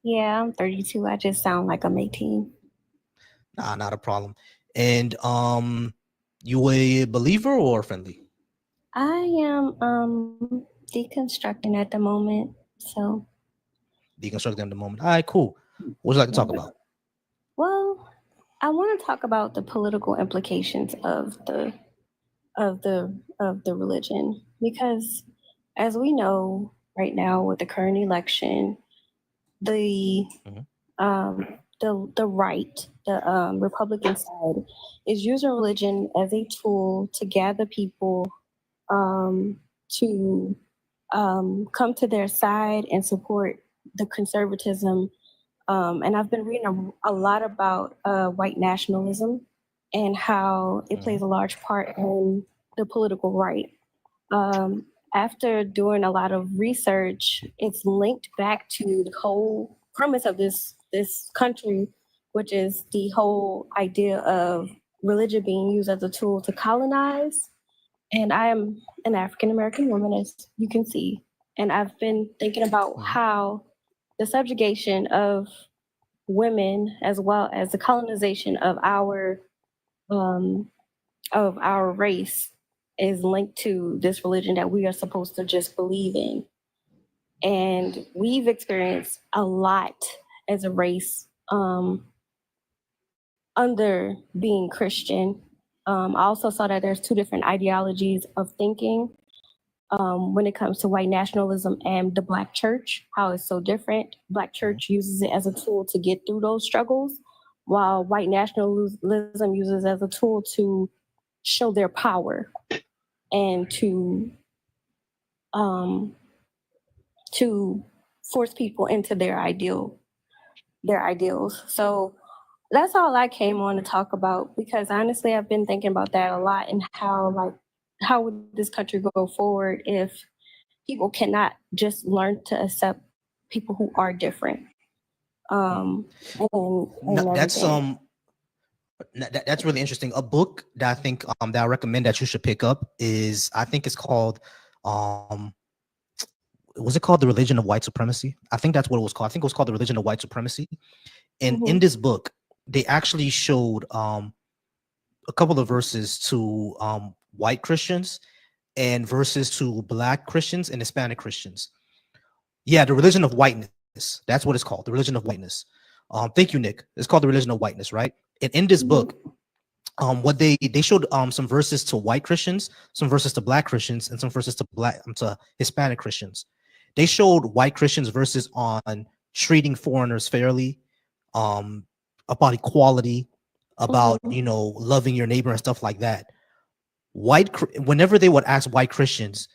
Yeah, I'm 32. I just sound like I'm 18. Nah, not a problem. And you a believer or friendly? I am deconstructing at the moment. So Deconstructing at the moment. All right, cool. What would you like to talk about? well, I want to talk about the political implications of the religion because as we know right now with the current election, the the right, the Republican side, is using religion as a tool to gather people to come to their side and support the conservatism. And I've been reading a lot about white nationalism and how it plays a large part in the political right. After doing a lot of research, it's linked back to the whole premise of this country, which is the whole idea of religion being used as a tool to colonize. And I am an African American woman, as you can see, and I've been thinking about how the subjugation of women, as well as the colonization of our race, is linked to this religion that we are supposed to just believe in. And we've experienced a lot as a race under being Christian. I also saw that there's two different ideologies of thinking when it comes to white nationalism and the Black church, how it's so different. Black church uses it as a tool to get through those struggles, while white nationalism uses it as a tool to show their power and to force people into their ideals. So that's all I came on to talk about, because honestly, I've been thinking about that a lot, and how would this country go forward if people cannot just learn to accept people who are different. That's Everything. that's really interesting. A book that I think that I recommend that you should pick up is, I think it's called was it called The Religion of White Supremacy? I think that's what it was called. I think it was called The Religion of White Supremacy. And in this book, they actually showed a couple of verses to white Christians and verses to Black Christians and Hispanic Christians. Yeah, The Religion of Whiteness. That's what it's called, The Religion of Whiteness. Thank you, Nick. It's called The Religion of Whiteness, right? And in this book, what they showed some verses to white Christians, some verses to Black Christians, and some verses to Hispanic Christians. They showed white Christians verses on treating foreigners fairly, about equality, about loving your neighbor and stuff like that. Whenever they would ask white Christians,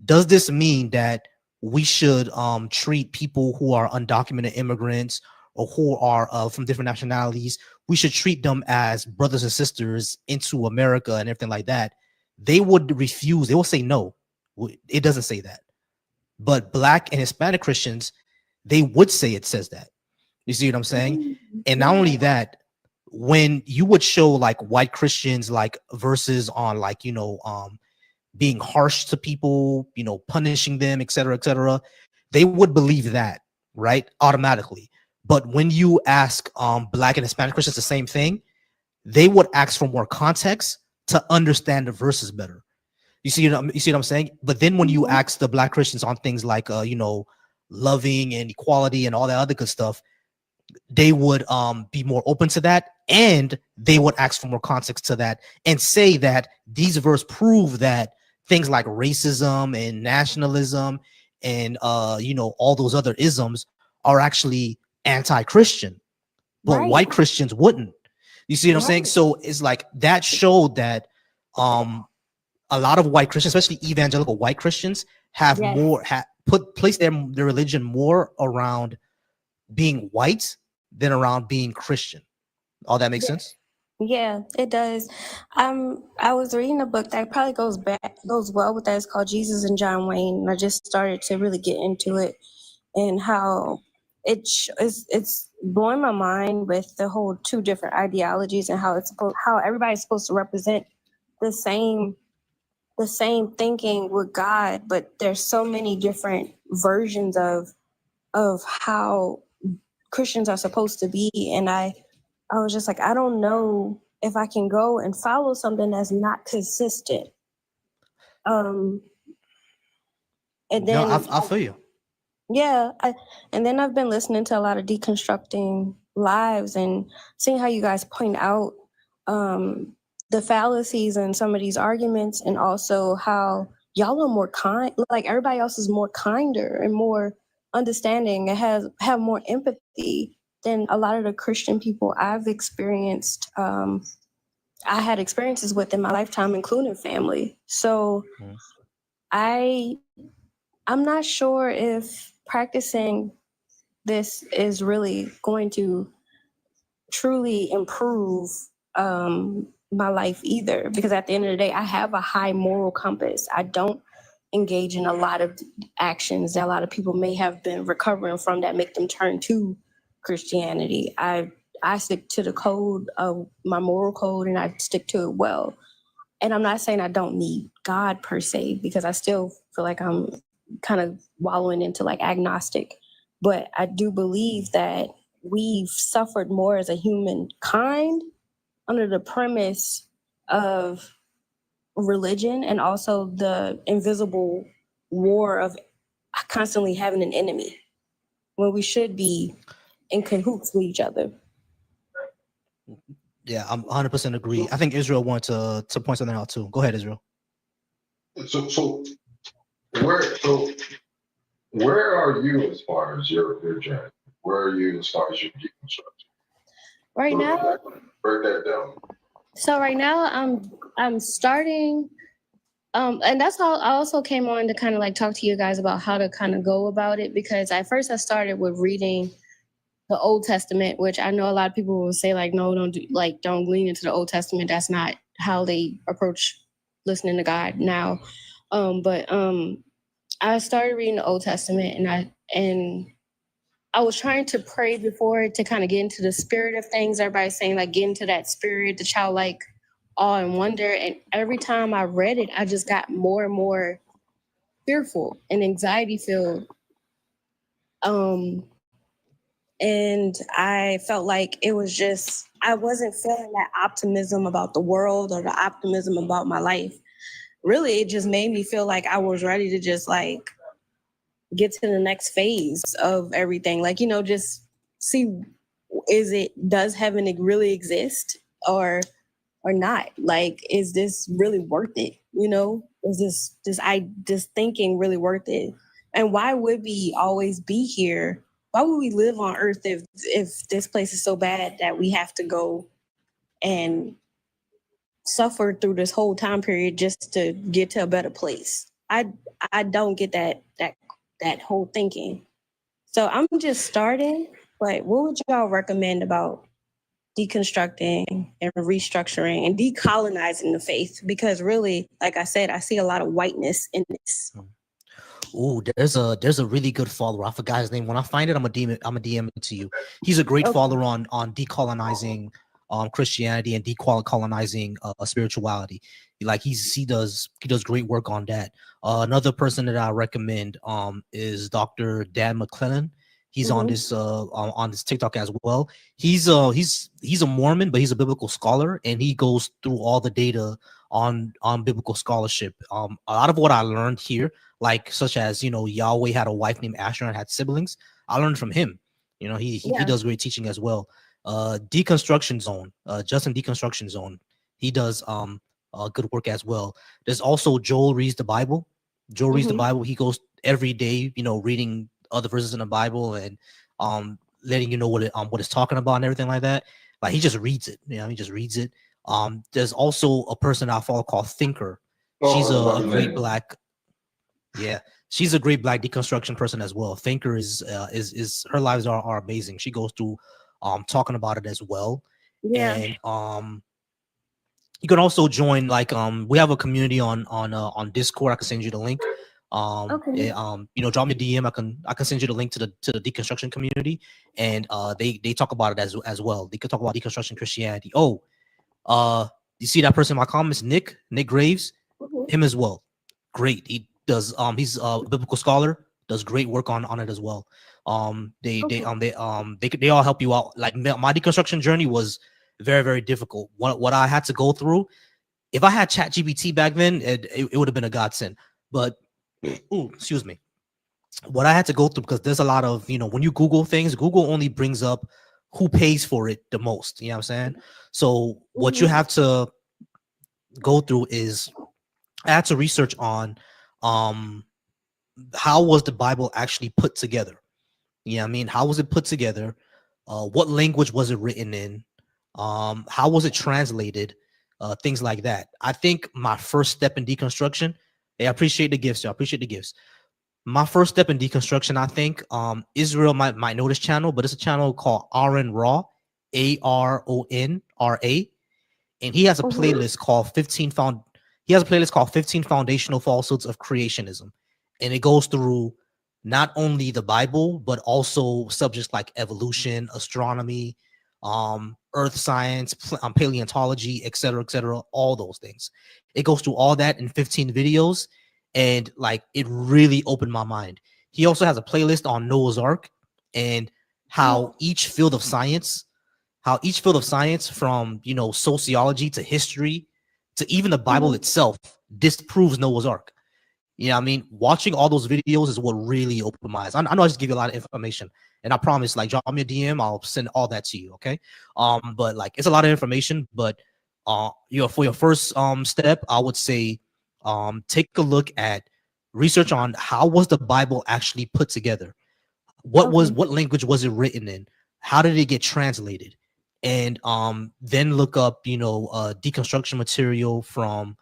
does this mean that we should treat people who are undocumented immigrants or who are from different nationalities, we should treat them as brothers and sisters into America and everything like that? They would refuse. They will say no. It doesn't say that. But Black and Hispanic Christians, they would say it says that. You see what I'm saying? And not only that, when you would show like white Christians like verses on like being harsh to people, punishing them, et cetera, they would believe that, right? Automatically. But when you ask Black and Hispanic Christians the same thing, they would ask for more context to understand the verses better. You see what I'm saying? But then when you ask the Black Christians on things like loving and equality and all that other good stuff, they would be more open to that, and they would ask for more context to that and say that these verses prove that things like racism and nationalism and all those other isms are actually anti-Christian, but white Christians wouldn't. You see what I'm saying? So it's like that showed that a lot of white Christians, especially evangelical white Christians, have placed their religion more around being white than around being Christian. All that makes sense? Yeah, it does. I was reading a book that probably goes well with that. It's called Jesus and John Wayne, and I just started to really get into it, and how it's blowing my mind with the whole two different ideologies, and how everybody's supposed to represent the same thinking with God, but there's so many different versions of how Christians are supposed to be. And I was just like, I don't know if I can go and follow something that's not consistent. And then I feel you. Yeah, and then I've been listening to a lot of deconstructing lives and seeing how you guys point out the fallacies in some of these arguments, and also how y'all are more kind, like everybody else is more kinder and more understanding and have more empathy than a lot of the Christian people I've experienced. I had experiences with in my lifetime, including family. So I'm not sure if practicing this is really going to truly improve my life either, because at the end of the day, I have a high moral compass. I don't engage in a lot of actions that a lot of people may have been recovering from that make them turn to Christianity. I stick to the code of my moral code, and I stick to it well. And I'm not saying I don't need God per se, because I still feel like I'm kind of wallowing into like agnostic. But I do believe that we've suffered more as a humankind under the premise of religion, and also the invisible war of constantly having an enemy when we should be in cahoots with each other. Yeah, I'm 100% agree. I think Israel wanted to point something out too. Go ahead, Israel. So where are you as far as your journey? Where are you as far as your deconstruction? Right now, break that down. so right now I'm starting, and that's how I also came on to kind of like talk to you guys about how to kind of go about it, because at first I started with reading the Old Testament, which I know a lot of people will say like, no, don't lean into the Old Testament. That's not how they approach listening to God now. But I started reading the Old Testament, and I was trying to pray before to kind of get into the spirit of things. Everybody's saying like get into that spirit, the childlike awe and wonder. And every time I read it, I just got more and more fearful and anxiety filled. And I felt like it was just, I wasn't feeling that optimism about the world or the optimism about my life. Really, it just made me feel like I was ready to just like get to the next phase of everything. Like, just see, does heaven really exist or not? Like, is this really worth it? Is this thinking really worth it? And why would we always be here? Why would we live on earth if this place is so bad that we have to go and suffer through this whole time period just to get to a better place? I don't get that whole thinking. So I'm just starting, but what would y'all recommend about deconstructing and restructuring and decolonizing the faith? Because really, like I said, I see a lot of whiteness in this. Oh, there's a really good follower. I forgot his name. When I find it, I'm a DM it to you. He's a great follower on decolonizing Christianity and decolonizing spirituality. Like he does great work on that. Another person that I recommend is Dr. Dan McClellan. He's on this TikTok as well. He's a Mormon, but he's a biblical scholar, and he goes through all the data on biblical scholarship. A lot of what I learned here, like such as Yahweh had a wife named Asher and had siblings, I learned from him. He does great teaching as well. Deconstruction Zone, Justin Deconstruction Zone, he does good work as well. There's also Joel Reads the Bible. Joel reads the Bible. He goes every day, reading other verses in the Bible and letting you know what it's talking about and everything like that. Like he just reads it. He just reads it. There's also a person I follow called Thinker. She's a great black. Yeah, she's a great black deconstruction person as well. Thinker is her lives are amazing. She goes through talking about it as well. Yeah. And you can also join, like, we have a community on Discord. I can send you the link. Okay. Drop me a DM. I can send you the link to the deconstruction community, and they talk about it as well. They could talk about deconstruction Christianity. You see that person in my comments, Nick Graves, him as well. Great. He does he's a biblical scholar, does great work on it as well. They all help you out. Like my deconstruction journey was very, very difficult. What I had to go through, if I had ChatGPT back then, it would have been a godsend. But excuse me, what I had to go through, because there's a lot of, when you Google things, Google only brings up who pays for it the most. You know what I'm saying? So what you have to go through is I had to research on how was the Bible actually put together. You know what I mean? How was it put together? What language was it written in? How was it translated? Things like that. I think my first step in deconstruction, I appreciate the gifts. I appreciate the gifts. My first step in deconstruction, I think, Israel might know this channel, but it's a channel called Aaron Ra, ARONRA, and he has a playlist called 15 Foundational Falsehoods of Creationism, and it goes through not only the Bible but also subjects like evolution, astronomy, earth science, paleontology, etc., all those things. It goes through all that in 15 videos, and like it really opened my mind. He also has a playlist on Noah's Ark and how each field of science from sociology to history to even the Bible itself disproves Noah's Ark. You know what I mean? Watching all those videos is what really opened my eyes. I know I just give you a lot of information, and I promise, like, drop me a DM, I'll send all that to you. Okay. But like, it's a lot of information. But for your first step, I would say take a look at research on how was the Bible actually put together. What language was it written in? How did it get translated? And then look up, deconstruction material from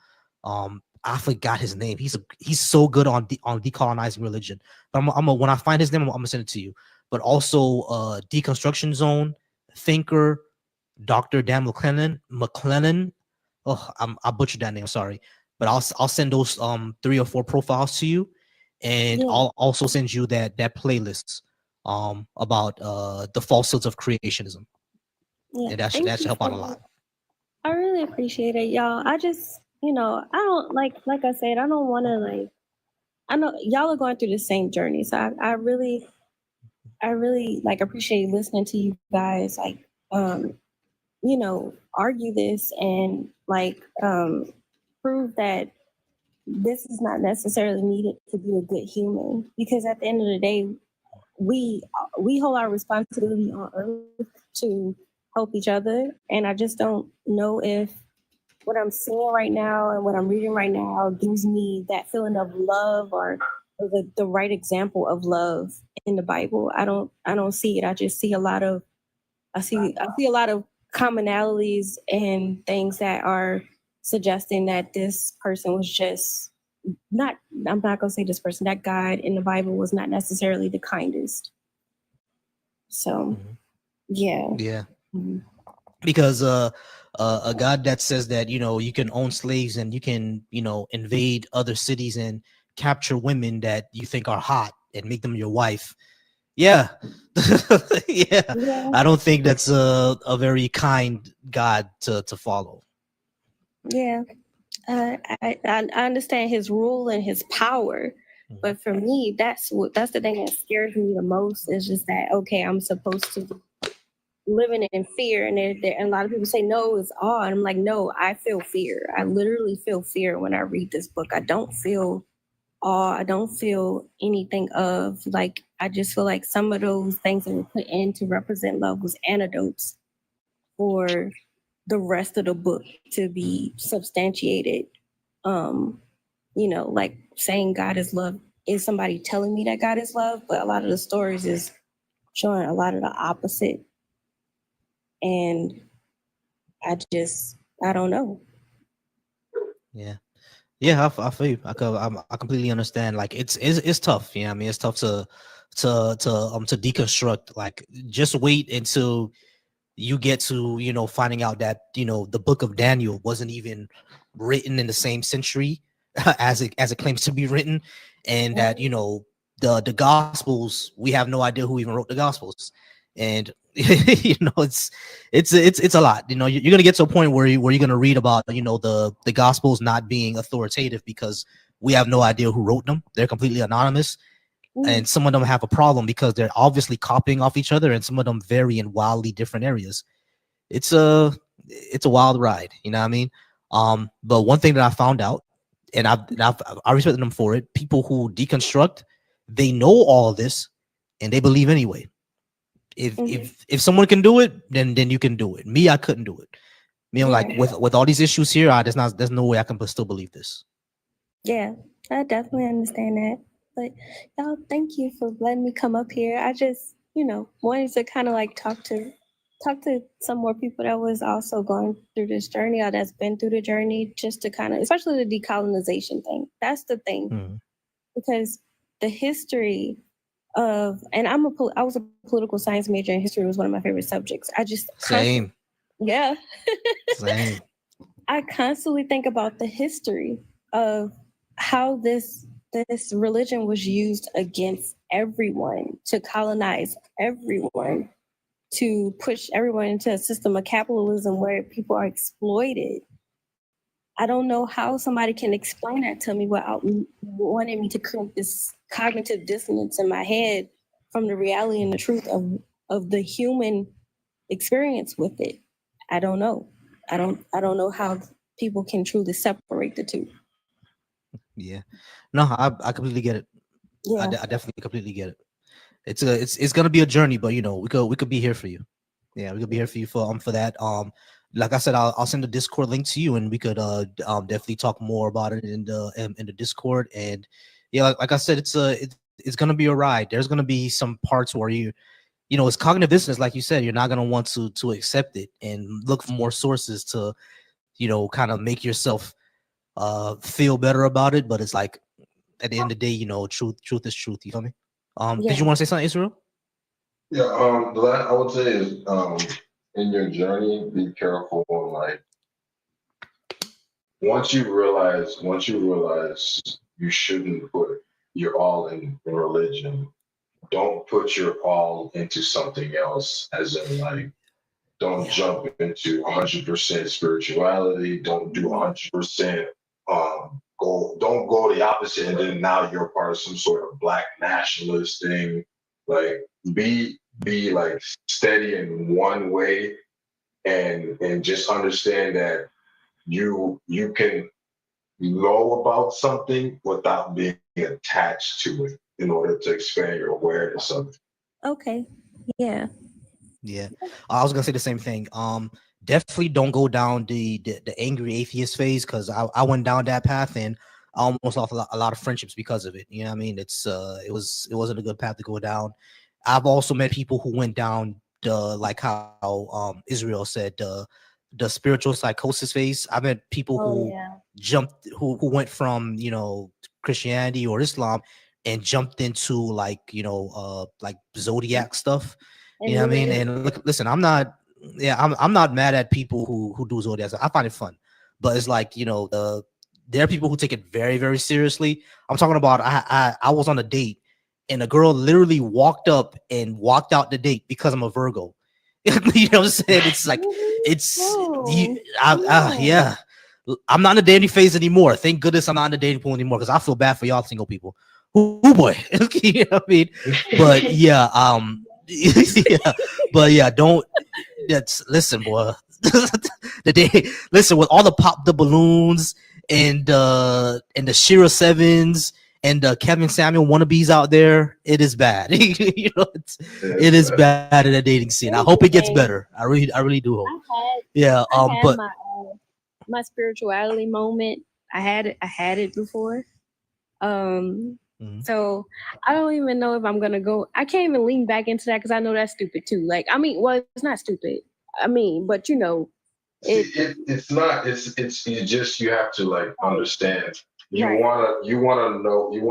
I forgot his name. He's so good on decolonizing religion. But when I find his name, I'm gonna send it to you. But also Deconstruction Zone, Thinker, Dr. Dan McClellan. Oh, I butchered that name, sorry. But I'll send those 3 or 4 profiles to you, and Yeah. I'll also send you that playlist about the falsehoods of creationism. Yeah. And that should help out a lot. I really appreciate it, y'all. I just, I don't like I said, I don't want to I know y'all are going through the same journey. So I really like appreciate listening to you guys um, argue this and prove that this is not necessarily needed to be a good human, because at the end of the day, we hold our responsibility on earth to help each other. And I just don't know if what I'm seeing right now and what I'm reading right now gives me that feeling of love, or the right example of love in the Bible. I don't see it. I just see I see a lot of commonalities and things that are suggesting that this person was just not, I'm not gonna say this person, that God in the Bible was not necessarily the kindest. So yeah. Yeah. Mhm. Because a God that says that you can own slaves and you can invade other cities and capture women that you think are hot and make them your wife. Yeah. Yeah. Yeah. I don't think that's a very kind God to follow. Yeah. I understand his rule and his power, but for me, that's the thing that scares me the most, is just that, okay, I'm supposed to be living in fear, and and a lot of people say no, it's awe, and I'm like, no, I feel fear. I literally feel fear when I read this book. I don't feel awe. I don't feel anything of like. I just feel like some of those things that were put in to represent love was antidotes for the rest of the book to be substantiated. Like saying God is love is somebody telling me that God is love, but a lot of the stories is showing a lot of the opposite. And I don't know. Yeah. Yeah, I feel you. I completely understand. Like it's tough. I mean, it's tough to deconstruct. Like, just wait until you get to finding out that the book of Daniel wasn't even written in the same century as it claims to be written, and that the Gospels, we have no idea who even wrote the Gospels. And it's a lot. You're gonna get to a point where you're gonna read about the Gospels not being authoritative because we have no idea who wrote them. They're completely anonymous, and some of them have a problem because they're obviously copying off each other, and some of them vary in wildly different areas. It's a wild ride, you know what I mean? But one thing that I found out, and I respect them for it, people who deconstruct, they know all of this and they believe anyway. If someone can do it, then you can do it. Me, I couldn't do it. I'm like, with all these issues here, there's no way I can still believe this. Yeah, I definitely understand that. But y'all, thank you for letting me come up here. I just, wanted to kind of like talk to some more people that was also going through this journey, or that's been through the journey, just to kind of, especially the decolonization thing. That's the thing, because the history of, and I was a political science major, and history was one of my favorite subjects. I just Same. Yeah. Same. I constantly think about the history of how this religion was used against everyone, to colonize everyone, to push everyone into a system of capitalism where people are exploited. I don't know how somebody can explain that to me without wanting me to create this cognitive dissonance in my head from the reality and the truth of the human experience with it. I don't know. I don't know how people can truly separate the two. Yeah. No, I completely get it. Yeah. I definitely completely get it. It's gonna be a journey, but we could be here for you. Yeah, we could be here for you for that. Like I said, I'll send the Discord link to you, and we could definitely talk more about it in the Discord. And yeah, like I said, it's gonna be a ride. There's gonna be some parts where it's cognitive dissonance, like you said. You're not gonna want to accept it and look for more sources to kind of make yourself feel better about it. But it's like at the end of the day, truth is truth. You feel me? Did you Yeah. want to say something, Israel? Yeah, the last I would say is in your journey, be careful on like once you realize you shouldn't put your all in religion, don't put your all into something else, as in like don't Yeah. jump into 100% spirituality, don't do 100% don't go the opposite, and then now you're part of some sort of black nationalist thing. Like be like steady in one way, and just understand that you can know about something without being attached to it in order to expand your awareness of it. Okay. Yeah. Yeah, I was gonna say the same thing. Definitely don't go down the angry atheist phase, because I went down that path and I almost lost a lot of friendships because of it. You know what I mean? It wasn't a good path to go down. I've also met people who went down the, like how Israel said, the spiritual psychosis phase. I met people Oh who yeah. jumped who went from Christianity or Islam and jumped into like zodiac stuff. You And know what I mean? Luminary. And look, listen, I'm not mad at people who do zodiac stuff. I find it fun, but it's like there are people who take it very, very seriously. I'm talking about I was on a date and a girl literally walked up and walked out the date because I'm a Virgo. You know what I'm saying? It's like it's Oh, no. yeah. I'm not in the dating phase anymore. Thank goodness I'm not in the dating pool anymore, because I feel bad for y'all single people. Oh boy, you know what I mean? But yeah, yeah, but yeah, don't. That's listen, boy. The day, listen, with all the balloons and the Shira Sevens and the Kevin Samuel wannabes out there, it is bad. It is bad in the dating scene. I Here's hope it the gets thing. better. I really do hope. I had Yeah. I had But my spirituality moment. I had it before. Mhm. So I don't even know if I'm gonna go. I can't even lean back into that because I know that's stupid too. Like, I mean, well, it's not stupid. I mean, but See, it. it's not. It's you just you have to like Right. understand. Right. You wanna know you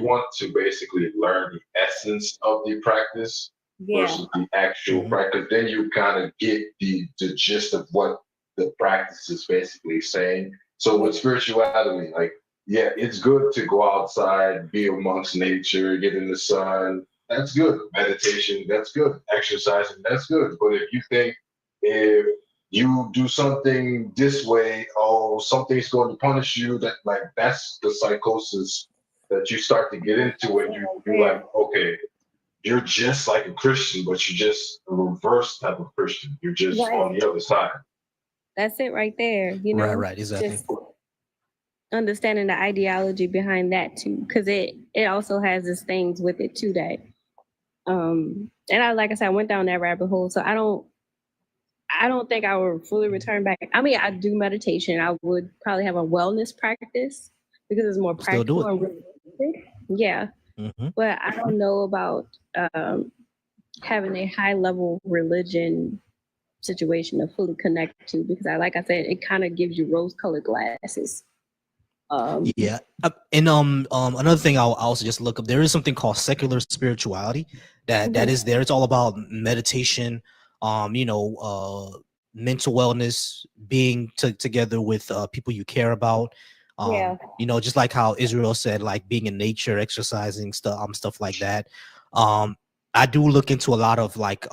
want to basically learn the essence of the practice Yeah. versus the actual Mhm. practice. Then you kind of get the gist of what the practice is basically saying. So with spirituality, like yeah, it's good to go outside, be amongst nature, get in the sun. That's good. Meditation, that's good. Exercising, that's good. But if you think if you do something this way, oh, something's going to punish you. That's the psychosis that you start to get into, and you're like, There. okay, you're just like a Christian, but you're just a reverse type of Christian. You're just Right. on the other side. That's it right there. Right, exactly. Just understanding the ideology behind that too, because it also has its things with it too that and I like I said, I went down that rabbit hole. So I don't think I will fully return back. I mean, I do meditation. I would probably have a wellness practice because it's more Still do practical it. and realistic. Yeah, Hmm. but I don't know about um, having a high level religion situation to fully connect to because like I said, it kind of gives you rose colored glasses. Yeah. And another thing I'll also just look up. There is something called secular spirituality that is there. It's all about meditation, mental wellness, being together with people you care about. Yeah. Just like how Israel said, like being in nature, exercising, stuff like that. Um, I do look into a lot of like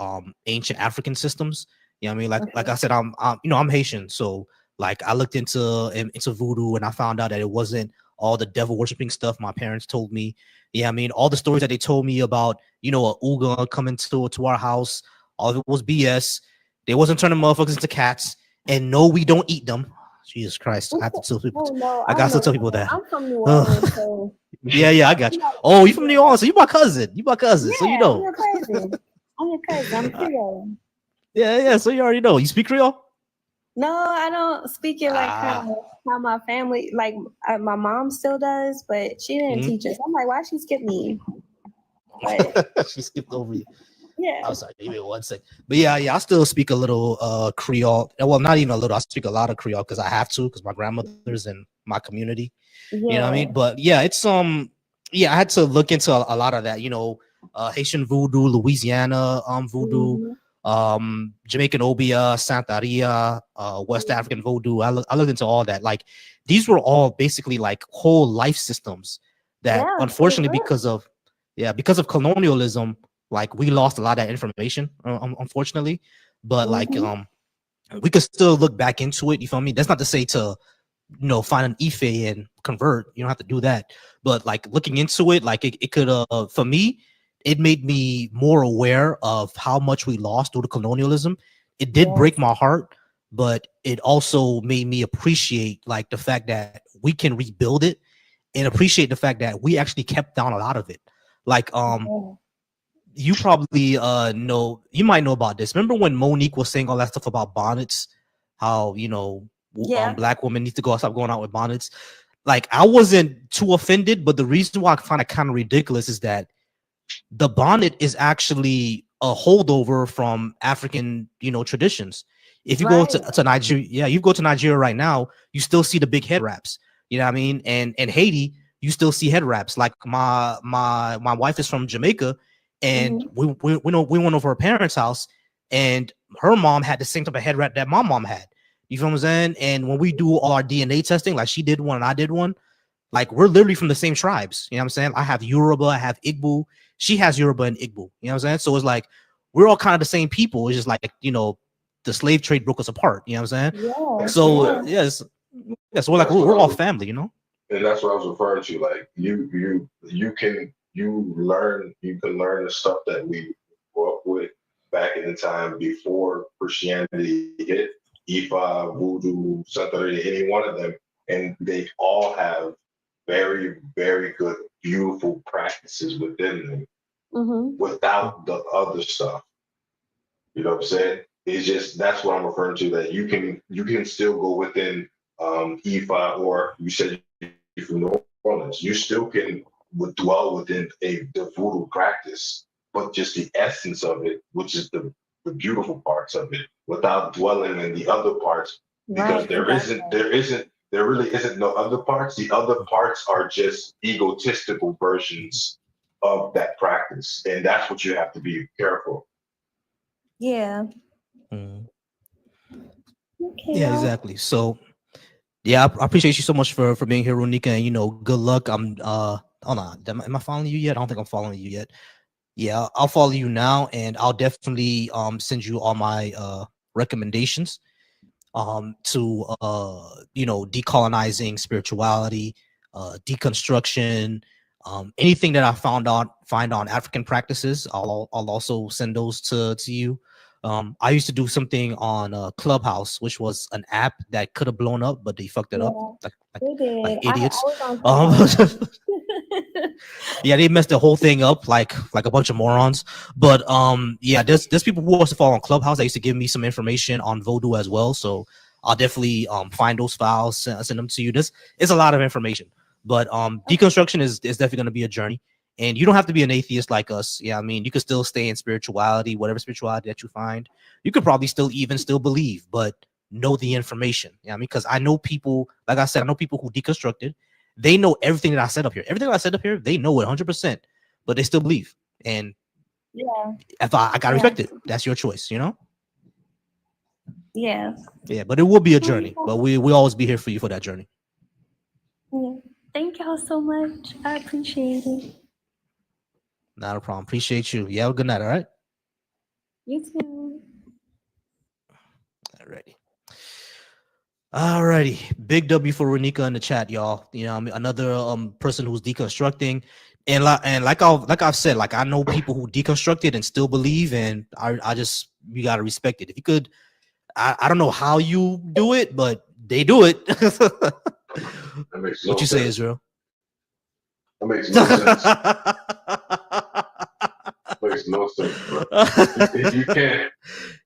ancient African systems. You know what I mean? Like I said, I'm Haitian, so like I looked into voodoo and I found out that it wasn't all the devil worshiping stuff my parents told me. Yeah, I mean all the stories that they told me about, a Uga coming to our house, all of it was BS. They wasn't turning motherfuckers into cats. And no, we don't eat them. Jesus Christ. I have to tell people. Oh no, I I got to know. tell people that. I'm from New Orleans, so Yeah, I got you. you know, Oh, you from New yeah, Orleans? So you my cousin. You my cousin. So you yeah, I'm know. your cousin. I'm your cousin. I'm Creole. Yeah. So you already know. You speak Creole? No, I don't speak it like Ah. how my family, like my mom still does, but she didn't Mhm. teach us. I'm like, why she skip me? But She skipped over you. yeah, I'm sorry, give me 1 sec. But yeah, I still speak a little Creole. Well, not even a little. I speak a lot of Creole because I have to, because my grandmother's in my community. You know what I yeah, mean? But yeah, it's yeah, I had to look into a lot of that, Haitian voodoo, Louisiana voodoo, hmm, Jamaican obia, Santeria, West hmm, African voodoo. I looked into all that. Like these were all basically like whole life systems that yeah, they unfortunately were because of colonialism, like we lost a lot of that information, unfortunately. But like hmm, we could still look back into it. You feel me? That's not to say to find an Ife and convert. You don't have to do that. But like looking into it, like it could for me, it made me more aware of how much we lost due to colonialism. It did break yes, my heart, but it also made me appreciate like the fact that we can rebuild it and appreciate the fact that we actually kept down a lot of it. Like yeah, you probably you might know about this. Remember when Monique was saying all that stuff about bonnets, how yeah, black women need to stop going out with bonnets. Like I wasn't too offended, but the reason why I find it kind of ridiculous is that the bonnet is actually a holdover from African, traditions. If you go right, to Nigeria, yeah, you go to Nigeria right now, you still see the big head wraps. You know what I mean? And Haiti, you still see head wraps. Like my wife is from Jamaica, and hmm, we went over her parents' house, and her mom had the same type of head wrap that my mom had. You feel what I'm saying? And when we do all our DNA testing, like she did one and I did one, like we're literally from the same tribes. You know what I'm saying? I have Yoruba, I have Igbo. She has Yoruba and Igbo. You know what I'm saying? So it's like we're all kind of the same people. It's just like, the slave trade broke us apart. You know what I'm saying? yeah, So yeah, yes, so we're like That's what we're I all was, family. and that's what I was referring to. Like you can learn the stuff that we grew up with back in the time before Christianity hit, Ifa, Voodoo, Santeria, any one of them, and they all have very, very good, beautiful practices within them hmm, without the other stuff. You know what I'm saying? It's just that's what I'm referring to. That you can still go within EFI, or you said you're from New Orleans. You still can dwell within the voodoo practice, but just the essence of it, which is the beautiful parts of it, without dwelling in the other parts, because right, exactly, there really isn't no other parts. The other parts are just egotistical versions of that practice, and that's what you have to be careful. yeah, Mhm. okay, Yeah, y'all. exactly. So yeah, I appreciate you so much for being here, Ronika, and good luck. I'm hold on. Am I following you yet? I don't think I'm following you yet. Yeah, I'll follow you now, and I'll definitely send you all my recommendations to decolonizing spirituality, deconstruction, anything that I find on African practices. I'll also send those to you. I used to do something on Clubhouse, which was an app that could have blown up, but they fucked it up Yeah, like like, they like did. I idiots. was on Clubhouse. Um, yeah, they messed the whole thing up like a bunch of morons. But yeah, there's people who also follow on Clubhouse. They used to give me some information on Voodoo as well. So I'll definitely find those files, send them to you. This is a lot of information. But deconstruction is definitely gonna be a journey. And you don't have to be an atheist like us. Yeah, I mean, you could still stay in spirituality, whatever spirituality that you find. You could probably still believe, but know the information. Yeah, I mean, because I know people, like I said, I know people who deconstructed. They know everything that I said up here. Everything I said up here, they know it 100%, but they still believe. And Yeah, if I gotta yeah, respect it, that's your choice. yeah. Yeah, but it will be a journey. But Oh, we always be here for you for that journey. yeah. Thank y'all so much. I appreciate it. Not a problem. Appreciate you. Yeah, have a good night. All right. You too. Alrighty. Alrighty. Big W for Renika in the chat, y'all. I mean, another person who's deconstructing. And like I've said, like I know people who deconstructed and still believe, and I just you gotta respect it. If you could, I don't know how you do it, but They do it. That makes no What you say, sense. Israel? That makes no sense. Makes no sense, bro. You can't.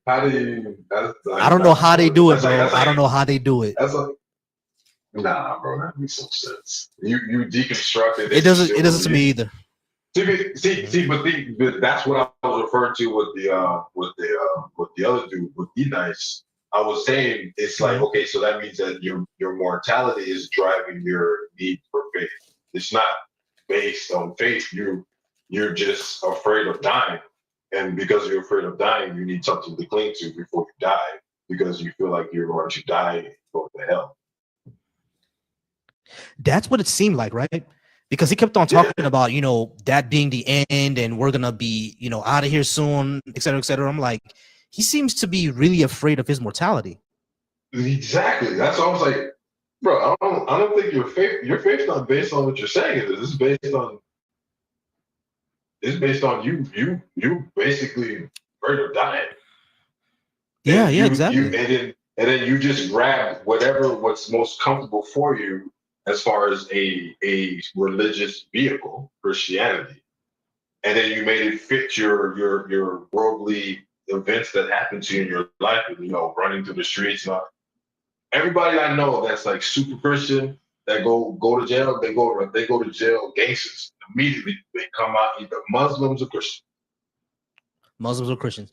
How do you? That's like, I don't know how they do it, that's like, bro. that's like, I don't know how they do it. That's like, nah, bro. That makes no sense. You deconstructed It doesn't. It doesn't to me either. But that's what I was referring to with the other dude with E-Nice. I was saying it's like, okay, so that means that your mortality is driving your need for faith. It's not based on faith. You're just afraid of dying, and because you're afraid of dying, you need something to cling to before you die, because you feel like you're going to die and go to hell. That's what it seemed like, right? Because he kept on talking about, you know, that being the end and we're gonna be, you know, out of here soon, et cetera, et cetera. I'm like, he seems to be really afraid of his mortality. Exactly. That's why I was like, bro, I don't think your faith's not based on what you're saying. It's based on you basically afraid of dying. Yeah, and yeah, exactly. and then you just grab what's most comfortable for you as far as a religious vehicle, Christianity, and then you made it fit your worldly events that happen to you in your life, you know, running through the streets. And all. Everybody I know that's like super Christian that go to jail, they go to jail gangsters. Immediately they come out either Muslims or Christians. Muslims or Christians.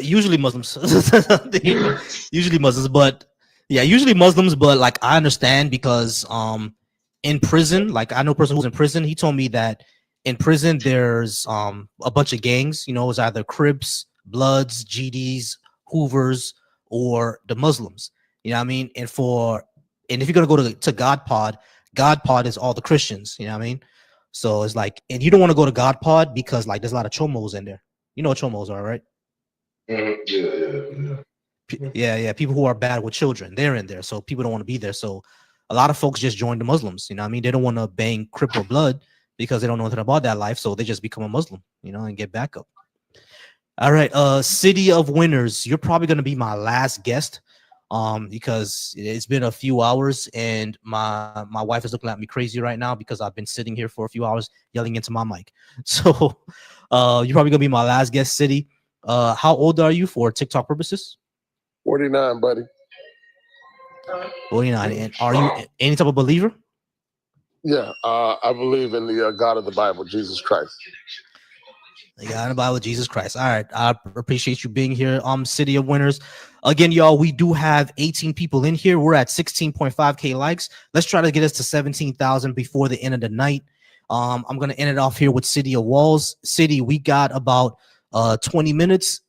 Usually Muslims. Usually Muslims, but yeah, usually Muslims, but like I understand because in prison, like I know a person who's in prison, he told me that in prison there's a bunch of gangs, you know, it's either Crips, Bloods, GDs, Hoovers, or the Muslims. You know what I mean? And if you're gonna go to God Pod is all the Christians, you know what I mean? So it's like, and you don't want to go to God Pod because like there's a lot of chomos in there. You know what chomos are, right? Yeah. People who are bad with children, they're in there. So people don't want to be there. So a lot of folks just join the Muslims. You know what I mean? They don't want to bang Crip or Blood because they don't know anything about that life. So they just become a Muslim, you know, and get back up. All right. City of Winners. You're probably going to be my last guest because it's been a few hours and my wife is looking at me crazy right now because I've been sitting here for a few hours yelling into my mic. So you're probably going to be my last guest, City. How old are you for TikTok purposes? 49, buddy. 49. And are you any type of believer? Yeah, I believe in the God of the Bible, Jesus Christ. The God of the Bible, Jesus Christ. All right. I appreciate you being here. City of Winners. Again, y'all, we do have 18 people in here. We're at 16.5K likes. Let's try to get us to 17,000 before the end of the night. I'm going to end it off here with City of Walls. City, we got about 20 minutes.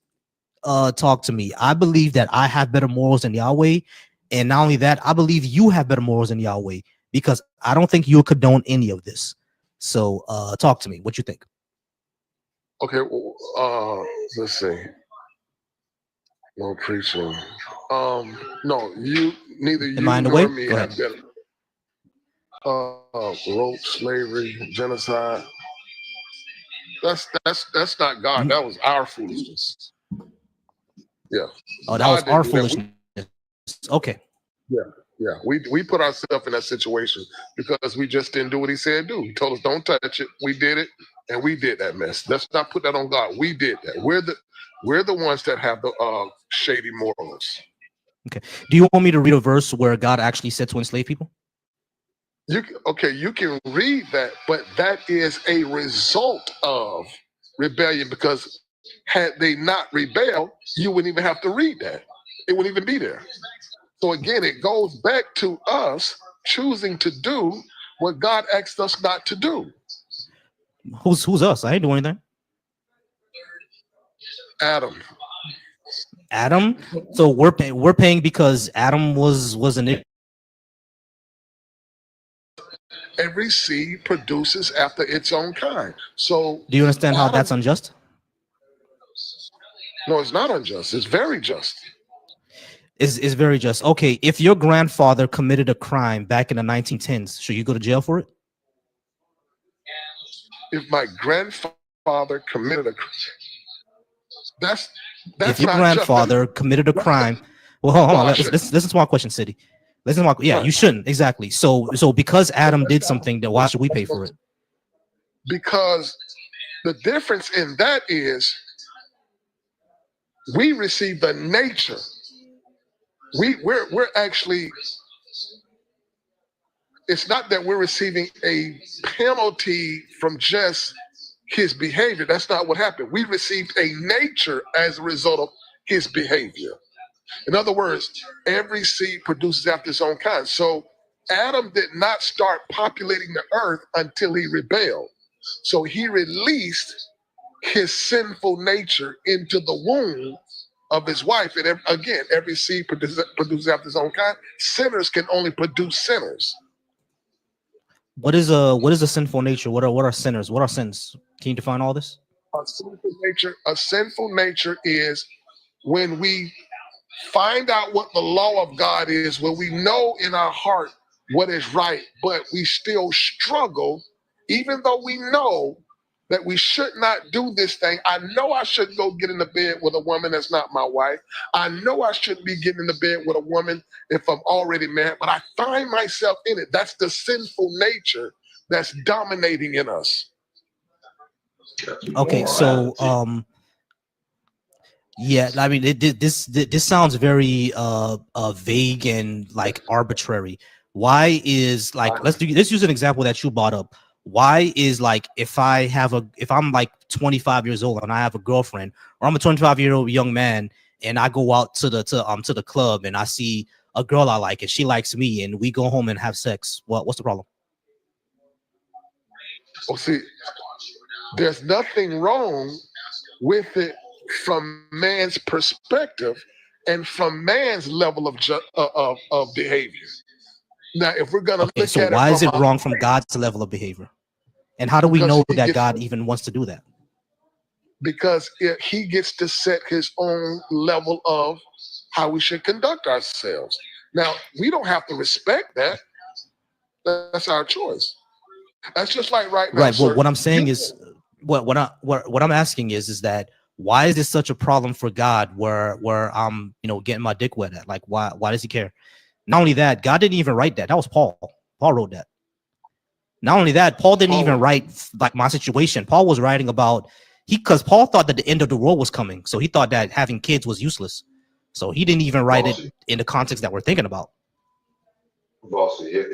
Talk to me. I believe that I have better morals than Yahweh. And not only that, I believe you have better morals than Yahweh because I don't think you'll condone any of this. So talk to me. What you think? Okay, let's see. No preaching. No, neither you nor me have better. Rope, slavery, genocide. That's not God. That was our foolishness. Yeah. Oh, that was our foolishness. Okay. Yeah. We put ourselves in that situation because we just didn't do what he said do. He told us don't touch it. We did it, and we did that mess. Let's not put that on God. We did that. We're the ones that have the shady morals. Okay. Do you want me to read a verse where God actually said to enslave people? You can read that, but that is a result of rebellion because had they not rebelled, you wouldn't even have to read that. It wouldn't even be there. So again, it goes back to us choosing to do what God asked us not to do. Who's us? I ain't doing anything. Adam. So we're paying because Adam was an. Every seed produces after its own kind. So do you understand how that's unjust? No, it's not unjust. It's very just. Is very just. Okay, if your grandfather committed a crime back in the 1910s, should you go to jail for it? If my grandfather committed a crime, that's if your grandfather committed a crime. Well, hold on. Listen to my question, City. Listen, Mark. Yeah, Right. you shouldn't exactly. So because Adam did something, then why should we pay for it? Because the difference in that is we receive the nature. We're actually, it's not that we're receiving a penalty from just his behavior. That's not what happened. We received a nature as a result of his behavior. In other words, every seed produces after its own kind. So Adam did not start populating the earth until he rebelled. So he released his sinful nature into the womb of his wife. And again, every seed produces after its own kind. Sinners can only produce sinners. What is a sinful nature? What are sinners? What are sins? Can you define all this? A sinful nature is when we find out what the law of God is, when we know in our heart what is right, but we still struggle, even though we know that we should not do this thing. I know I shouldn't go get in the bed with a woman that's not my wife. I know I shouldn't be getting in the bed with a woman if I'm already married, but I find myself in it. That's the sinful nature that's dominating in us. Okay, so yeah, I mean, this sounds very vague and like arbitrary. Why is like let's use an example that you brought up. Why is like if I'm like 25 years old and I have a girlfriend, or I'm a 25-year-old young man and I go out to the club and I see a girl I like and she likes me and we go home and have sex, what's the problem? Well, see, there's nothing wrong with it from man's perspective and from man's level of behavior. Now, if we're gonna Okay, look so at why it is it wrong from God's level of behavior? And how do we know that God even wants to do that? Because he gets to set his own level of how we should conduct ourselves. Now, we don't have to respect that. That's our choice. That's just like right now, Right. Well, sir. what I'm saying is, what I'm asking is that why is this such a problem for God where I'm getting my dick wet at? Like why does he care? Not only that, God didn't even write that. That was Paul. Paul wrote that. Not only that, Paul didn't even write like my situation. Paul was writing about because Paul thought that the end of the world was coming. So he thought that having kids was useless. So he didn't even write it in the context that we're thinking about. Volcy, with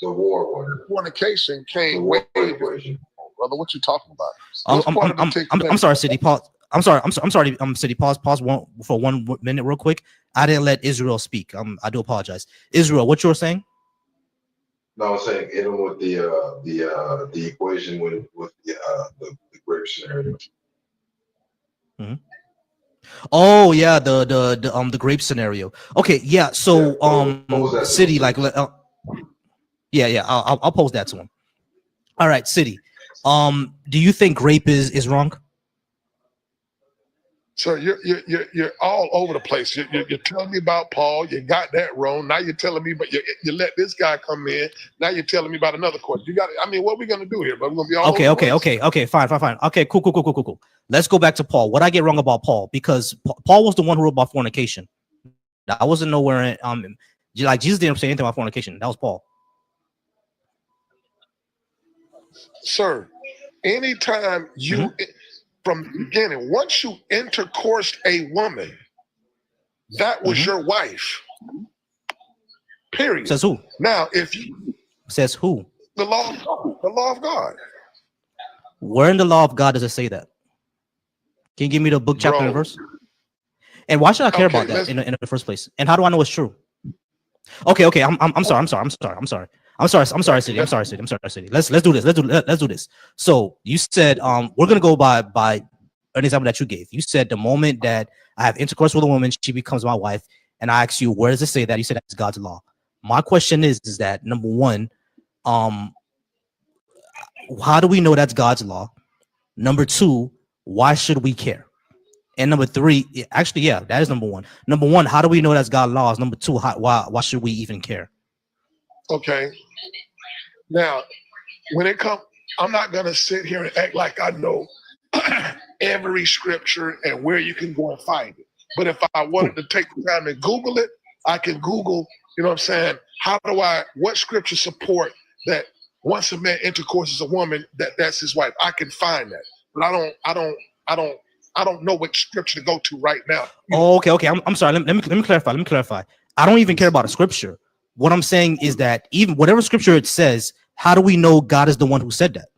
the war one. Fornication came way equation. Brother, what you talking about? I'm sorry, City. Pause. I'm sorry. City. Pause for 1 minute, real quick. I didn't let Israel speak. I do apologize. Israel, what you were saying? No, I was saying even with the equation with the grape scenario. Mm-hmm. Oh yeah, the grape scenario. Okay, yeah. So City, like, yeah. I'll pose that to him. All right, City. Do you think grape is wrong? So you're all over the place. You're telling me about Paul. You got that wrong. Now you're telling me, but you let this guy come in. Now you're telling me about another course. You got. I mean, what are we gonna do here? But we're gonna be all okay. Fine. Okay, cool. Let's go back to Paul. What I get wrong about Paul? Because Paul was the one who wrote about fornication. I wasn't nowhere in, like Jesus didn't say anything about fornication. That was Paul. Sir, anytime you from the beginning, once you intercoursed a woman, that was your wife. Period. Says who? Now, if you says who? The law of God. Where in the law of God does it say that? Can you give me the book, chapter, and verse? And why should I care about that in the first place? And how do I know it's true? Okay. I'm sorry, City. Let's do this. So you said we're gonna go by an example that you gave. You said the moment that I have intercourse with a woman, she becomes my wife. And I asked you, where does it say that? You said that's God's law. My question is that number one, how do we know that's God's law? Number two, why should we care? And number three, actually, yeah, that is number one. Number one, how do we know that's God's laws? Number two, why should we even care? Okay. Now, when it comes, I'm not gonna sit here and act like I know every scripture and where you can go and find it. But if I wanted to take the time and Google it, I can Google, you know what I'm saying? What scripture support that once a man intercourses a woman, that's his wife? I can find that. But I don't know what scripture to go to right now. Oh, okay. I'm sorry. Let me clarify. I don't even care about a scripture. What I'm saying is that even whatever scripture it says, how do we know God is the one who said that?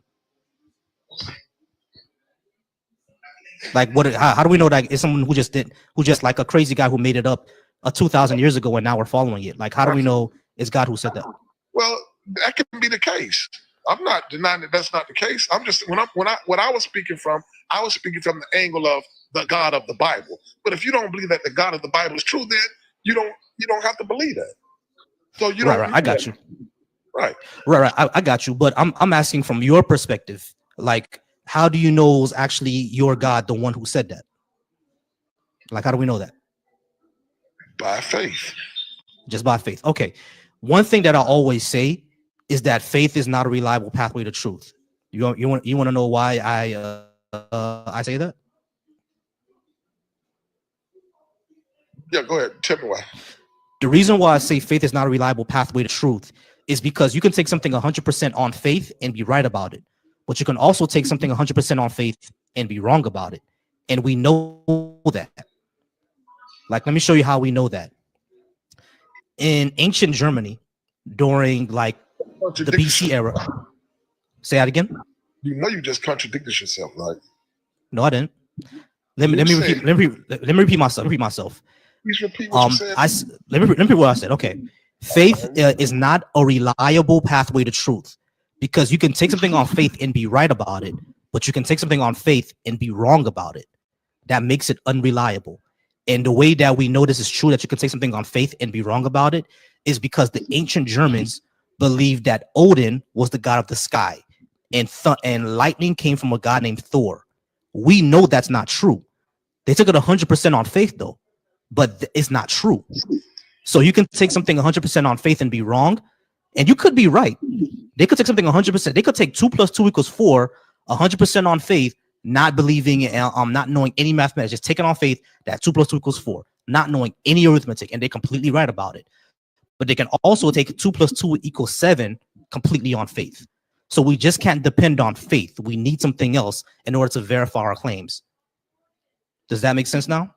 Like, how do we know that it's someone who just like a crazy guy who made it up 2,000 years ago and now we're following it? Like, how do we know it's God who said that? Well, that can be the case. I'm not denying that that's not the case. I'm just when I was speaking from the angle of the God of the Bible. But if you don't believe that the God of the Bible is true, then you don't have to believe that. So you don't. Right. I got you. Right. I got you. But I'm asking from your perspective, like, how do you know it's actually your God, the one who said that? Like, how do we know that? By faith. Just by faith. Okay. One thing that I always say is that faith is not a reliable pathway to truth. You want to know why I say that? Yeah, go ahead. Tell me why. The reason why I say faith is not a reliable pathway to truth is because you can take something 100% on faith and be right about it, but you can also take something 100% on faith and be wrong about it. And we know that. Like, let me show you how we know that. In ancient Germany, during like the BC era. Say that again. You know you just contradicted yourself, right? No, I didn't. Let me repeat myself. Please repeat what you said. Let me repeat what I said. Okay. Faith is not a reliable pathway to truth, because you can take something on faith and be right about it, but you can take something on faith and be wrong about it. That makes it unreliable. And the way that we know this is true, that you can take something on faith and be wrong about it, is because the ancient Germans believed that Odin was the god of the sky, and lightning came from a god named Thor. We know that's not true. They took it 100% on faith, though, but it's not true. So you can take something 100% on faith and be wrong, and you could be right. They could take something 100%. They could take 2 + 2 = 4, 100% on faith, not believing, not knowing any mathematics, just taking on faith that 2 + 2 = 4, not knowing any arithmetic, and they're completely right about it. But they can also take 2 + 2 = 7 completely on faith. So we just can't depend on faith. We need something else in order to verify our claims. Does that make sense now?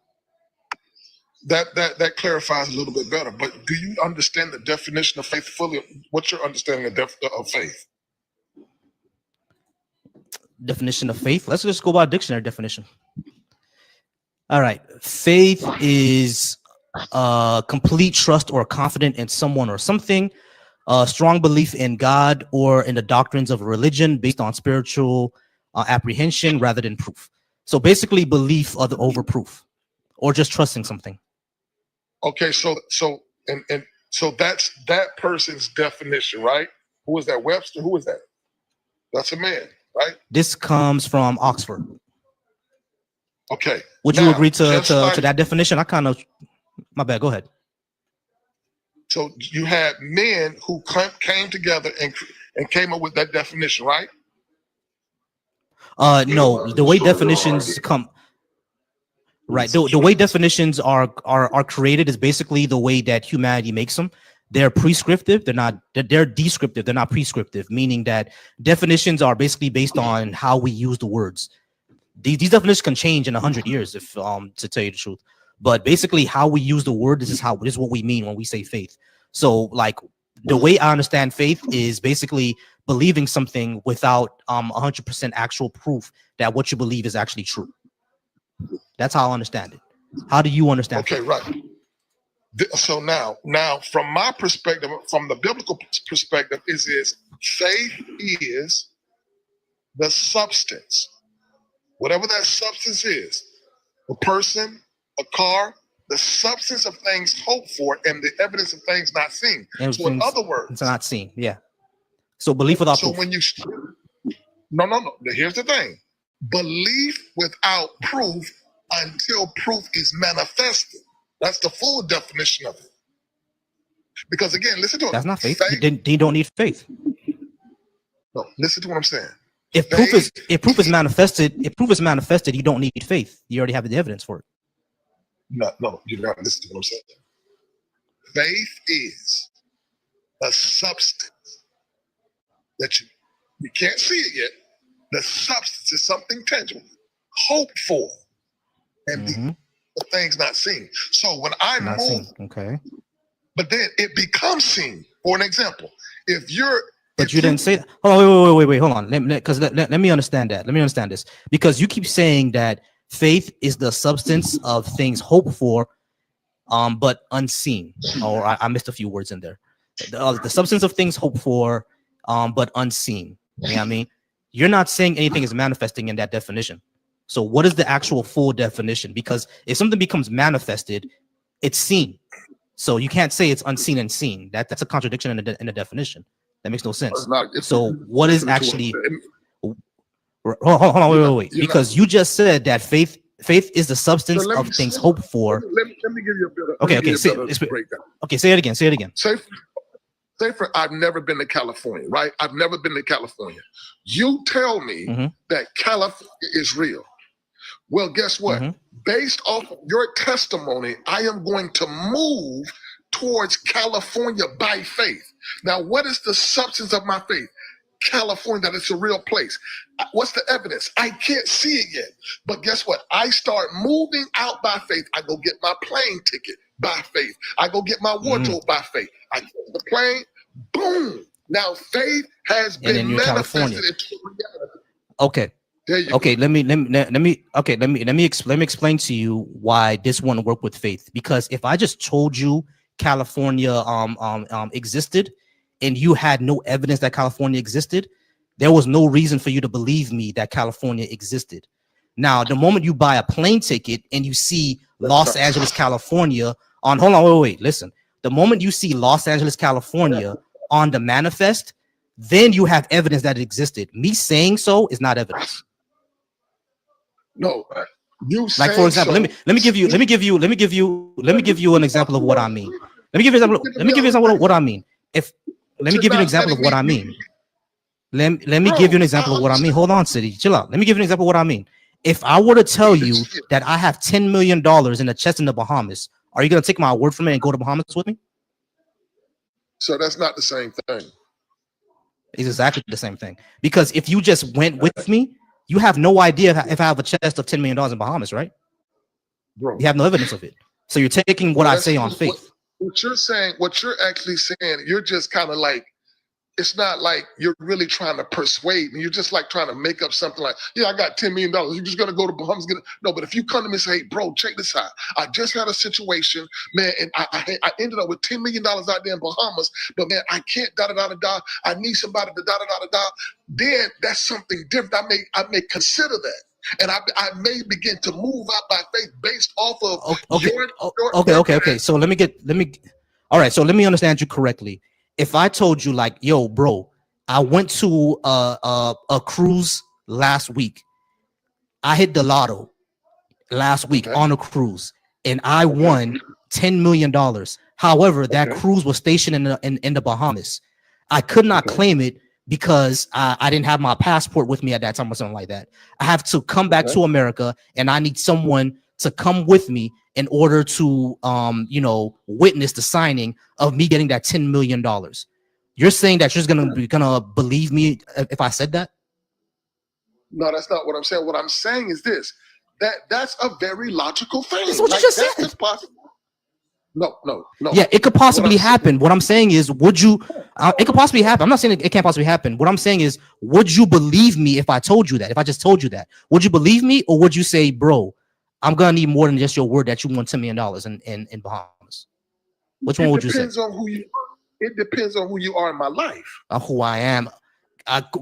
That clarifies a little bit better. But do you understand the definition of faith fully? What's your understanding of faith? Definition of faith? Let's just go by dictionary definition. All right. Faith is complete trust or confidence in someone or something, strong belief in God or in the doctrines of religion based on spiritual apprehension rather than proof. So basically belief over proof, or just trusting something. Okay, so that's that person's definition, right? Who is that? Webster? Who is that? That's a man, right? This comes from Oxford. Okay. Would you agree to that definition? My bad, go ahead. So you had men who came together and came up with that definition, right? No, the way definitions come, right? The way definitions are created is basically the way that humanity makes them. They're prescriptive. They're descriptive. They're not prescriptive, meaning that definitions are basically based on how we use the words. These definitions can change in 100 years, if to tell you the truth. But basically, how we use the word, this is what we mean when we say faith. So, like, the way I understand faith is basically believing something without 100% actual proof that what you believe is actually true. That's how I understand it. How do you understand faith? Okay, right. So now, from my perspective, from the biblical perspective, is faith is the substance, whatever that substance is, a person, a car, the substance of things hoped for and the evidence of things not seen. So in other words, it's not seen. Yeah. So belief without proof. When you no. Here's the thing: belief without proof until proof is manifested. That's the full definition of it. Because again, listen to it. That's not faith. You don't need faith. No, listen to what I'm saying. If proof is manifested, you don't need faith. You already have the evidence for it. No, you gotta listen to what I'm saying. Faith is a substance that you can't see it yet. The substance is something tangible, hoped for, and the thing's not seen. So when I Not move, seen. Okay. but then it becomes seen. For an example, if you're But you didn't say. Oh, wait. Hold on. Let me understand that. Let me understand this, because you keep saying that faith is the substance of things hoped for, but unseen. Or I missed a few words in there. The substance of things hoped for, but unseen. You know what I mean? You're not saying anything is manifesting in that definition. So what is the actual full definition? Because if something becomes manifested, it's seen. So you can't say it's unseen and seen. That's a contradiction in the definition. That makes no sense. So what is actually? Hold on, wait. Because you just said that faith is the substance of things hoped for. Let me give you a better. Okay. Breakdown. Okay, say it again. Say for I've never been to California, right? I've never been to California. You tell me that California is real. Well, guess what? Based off of your testimony, I am going to move towards California by faith. Now, what is the substance of my faith? California, that it's a real place. What's the evidence? I can't see it yet. But guess what? I start moving out by faith. I go get my plane ticket by faith. I go get my wardrobe by faith. I get the plane, boom. Now faith has been manifested into reality. Okay. Okay, let me explain to you why this won't work with faith. Because if I just told you California existed and you had no evidence that California existed, there was no reason for you to believe me that California existed. Now, the moment you buy a plane ticket and you see Los Angeles, California on, hold on, wait, listen. The moment you see Los Angeles, California on the manifest, then you have evidence that it existed. Me saying so is not evidence. No, you like for example, so. let me give you an example of what I mean. Let me give you an example of what I mean. Let me give you an example of what I mean. Let me give you an example of what I mean. Hold on, City, chill out. Let me give you an example of what I mean. If I were to tell you that I have $10 million in a chest in the Bahamas, are you gonna take my word from it and go to Bahamas with me? So that's not the same thing. It's exactly the same thing. Because if you just went with me, you have no idea if I have a chest of $10 million in Bahamas, right? Bro. You have no evidence of it. So you're taking what I say on faith. What you're saying, what you're actually saying, you're just kind of like, it's not like you're really trying to persuade me. You're just like trying to make up something like, yeah, I got $10 million. You're just going to go to Bahamas. No, but if you come to me and say, hey, bro, check this out. I just had a situation, man, and I ended up with $10 million out there in Bahamas, but man, I can't da-da-da-da-da. I need somebody to da-da-da-da-da. Then that's something different. I may consider that. And I may begin to move out by faith based off of Okay. So let me understand you correctly. If I told you like, yo, bro, I went to a cruise last week. I hit the lotto last week on a cruise, and I won $10 million. However, that cruise was stationed in the Bahamas. I could not claim it because I didn't have my passport with me at that time or something like that. I have to come back to America, and I need someone to come with me in order to witness the signing of me getting that $10 million. You're saying that you're gonna believe me if I said that? No, that's not what I'm saying. What I'm saying is this: that's a very logical thing. That's what you just said. No. Yeah, it could possibly happen. What I'm saying is, would you? It could possibly happen. I'm not saying it can't possibly happen. What I'm saying is, would you believe me if I told you that? If I just told you that, would you believe me, or would you say, bro, I'm gonna need more than just your word that you won $10 million in Bahamas? Which one would you say? It depends on who you are in my life. Who I am.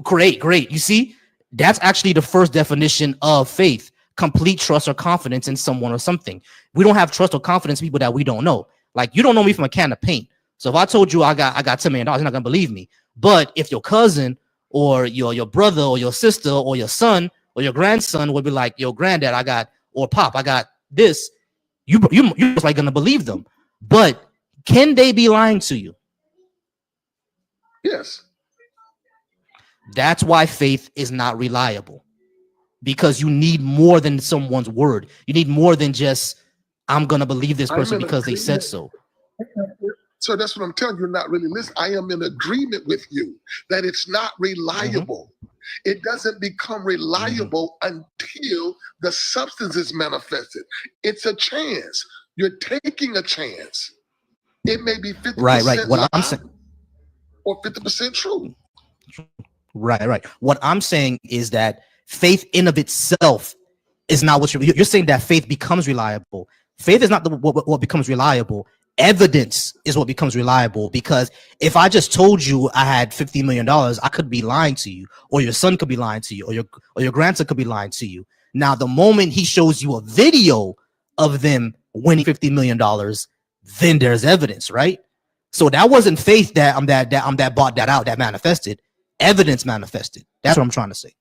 Great. You see, that's actually the first definition of faith: complete trust or confidence in someone or something. We don't have trust or confidence in people that we don't know. Like, you don't know me from a can of paint. So if I told you I got $10 million, you're not gonna believe me. But if your cousin or your brother or your sister or your son or your grandson would be like, yo, granddad, or pop, I got this, you're just like gonna believe them. But can they be lying to you? Yes. That's why faith is not reliable, because you need more than someone's word. You need more than just, I'm gonna believe this I'm person in because they said agreement. so. So that's what I'm telling you. You're not really listening. I am in agreement with you that it's not reliable. It doesn't become reliable until the substance is manifested. It's a chance. You're taking a chance. It may be 50% Right. What I'm lie saying. or 50% true. Right. What I'm saying is that faith in of itself is not what you're saying, that faith becomes reliable. Faith is not what becomes reliable. Evidence is what becomes reliable, because if I just told you I had $50 million, I could be lying to you, or your son could be lying to you, or your grandson could be lying to you. Now, the moment he shows you a video of them winning $50 million, then there's evidence, right? So that wasn't faith that bought that out, that manifested. Evidence manifested. That's what I'm trying to say.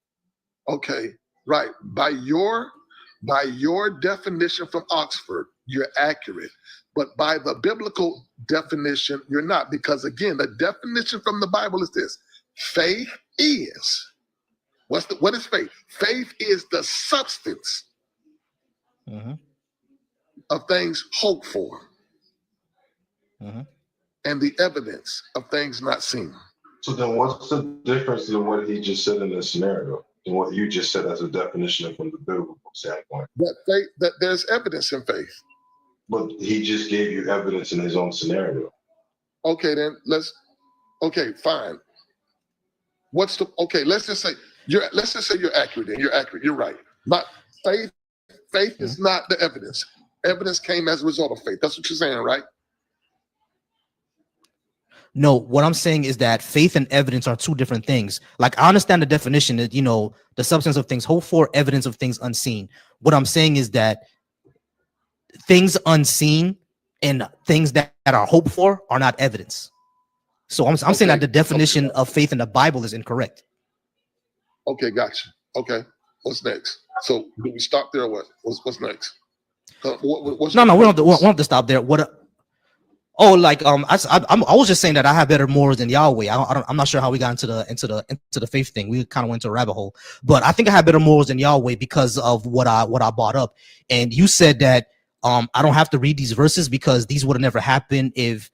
Okay, right. By your definition from Oxford, you're accurate. But by the biblical definition, you're not. Because again, the definition from the Bible is this: faith is. What is faith? Faith is the substance of things hoped for, and the evidence of things not seen. So then what's the difference in what he just said in this scenario and what you just said as a definition from the biblical standpoint? That there's evidence in faith. But he just gave you evidence in his own scenario. Okay, then okay, fine. Let's just say you're accurate, and you're accurate. You're right. But faith is not the evidence. Evidence came as a result of faith. That's what you're saying, right? No, what I'm saying is that faith and evidence are two different things. Like, I understand the definition that, the substance of things hoped for, evidence of things unseen. What I'm saying is that things unseen and things that are hoped for are not evidence. So I'm saying that the definition of faith in the Bible is incorrect. Okay, gotcha. Okay, what's next? So do we stop there or what? What's next? No, we don't have to stop there. I was just saying that I have better morals than Yahweh. I'm not sure how we got into the faith thing. We kind of went to a rabbit hole, but I think I have better morals than Yahweh because of what I brought up. And you said that I don't have to read these verses because these would have never happened if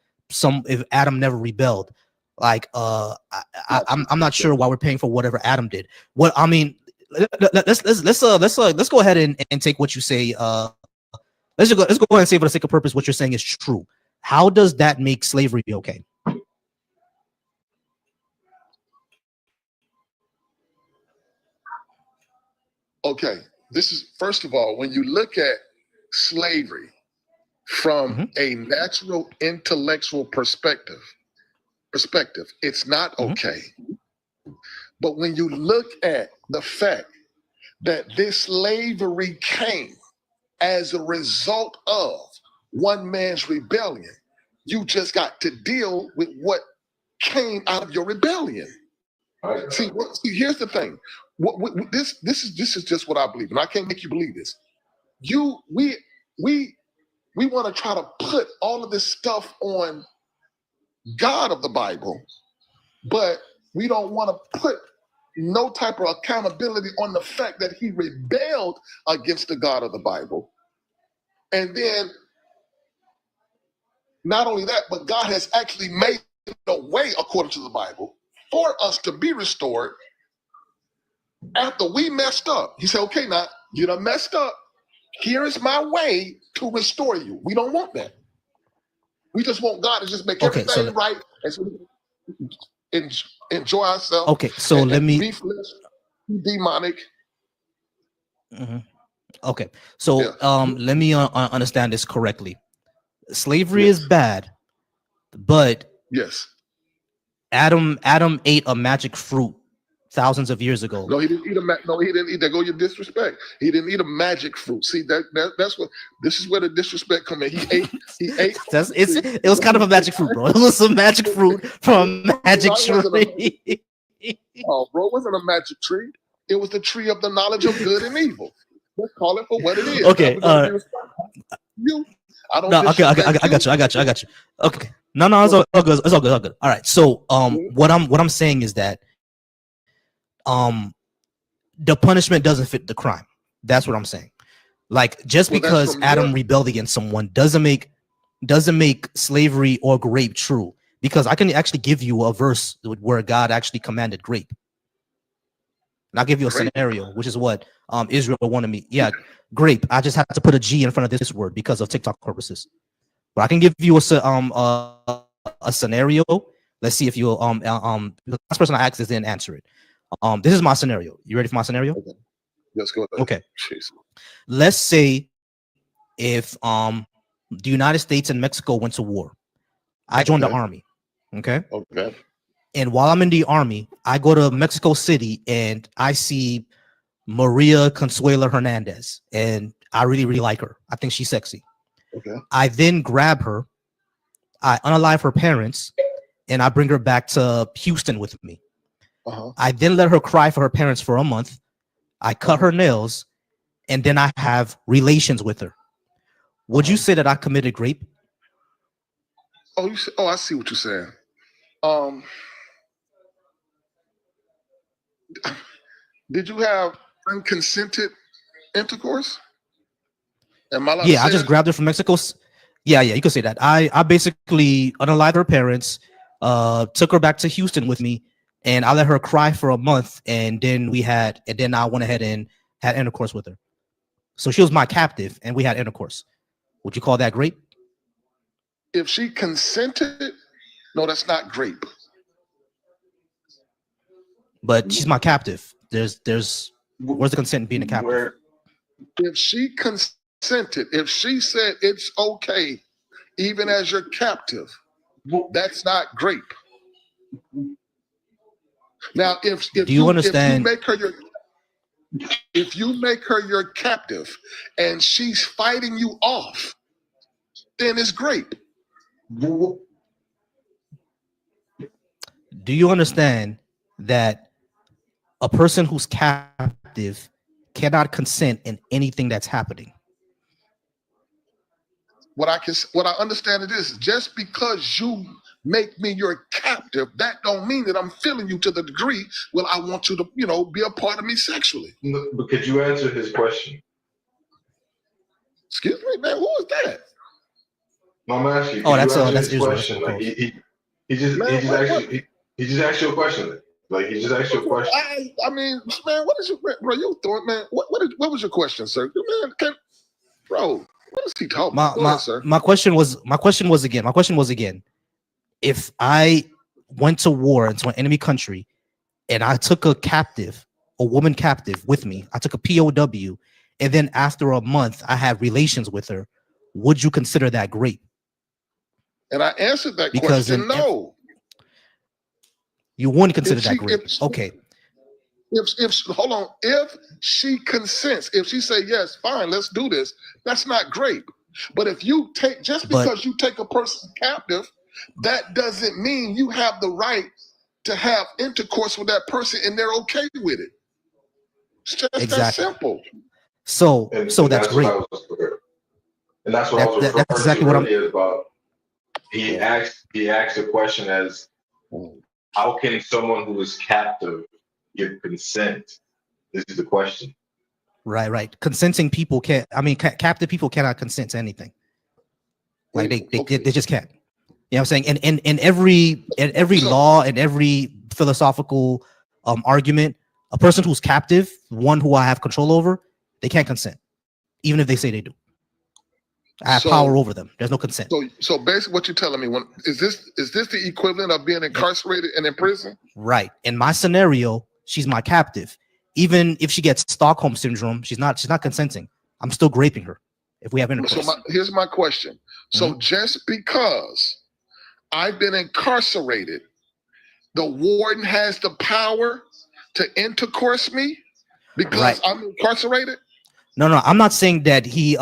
Adam never rebelled. Like I'm not sure why we're paying for whatever Adam did. What I mean, let's go ahead and take what you say. Let's go ahead and say, for the sake of purpose, what you're saying is true. How does that make slavery okay? Okay, this is, first of all, when you look at slavery from a natural intellectual perspective, it's not okay. But when you look at the fact that this slavery came as a result of one man's rebellion, you just got to deal with what came out of your rebellion. See, here's the thing. This is just what I believe, and I can't make you believe this. We want to try to put all of this stuff on God of the Bible, but we don't want to put no type of accountability on the fact that he rebelled against the God of the Bible. And then not only that, but God has actually made a way, according to the Bible, for us to be restored after we messed up. He said, okay, now you done messed up. Here is my way to restore you. We don't want that. We just want God to just make everything right and so we can enjoy ourselves. Okay, so let me be demonic. Okay, so let me understand this correctly. Slavery is bad, but yes, Adam ate a magic fruit thousands of years ago. No, he didn't eat he didn't eat that. Go your disrespect. He didn't eat a magic fruit. See, that's what, this is where the disrespect come in. He ate. It was kind of a magic fruit, bro. It was a magic fruit from a magic tree. Oh, bro, it wasn't a magic tree. It was the tree of the knowledge of good and evil. Let's call it for what it is. Okay. I don't. No, okay, I got you. Okay. No, it's all good. It's all good. All right. So, what I'm saying is that, the punishment doesn't fit the crime. That's what I'm saying. Like just Well, that's because from Adam your. rebelled against someone doesn't make slavery or grape true. Because I can actually give you a verse where God actually commanded grape. And I'll give you a Grape. scenario, which is what Israel wanted me. Yeah, grape. I just have to put a G in front of this word because of TikTok purposes. But I can give you a scenario. Let's see if you the last person I asked this didn't answer it. This is my scenario. You ready for my scenario? Okay. Let's go ahead. Okay. Jeez. Let's say if the United States and Mexico went to war, I joined the Okay. army. Okay. Okay. And while I'm in the army, I go to Mexico City and I see Maria Consuela Hernandez, and I really, really like her. I think she's sexy. Okay. I then grab her, I unalive her parents, and I bring her back to Houston with me. Uh-huh. I then let her cry for her parents for a month. I cut her nails, and then I have relations with her. Would you say that I committed rape? Oh, I see what you're saying. Did you have unconsented intercourse? Am I allowed to Yeah, I say just that? grabbed her from Mexico. Yeah, you could say that. I basically unalived her parents, took her back to Houston with me, and I let her cry for a month, and then I went ahead and had intercourse with her. So she was my captive, and we had intercourse. Would you call that grape? If she consented, no, that's not grape. But she's my captive. Where's the consent in being a captive? If she consented, if she said it's okay, even as your captive, that's not grape. Now, if Do you understand? if you make her your captive and she's fighting you off, then it's grape. Do you understand that a person who's captive cannot consent in anything that's happening? What I understand it is, just because you make me your captive, that don't mean that I'm feeling you to the degree where I want you to, be a part of me sexually. No, but could you answer his question? Excuse me, man. Who is that? No, I'm asking you. Oh, Could you answer that's his Israel. question? Like he just asked you a question. Like he just asked you a question. I mean, man, what is your bro? You throwing, man? What was your question, sir? Man, bro, what is he talking about? Go ahead, sir. My question was again, if I went to war into an enemy country and I took a woman captive with me, I took a POW, and then after a month I had relations with her, would you consider that grape? And I answered that Because question, no. You wouldn't consider that grape. Okay. Hold on, if she consents, if she say yes, fine, let's do this, that's not grape. But if you take, because you take a person captive, that doesn't mean you have the right to have intercourse with that person and they're okay with it. It's just that simple. So that's grape. And that's what I was referring that's exactly to what earlier about. He asked a question as, how can someone who is captive give consent? This is the question. Right. Consenting people can't. I mean, captive people cannot consent to anything. Like they just can't. You know what I'm saying? And in every law and every philosophical argument, a person who's captive, one who I have control over, they can't consent, even if they say they do. I have power over them. There's no consent. So basically, what you're telling me, is this the equivalent of being incarcerated and in prison? Right. In my scenario, she's my captive. Even if she gets Stockholm syndrome, she's not consenting. I'm still graping her if we have intercourse. So here's my question. So just because I've been incarcerated, the warden has the power to intercourse me because I'm incarcerated? No, I'm not saying that he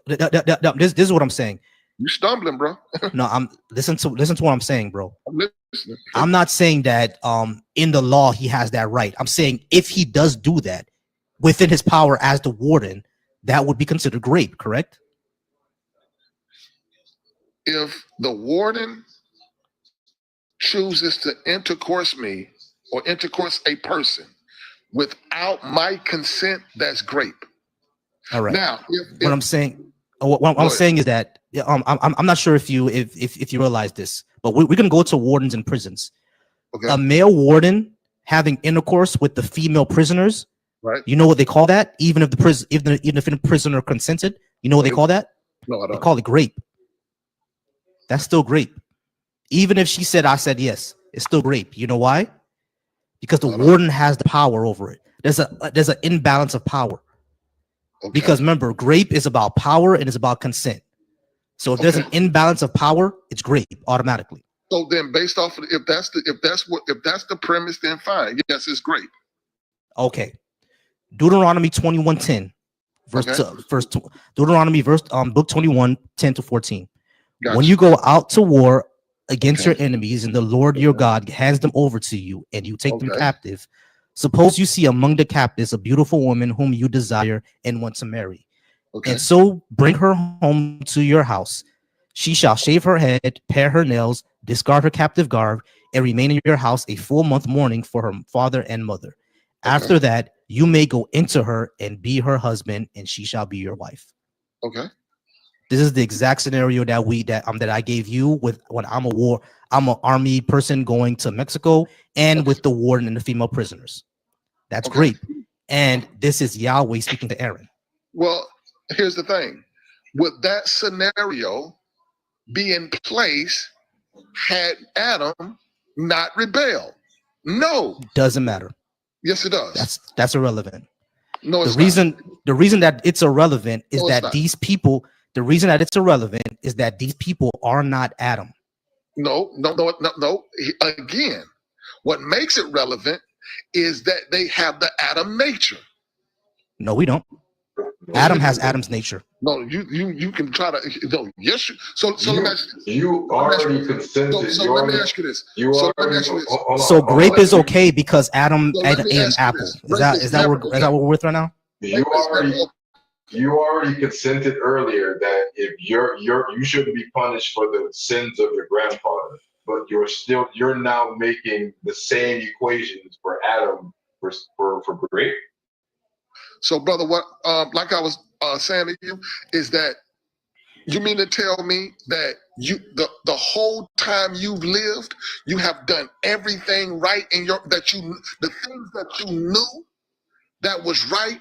this is what I'm saying. You stumbling, bro. No, I'm listen to what I'm saying, bro. I'm listening. I'm not saying that in the law he has that right. I'm saying if he does do that within his power as the warden, that would be considered grape, correct? If the warden chooses to intercourse me or intercourse a person without my consent, that's grape. All right. Now, What I'm saying, what I'm saying is that I'm not sure if you realize this, but we're gonna go to wardens and prisons. Okay. A male warden having intercourse with the female prisoners, right? You know what they call that? Even if the prisoner consented, you know what they call that? No, I They don't. call it grape. That's still grape. Even if she said, I said yes, it's still grape. You know why? Because the warden has the power over it. There's an imbalance of power. Okay. Because remember, grape is about power and it's about consent. So if there's an imbalance of power, it's grape automatically. So then, based off of if that's the premise, then fine. Yes, it's grape. Okay. Deuteronomy 21:10, Deuteronomy book 21, 10 to 14. Gotcha. When you go out to war against your enemies and the Lord your God hands them over to you and you take them captive, suppose you see among the captives a beautiful woman whom you desire and want to marry. And so bring her home to your house. She shall shave her head, pare her nails, discard her captive garb, and remain in your house a full month mourning for her father and mother. After that, you may go into her and be her husband, and she shall be your wife. Okay. This is the exact scenario that I gave you with when I'm an army person going to Mexico, and with the warden and the female prisoners. That's great. And this is Yahweh speaking to Aaron. Well, here's the thing. Would that scenario be in place had Adam not rebelled? No. Doesn't matter. Yes, it does. That's irrelevant. No, it's the reason that it's irrelevant is that these people, the reason that it's irrelevant is that these people are not Adam. No. Again, what makes it relevant is that they have the Adam nature. No, we don't. Adam has Adam's nature. No, you can try to. No, yes. So let me ask you this. You already consented. So let me ask you this. So grape is okay because Adam ate an apple. Is that what we're with right now? You already consented earlier that if you shouldn't be punished for the sins of your grandfather, but you're now making the same equations for Adam for grape. So, brother, what like I was saying to you is that you mean to tell me that the whole time you've lived, you have done everything right in the things that you knew that was right.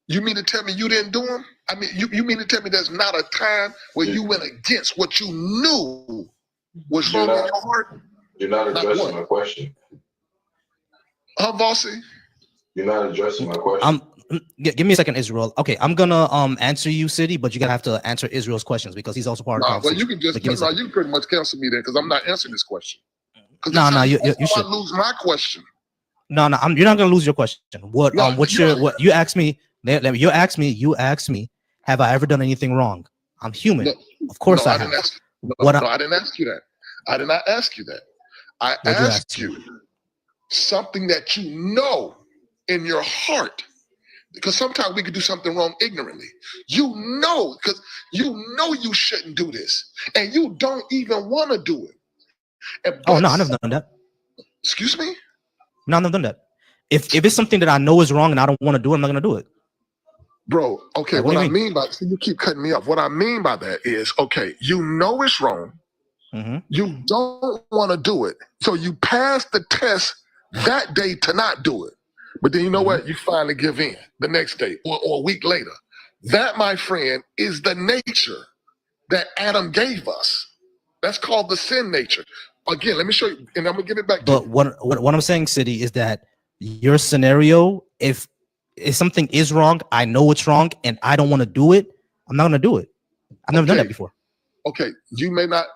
You mean to tell me you didn't do them? I mean, you mean to tell me there's not a time where you went against what you knew was wrong in your heart? You're not addressing my question. Volcy? You're not addressing my question. Give me a second, Israel. Okay, I'm gonna answer you, City, but you gotta have to answer Israel's questions because he's also part of the conversation. Well, you can you can pretty much cancel me there because I'm not answering this question. No, you should lose my question. No, you're not gonna lose your question. What you asked me? You asked me, have I ever done anything wrong? I'm human. No, of course I have. I didn't ask you that. I did not ask you that. I asked you something that you know in your heart. Because sometimes we could do something wrong ignorantly. You know, because you know you shouldn't do this. And you don't even want to do it. No, I've never done that. Excuse me? No, I've never done that. If it's something that I know is wrong and I don't want to do it, I'm not going to do it. Bro, okay, like, what I mean by you keep cutting me off. What I mean by that is, okay, you know it's wrong. Mm-hmm. You don't want to do it. So you pass the test that day to not do it. But then you know what? You finally give in the next day or a week later. That, my friend, is the nature that Adam gave us. That's called the sin nature. Again, let me show you, and I'm going to give it back to you. But what I'm saying, City, is that your scenario, if something is wrong, I know it's wrong, and I don't want to do it, I'm not going to do it. I've never done that before. Okay, you may not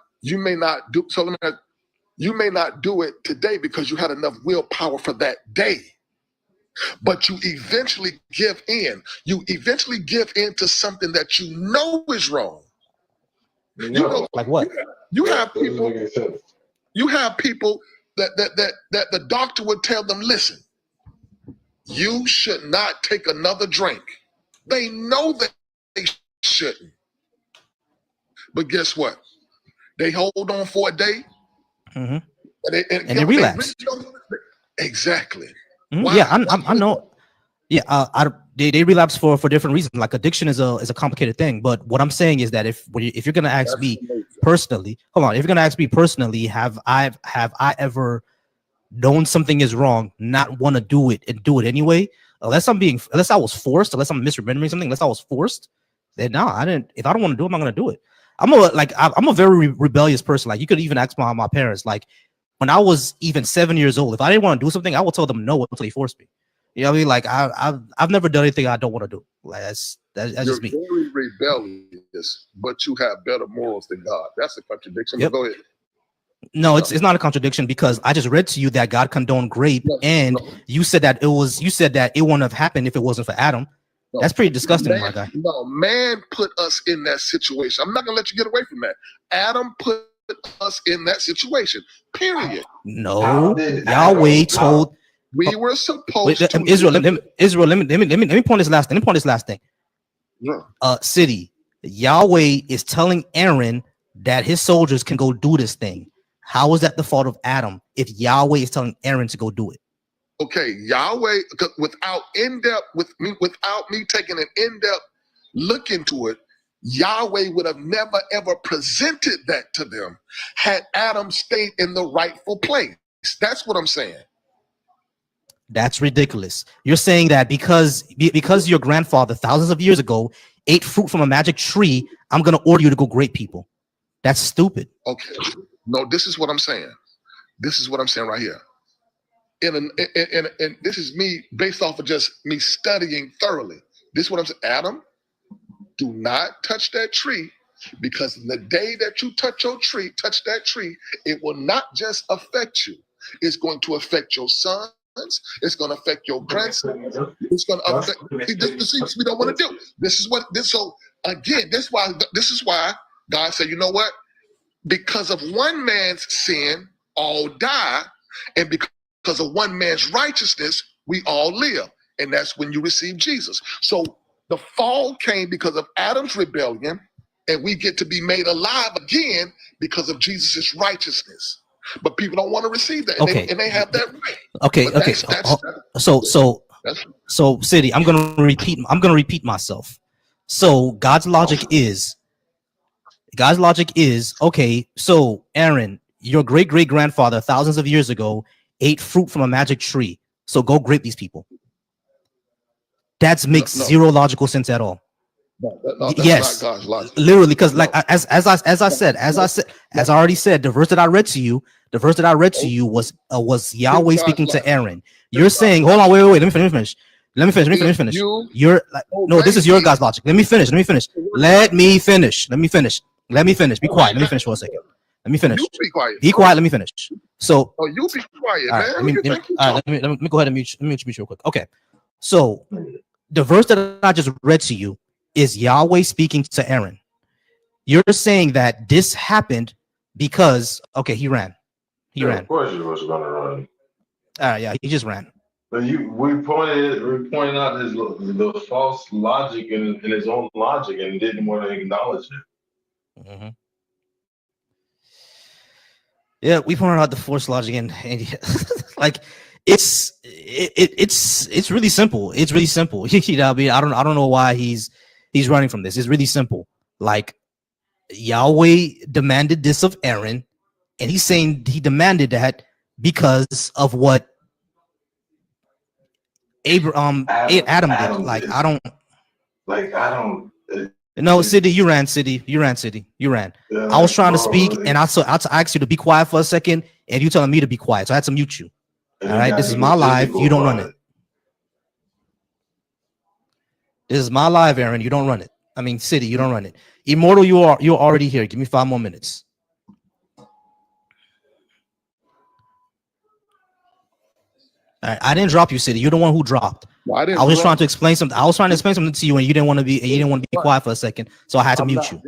do, so let me, you may not do it today because you had enough willpower for that day. But you eventually give in. You eventually give in to something that you know is wrong. No. You know, like what? You have people. You have people that the doctor would tell them, listen, you should not take another drink. They know that they shouldn't. But guess what? They hold on for a day. Mm-hmm. and they relapse. Exactly. Mm-hmm. Yeah, I know. Yeah, they relapse for different reasons. Like addiction is a complicated thing. But what I'm saying is that if you're gonna ask me personally, hold on, if you're gonna ask me personally, have I ever known something is wrong, not want to do it and do it anyway? Unless I was forced, unless I'm misremembering something, unless I was forced, then no, I didn't. If I don't want to do it, I'm not gonna do it. I'm a very rebellious person. Like you could even ask my parents. Like when I was even 7 years old, if I didn't want to do something, I would tell them no until they forced me. You know what I mean? Like I've never done anything I don't want to do. Like that's You're just me. very rebellious, but you have better morals than God. That's a contradiction. Yep. But go ahead. No, it's not a contradiction because I just read to you that God condoned rape, and you said that it wouldn't have happened if it wasn't for Adam. That's pretty disgusting, my guy. No, man put us in that situation. I'm not gonna let you get away from that. Adam put us in that situation. Period. No, Yahweh told we were supposed to. Israel. Let me point this last thing. Let me point this last thing. Yeah. City. Yahweh is telling Aaron that his soldiers can go do this thing. How is that the fault of Adam if Yahweh is telling Aaron to go do it? Okay, Yahweh, without me taking an in-depth look into it, Yahweh would have never ever presented that to them had Adam stayed in the rightful place. That's what I'm saying. That's ridiculous. You're saying that because your grandfather thousands of years ago ate fruit from a magic tree, I'm gonna order you to go grape people. That's stupid. Okay, no, this is what I'm saying. This is what I'm saying right here. And this is me based off of just me studying thoroughly. This is what I'm saying. Adam, do not touch that tree, because the day that you touch that tree, it will not just affect you. It's going to affect your sons. It's going to affect your grandsons. It's going to affect. This we don't want to do. This is what this. So again, this is why God said, you know what? Because of one man's sin, all die, and because of one man's righteousness, we all live. And that's when you receive Jesus. So the fall came because of Adam's rebellion, and we get to be made alive again because of Jesus' righteousness. But people don't want to receive that, and they have that right. Okay, but okay. So, City, I'm gonna repeat myself. So God's logic is okay. So Aaron, your great grandfather thousands of years ago ate fruit from a magic tree. So go grape these people. That makes zero logical sense at all. No, yes, not God's logic. Literally, because like as I already said, the verse that I read to you was Yahweh speaking to Aaron. You're saying, hold on, wait, let me finish. You're like, no, this is your God's logic. Let me finish. Be quiet. Let me finish for a second. Let me finish. Be quiet. Let me finish. So, you be quiet, man. Let me go ahead and mute you real quick. Okay. So the verse that I just read to you is Yahweh speaking to Aaron. You're saying that this happened because he ran. He ran. Of course, he was going to run. Yeah, he just ran. But we pointed out the false logic in his own logic and didn't want to acknowledge it. Mm-hmm. Yeah, we pointed out the false logic and like it's really simple. It's really simple. You know, I mean, I don't know why he's running from this. It's really simple. Like Yahweh demanded this of Aaron, and he's saying he demanded that because of what Adam did. Like I don't. No, City, you ran. Yeah, I was trying to speak, and I asked you to be quiet for a second, and you telling me to be quiet, so I had to mute you. All right, this is my live. You don't run it. This is my live, Aaron. You don't run it. I mean, City, you don't run it. Immortal, you're already here. Give me 5 more minutes. All right, I didn't drop you, City. You're the one who dropped. I was just trying to explain something. I was trying to explain something to you, and you didn't want to be quiet for a second, so I had to mute you.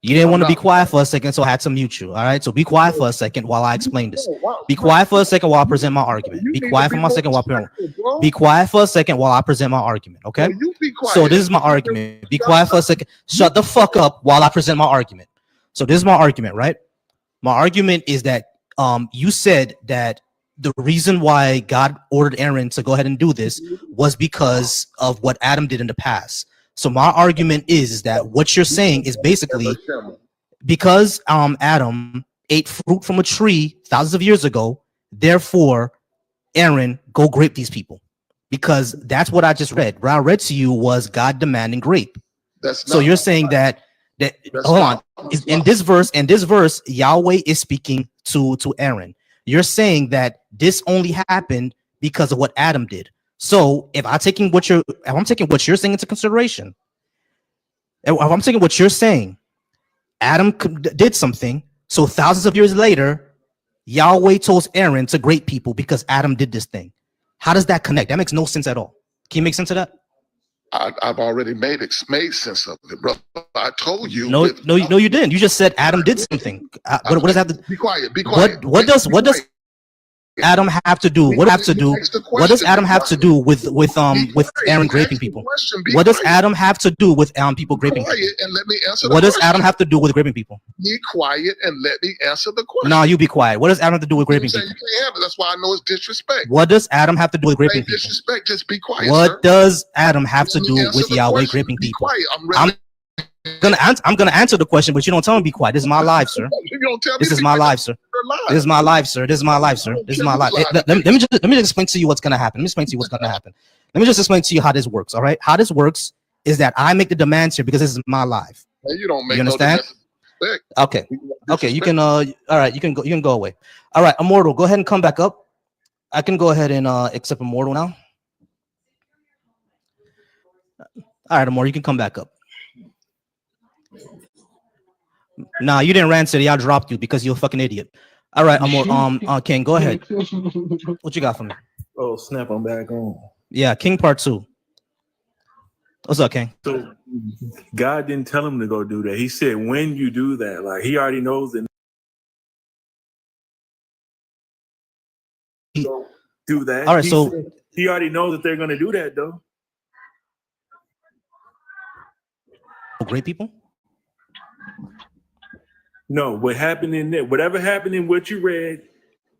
You didn't want to be quiet for a second, so I had to mute you. All right, so be quiet for a second while I explain this. Be quiet for a second while I present my argument. Be quiet for a second while I present my argument. Okay. So this is my argument. Be quiet for a second. Shut the fuck up while I present my argument. So this is my argument, right? My argument is that you said that the reason why God ordered Aaron to go ahead and do this was because of what Adam did in the past. So my argument is that what you're saying is basically because Adam ate fruit from a tree thousands of years ago, therefore Aaron, go grape these people. Because that's what I just read. What I read to you was God demanding grape. So you're saying that hold on. In this verse, Yahweh is speaking to Aaron. You're saying that this only happened because of what Adam did. So if I'm taking what you're saying into consideration, if I'm taking what you're saying, Adam did something. So thousands of years later, Yahweh told Aaron to grape people because Adam did this thing. How does that connect? That makes no sense at all. Can you make sense of that? I've already made sense of it, bro. I told you. No, you didn't. You just said Adam did something. What does that have to? Be quiet. Be quiet. What does Adam have to do? What have to do? What does Adam have to do with Aaron graping people? What does Adam have to do with people graping people? And let me answer. What does Adam have to do with graping people? Be quiet and let me answer the question. No, you be quiet. What does Adam have to do with graping people? You can't have it. That's why I know it's disrespect. What does Adam have to do with graping people? Disrespect. Just be quiet. What does Adam have to do with Yahweh graping people? I'm gonna answer the question, but you don't tell me to be quiet. This is my life, sir. This is my life, sir. This is my life, sir. This is my life, sir. This is my life. Let me just explain to you what's gonna happen. Let me explain to you what's gonna happen. Let me just explain to you how this works. All right, how this works is that I make the demands here because this is my life. You don't make. You understand? Okay. Okay. You can. All right. You can go. You can go away. All right. Immortal, go ahead and come back up. I can go ahead and accept Immortal now. All right, Immortal, you can come back up. Nah, you didn't answer it. I dropped you because you're a fucking idiot. All right, King, go ahead. What you got for me? Oh, snap! I'm back on. Yeah, King Part 2. What's up, King? So God didn't tell him to go do that. He said when you do that, like he already knows that. Do that. All right, so he already knows that they're gonna do that, though. Great people. No, what happened in there, whatever happened in what you read,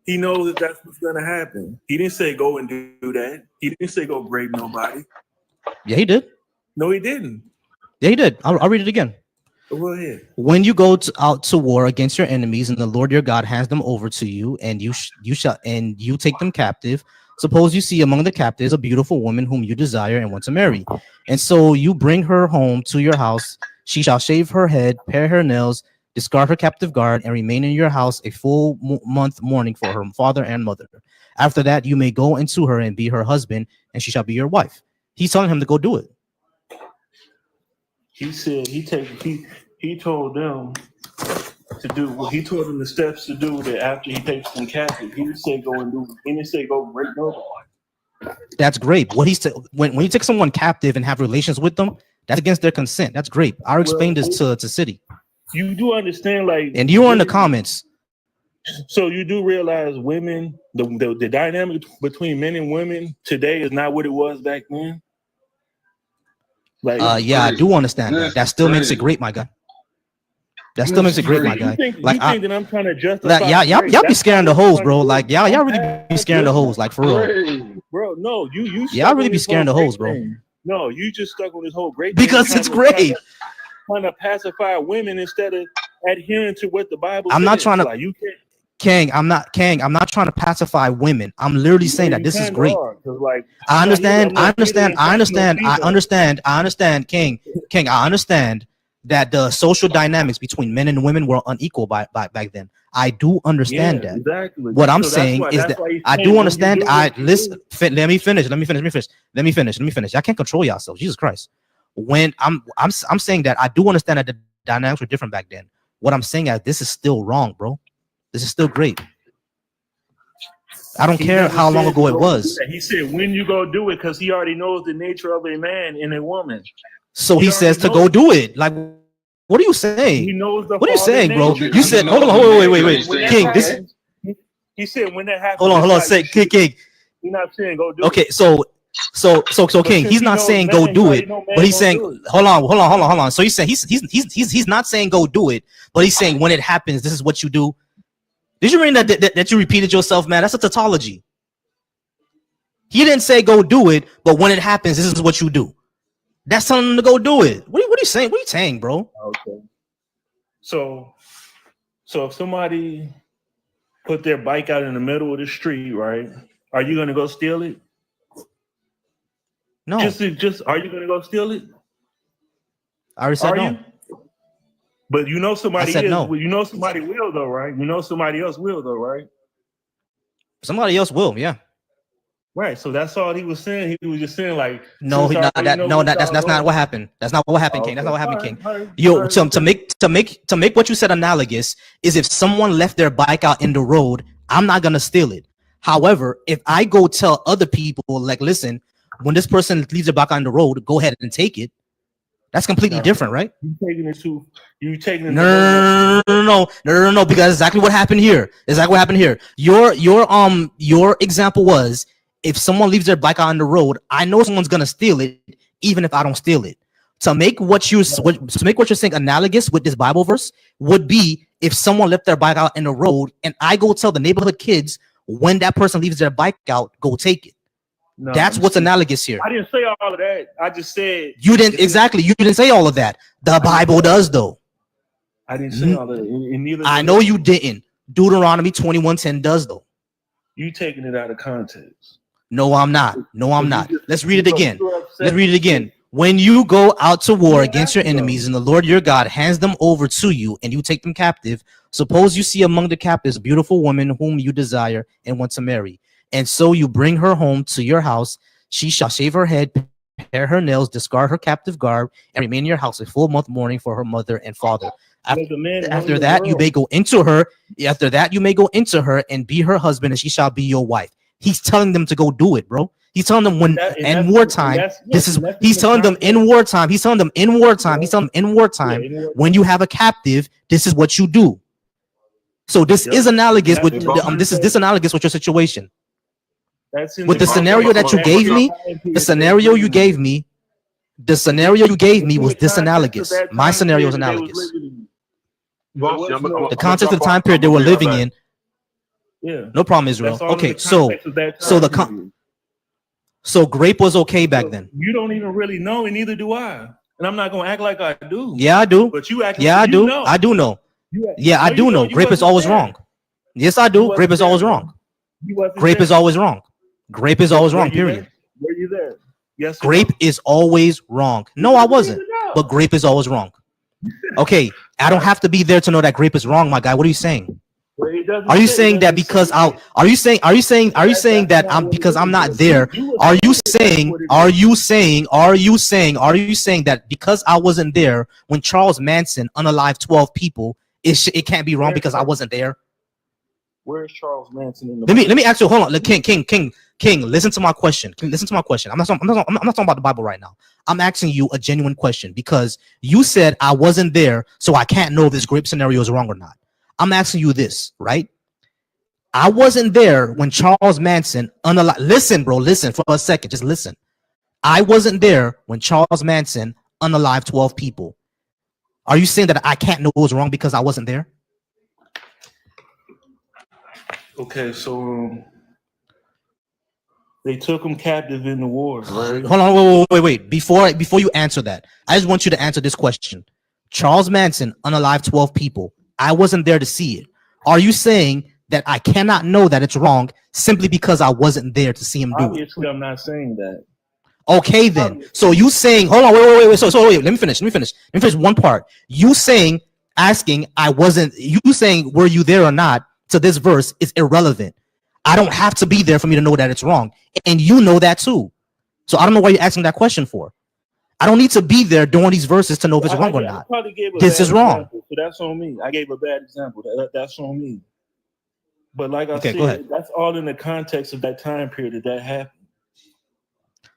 he knows that that's what's gonna happen. He didn't say go and do that. He didn't say go grape nobody. Yeah, he did. No, he didn't. Yeah, he did. I'll read it again. Go ahead. When you go out to war against your enemies, and the Lord your God hands them over to you, and you take them captive. Suppose you see among the captives a beautiful woman whom you desire and want to marry, and so you bring her home to your house. She shall shave her head, pare her nails, discard her captive guard, and remain in your house a full month mourning for her father and mother. After that, you may go into her and be her husband, and she shall be your wife. He's telling him to go do it. He said he told them to do. He told them the steps to do that after he takes them captive. He didn't say go and do. He didn't say go break nobody. That's grape. What when you take someone captive and have relations with them, that's against their consent. That's grape. I'll explain this to City. You do understand, like, and you are in the comments. So you do realize women, the dynamic between men and women today is not what it was back then. Like, yeah, I do understand that. That still makes it great, my guy. That still makes it great, my guy. You think that I'm trying to justify? Like, y'all be scaring the hoes, bro. Like, y'all really be scaring the hoes, like, for real. Bro, no, you. Y'all really be scaring the hoes, bro. No, you just stuck on this whole great because it's great. Trying to pacify women instead of adhering to what the Bible. I'm not trying to. Like, you can't. King, I'm not trying to pacify women. I'm literally saying that this is great. Like, I understand, King, I understand that the social dynamics between men and women were unequal back then. I do understand that. Exactly. What I'm saying is that I do understand. Let me finish. I can't control yourself. Jesus Christ. When I'm saying that I do understand that the dynamics were different back then. What I'm saying is this is still wrong, bro. This is still great. I don't care how long ago it was. He said when you go do it, because he already knows the nature of a man and a woman. So he says to go do it. Like, what are you saying? He knows what are you saying, bro? You said, hold on, wait. King, this. He said when that happens. Hold on. Say, King. He's not saying go do it. Okay, so King, he's not saying go do it, but he's saying hold on. So he's saying he's not saying go do it, but he's saying when it happens, this is what you do. Did you mean that you repeated yourself, man? That's a tautology. He didn't say go do it, but when it happens, this is what you do. That's telling them to go do it. What are you saying? What are you saying, bro? Okay. So if somebody put their bike out in the middle of the street, right? Are you gonna go steal it? No. Just are you gonna go steal it? I already said Are no. you? But you know somebody I said is. no. You know somebody will though, right? You know somebody else will though, right? Somebody else will, yeah. Right. So that's all he was saying. He was just saying like, No, that's not what happened. That's not what happened, King. That's not what happened, King. Yo, to make what you said analogous is if someone left their bike out in the road, I'm not gonna steal it. However, if I go tell other people, like, listen, when this person leaves their bike on the road, go ahead and take it. That's completely different, right? You taking it to no, because that's exactly what happened here. Exactly what happened here. Your example was if someone leaves their bike out on the road, I know someone's gonna steal it, even if I don't steal it. To make what you're saying analogous with this Bible verse would be if someone left their bike out in the road and I go tell the neighborhood kids when that person leaves their bike out, go take it. No, that's what's analogous here. I didn't say all of that. I just said you didn't exactly. You didn't say all of that. The Bible does, though. I didn't say all of it. I know you didn't. Deuteronomy 21:10 does, though. You taking it out of context. No, I'm not. No, I'm not. Let's read it again. Let's read it again. When you go out to war against your enemies and the Lord your God hands them over to you and you take them captive, suppose you see among the captives a beautiful woman whom you desire and want to marry. And so you bring her home to your house. She shall shave her head, pare her nails, discard her captive garb, and remain in your house a full month mourning for her mother and father. After that, you may go into her. After that, you may go into her and be her husband, and she shall be your wife. He's telling them to go do it, bro. He's telling them in wartime. He's telling them in wartime. He's telling them in wartime. He's telling them in wartime. When you have a captive, this is what you do. So this is analogous with this analogous with your situation. With the scenario that you gave me, the scenario you gave me was disanalogous. My scenario is analogous. The context of the time period they were living in. Yeah. No problem, Israel. Okay, so grape was okay back then. You don't even really know, and neither do I. And I'm not gonna act like I do. Yeah, I do. But you act. Yeah, like I do. Know. I do know. Yeah, I do know. Grape is always wrong. Yes, I do. Grape is always wrong. Grape is always wrong. Grape is always wrong. Period. Were you there? Yes. Grape is always wrong. No, I wasn't. But grape is always wrong. Okay, I don't have to be there to know that grape is wrong, my guy. What are you saying? Are you saying that because are you saying that I'm because I'm not there? Are you saying that because I wasn't there when Charles Manson unalived 12 people, it can't be wrong because I wasn't there? Where's Charles Manson in the Let me ask you. Hold on, King. Listen to my question. Listen to my question. I'm not talking about the Bible right now. I'm asking you a genuine question because you said I wasn't there, so I can't know if this grape scenario is wrong or not. I'm asking you this, right? I wasn't there when Charles Manson unalived. Listen, bro. Listen for a second. Just listen. I wasn't there when Charles Manson unalived 12 people. Are you saying that I can't know what was wrong because I wasn't there? Okay, so they took him captive in the war, right? Hold on, wait. Before you answer that, I just want you to answer this question. Charles Manson unalived 12 people. I wasn't there to see it. Are you saying that I cannot know that it's wrong simply because I wasn't there to see him do it? Obviously, I'm not saying that. Okay, then. So you saying, hold on, wait. So wait, let me finish one part. You saying, asking, you saying, were you there or not to this verse is irrelevant. I don't have to be there for me to know that it's wrong. And you know that too. So I don't know why you're asking that question for. I don't need to be there doing these verses to know if it's wrong or not. This is wrong. So that's on me. I gave a bad example. That's on me. But like I said, that's all in the context of that time period that happened.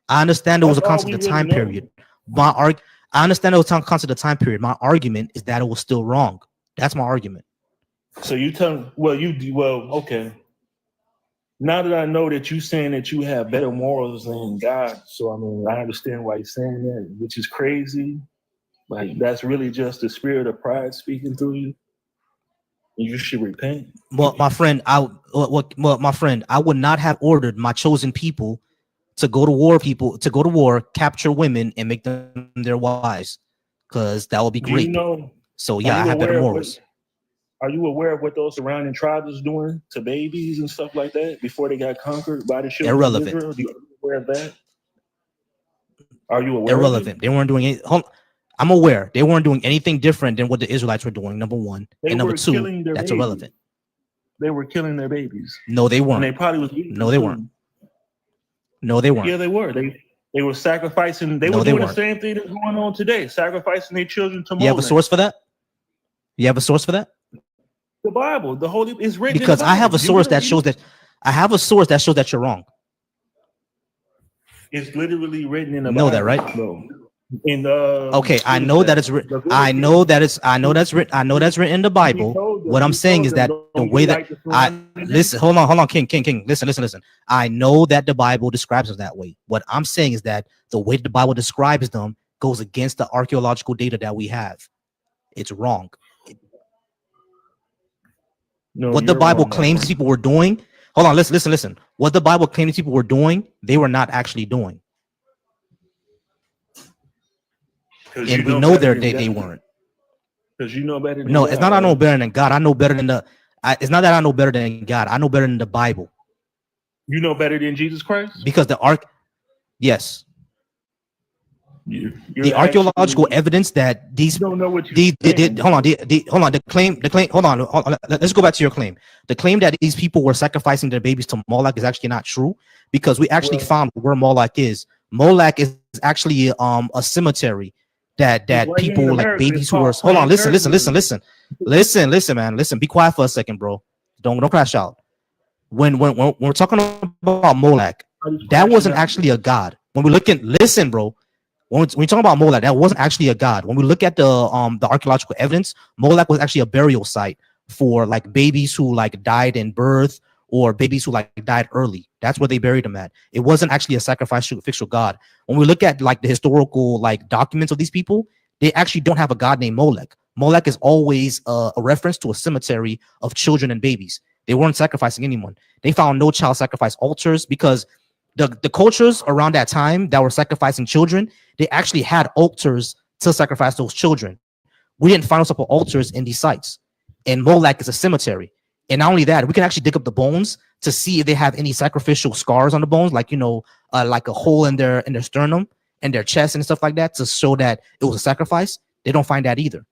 I understand it was a concept of the time period. I understand it was a concept of the time period. My argument is that it was still wrong. That's my argument. So you tell me, okay. Now that I know that you're saying that you have better morals than God, so I mean, I understand why you're saying that, which is crazy. Like, that's really just the spirit of pride speaking through you. You should repent. Well, my friend, my friend, I would not have ordered my chosen people to go to war, capture women, and make them their wives, because that would be Do you great. know? So yeah, I have better morals. Are you aware of what those surrounding tribes was doing to babies and stuff like that before they got conquered by the children Irrelevant. of Israel? Are you aware of that? Are you aware Irrelevant. of it? They weren't doing it. I'm aware they weren't doing anything different than what the Israelites were doing. Number one, They and number were two, killing their that's babies. irrelevant. They were killing their babies. No, they And weren't. they probably was eating No, them they too. weren't. No, they weren't. Yeah, they were. They were sacrificing. They No, were they doing the weren't. same thing that's going on today, sacrificing their children to You have a Molech. source for that? You have a source for that? The Bible, the Holy, is written Because in the I have Bible. a source that shows that I have a source that shows that you're wrong. It's literally written in the You know Bible. that, right? Bro. In Okay, I know that it's written. I know that's written. I know that's written in the Bible. What I'm saying is that the way that listen, hold on, King, listen. I know that the Bible describes them that way. What I'm saying is that the way the Bible describes them goes against the archaeological data that we have. It's wrong. No, What the you're Bible wrong, claims people were doing. Hold on, listen. What the Bible claims people were doing, they were not actually doing. And we know they weren't. Because you know better than No, God, it's not I know right? better than God. I know better than it's not that I know better than God. I know better than the Bible. You know better than Jesus Christ? Because yes. You're The archaeological evidence that these don't know what hold on, the claim, hold on, let's go back to your claim. The claim that these people were sacrificing their babies to Moloch is actually not true, because we actually found where Moloch is. Moloch is actually a cemetery that people like babies who were hold on, listen, man, listen, be quiet for a second, bro. Don't crash out. When we're talking about Moloch, that wasn't actually a god. When we look at listen, bro. When we talk about Moloch, that wasn't actually a god. When we look at the archaeological evidence, Moloch was actually a burial site for like babies who like died in birth or babies who like died early. That's where they buried them at. It wasn't actually a sacrificial god. When we look at like the historical like documents of these people, they actually don't have a god named Moloch. Moloch is always a reference to a cemetery of children and babies. They weren't sacrificing anyone. They found no child sacrifice altars because the cultures around that time that were sacrificing children, they actually had altars to sacrifice those children. We didn't find separate altars in these sites. And Moloch is a cemetery. And not only that, we can actually dig up the bones to see if they have any sacrificial scars on the bones, like, like a hole in their sternum and their chest and stuff like that to show that it was a sacrifice. They don't find that either.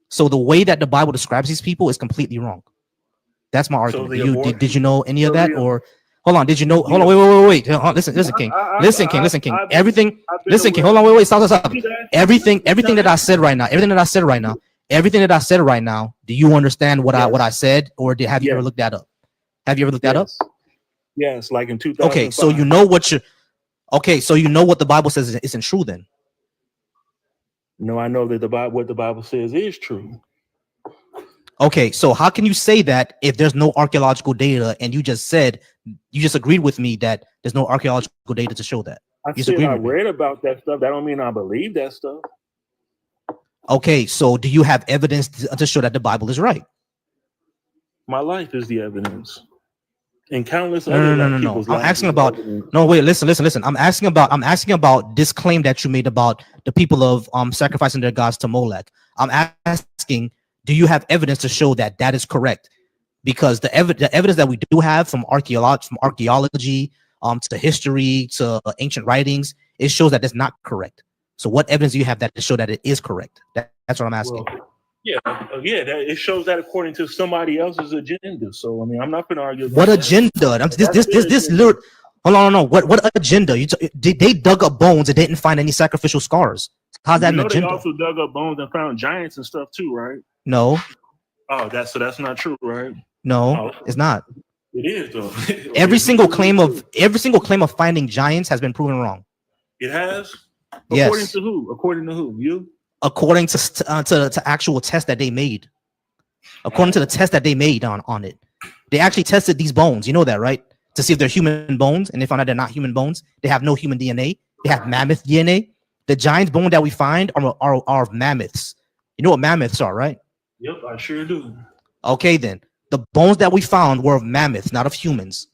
So the way that the Bible describes these people is completely wrong. That's my argument. Did you know any of that? Or hold on, did you know? Hold on, wait. Listen, King. Listen, King. Everything. Listen, King. Hold on, wait. Stop. Everything that I said right now. Do you understand what I said, or have you ever looked that up? Have you ever looked that up? Yes, like in 2005. Okay, so you know what the Bible says isn't true then. No, I know that what the Bible says is true. Okay, so how can you say that if there's no archaeological data, and you just agreed with me that there's no archaeological data to show that? I said I read about that stuff. That don't mean I believe that stuff. Okay, so do you have evidence to show that the Bible is right? My life is the evidence. And countless No. I'm asking about listen. I'm asking about this claim that you made about the people of sacrificing their gods to Moloch. I'm asking, do you have evidence to show that that is correct? Because the evidence that we do have from archaeology, to history, to ancient writings, it shows that it's not correct. So what evidence do you have that to show that it is correct? That's what I'm asking. Well, it shows that according to somebody else's agenda. So I mean, I'm not going to argue. What agenda? This lyric. Hold on, no. What agenda? They dug up bones and didn't find any sacrificial scars. How's that an agenda? They also dug up bones and found giants and stuff too, right? No. Oh, that's not true, right? No, it's not. It is though. Every single claim of finding giants has been proven wrong. It has. Yes. According to who? According to who? You? According to actual tests that they made. According to the test that they made on it, they actually tested these bones. You know that, right? To see if they're human bones, and they found out they're not human bones. They have no human DNA. They have mammoth DNA. The giant bone that we find are mammoths. You know what mammoths are, right? Yep, I sure do. Okay, then the bones that we found were of mammoths, not of humans.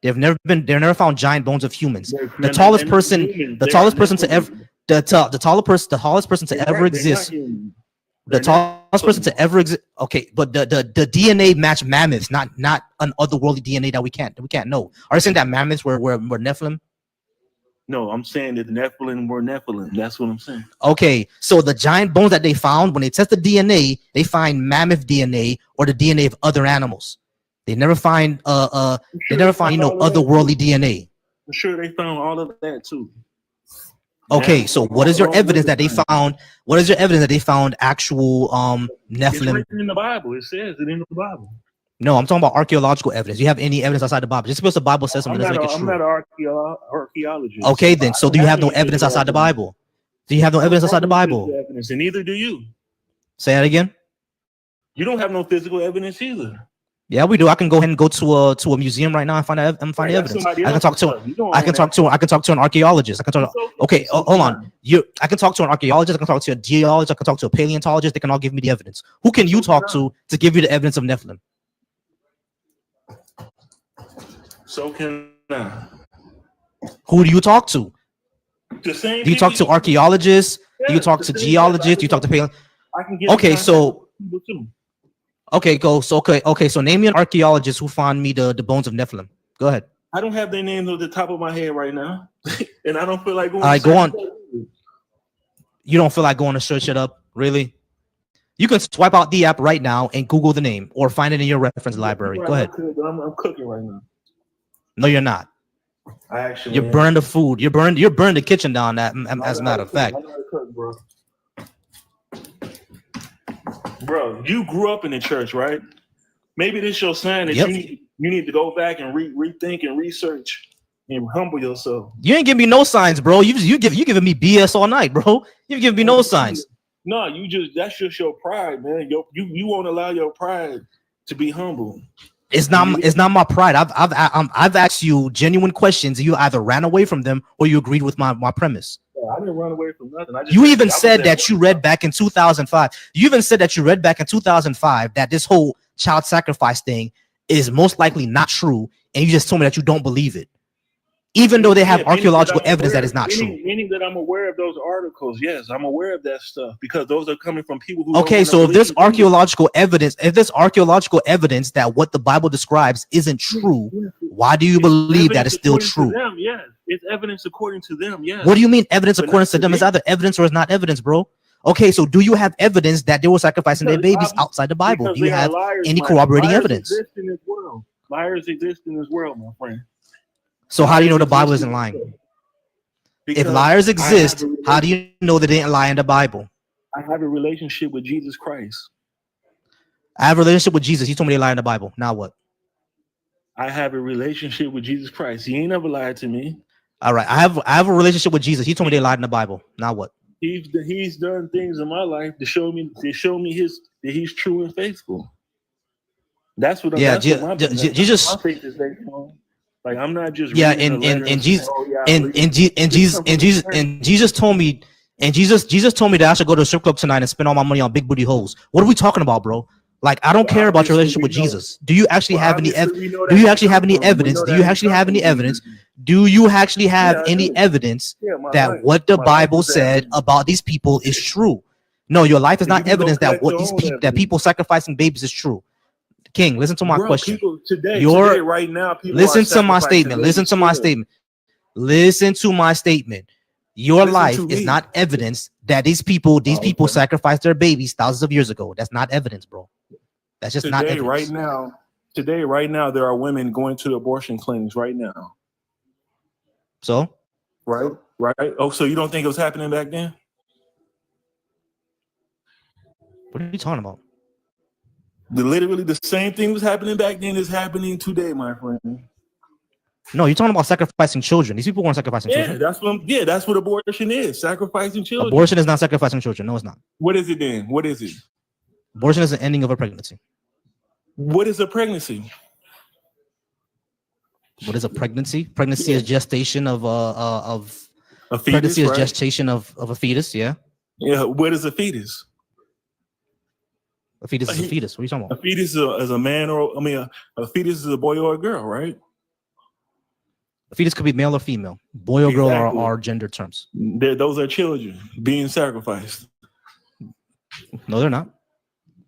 They've never found giant bones of humans. The tallest person to ever the tallest person to ever exist. The tallest person to ever exist. Okay, but the DNA matched mammoths, not an otherworldly DNA that we can't know. Are you saying that mammoths were Nephilim? No, I'm saying that the Nephilim were Nephilim. That's what I'm saying. Okay, so the giant bones that they found, when they test the DNA, they find mammoth DNA or the DNA of other animals. They never find otherworldly DNA. I'm sure they found all of that too. Okay, so what is your evidence that they found? What is your evidence that they found actual Nephilim? It's written in the Bible. It says it in the Bible. No, I'm talking about archaeological evidence. Do you have any evidence outside the Bible? Just because the Bible says something doesn't make it true. I'm not an archaeologist. Okay, then. So do you have no evidence outside the Bible? Do you have no evidence outside the Bible? Evidence, and neither do you. Say that again. You don't have no physical evidence either. Yeah, we do. I can go ahead and go to a museum right now and find the evidence. I can talk to an archaeologist. Okay, hold on. I can talk to an archaeologist. I can talk to a geologist. I can talk to a paleontologist. They can all give me the evidence. Who can you talk to give you the evidence of Nephilim? So can I. Who do you talk to? The same. Do you talk to archaeologists? Do you talk to geologists? Do you talk to paleontologists? Okay, so. Okay, go. So okay. So name me an archaeologist who found me the bones of Nephilim. Go ahead. I don't have their names at the top of my head right now, and I don't feel like going. All right, go on. You don't feel like going to search it up, really? You can swipe out the app right now and Google the name, or find it in your reference library. Go ahead. I'm cooking right now. No, you're not. You burn the food. You burn the kitchen down. As a matter of fact. Bro, you grew up in the church, right? Maybe this is your sign that you need to go back and rethink and research and humble yourself. You ain't giving me no signs, bro. You giving me BS all night, bro. You giving me no signs. No, that's just your pride, man. You won't allow your pride to be humble. It's not my pride. I've asked you genuine questions. You either ran away from them or you agreed with my premise. I didn't run away from nothing. You even said that you read back in 2005. You even said that you read back in 2005 that this whole child sacrifice thing is most likely not true, and you just told me that you don't believe it, even though they have archaeological evidence that is not true. Meaning that I'm aware of those articles. Yes, I'm aware of that stuff because those are coming from people who. Okay, so if there's archaeological evidence, that what the Bible describes isn't true, why do you believe that it's still true? Yes, it's evidence according to them. Yes. What do you mean evidence according to them? It's either evidence or it's not evidence, bro. Okay, so do you have evidence that they were sacrificing their babies outside the Bible? Do you have any corroborating evidence? Liars exist in this world, my friend. So how do you know the Bible isn't lying? If liars exist, how do you know they didn't lie in the Bible? I have a relationship with Jesus Christ. I have a relationship with Jesus. He told me they lie in the Bible. Now what? I have a relationship with Jesus Christ. He ain't never lied to me. All right. I have a relationship with Jesus. He told me they lied in the Bible. Now what? He's done things in my life to show me that he's true and faithful. That's what. Yeah, Jesus. My faith is based on. Like I'm not just. Yeah, and Jesus told me that I should go to a strip club tonight and spend all my money on big booty hoes. What are we talking about, bro? Like I don't care about your relationship with Jesus. Do you actually have any evidence? Do you actually have any evidence? Do you actually have any evidence? Do you actually have any evidence that what the Bible said about these people is true? No, your life is not evidence that what that people sacrificing babies is true. King, listen to my question. Right now, listen to my statement. Listen to my statement. Listen to my statement. Your life is not evidence that these people sacrificed their babies thousands of years ago. That's not evidence, bro. That's just not evidence. Right now, there are women going to abortion clinics right now. So? Right. Oh, so you don't think it was happening back then? What are you talking about? Literally the same thing was happening back then is happening today, my friend. No, you're talking about sacrificing children. These people weren't sacrificing children. That's what abortion is. Sacrificing children. Abortion is not sacrificing children. No, it's not. What is it then? What is it? Abortion is the ending of a pregnancy. What is a pregnancy? What is a pregnancy? Pregnancy is gestation of a fetus. Pregnancy is gestation of a fetus. Yeah. Yeah. What is a fetus? A fetus is a fetus. What are you talking A about? fetus is a man, or I mean, a fetus is a boy or a girl, right? A fetus could be male or female. Boy or girl Exactly. are gender terms. Those are children being sacrificed. No, they're not.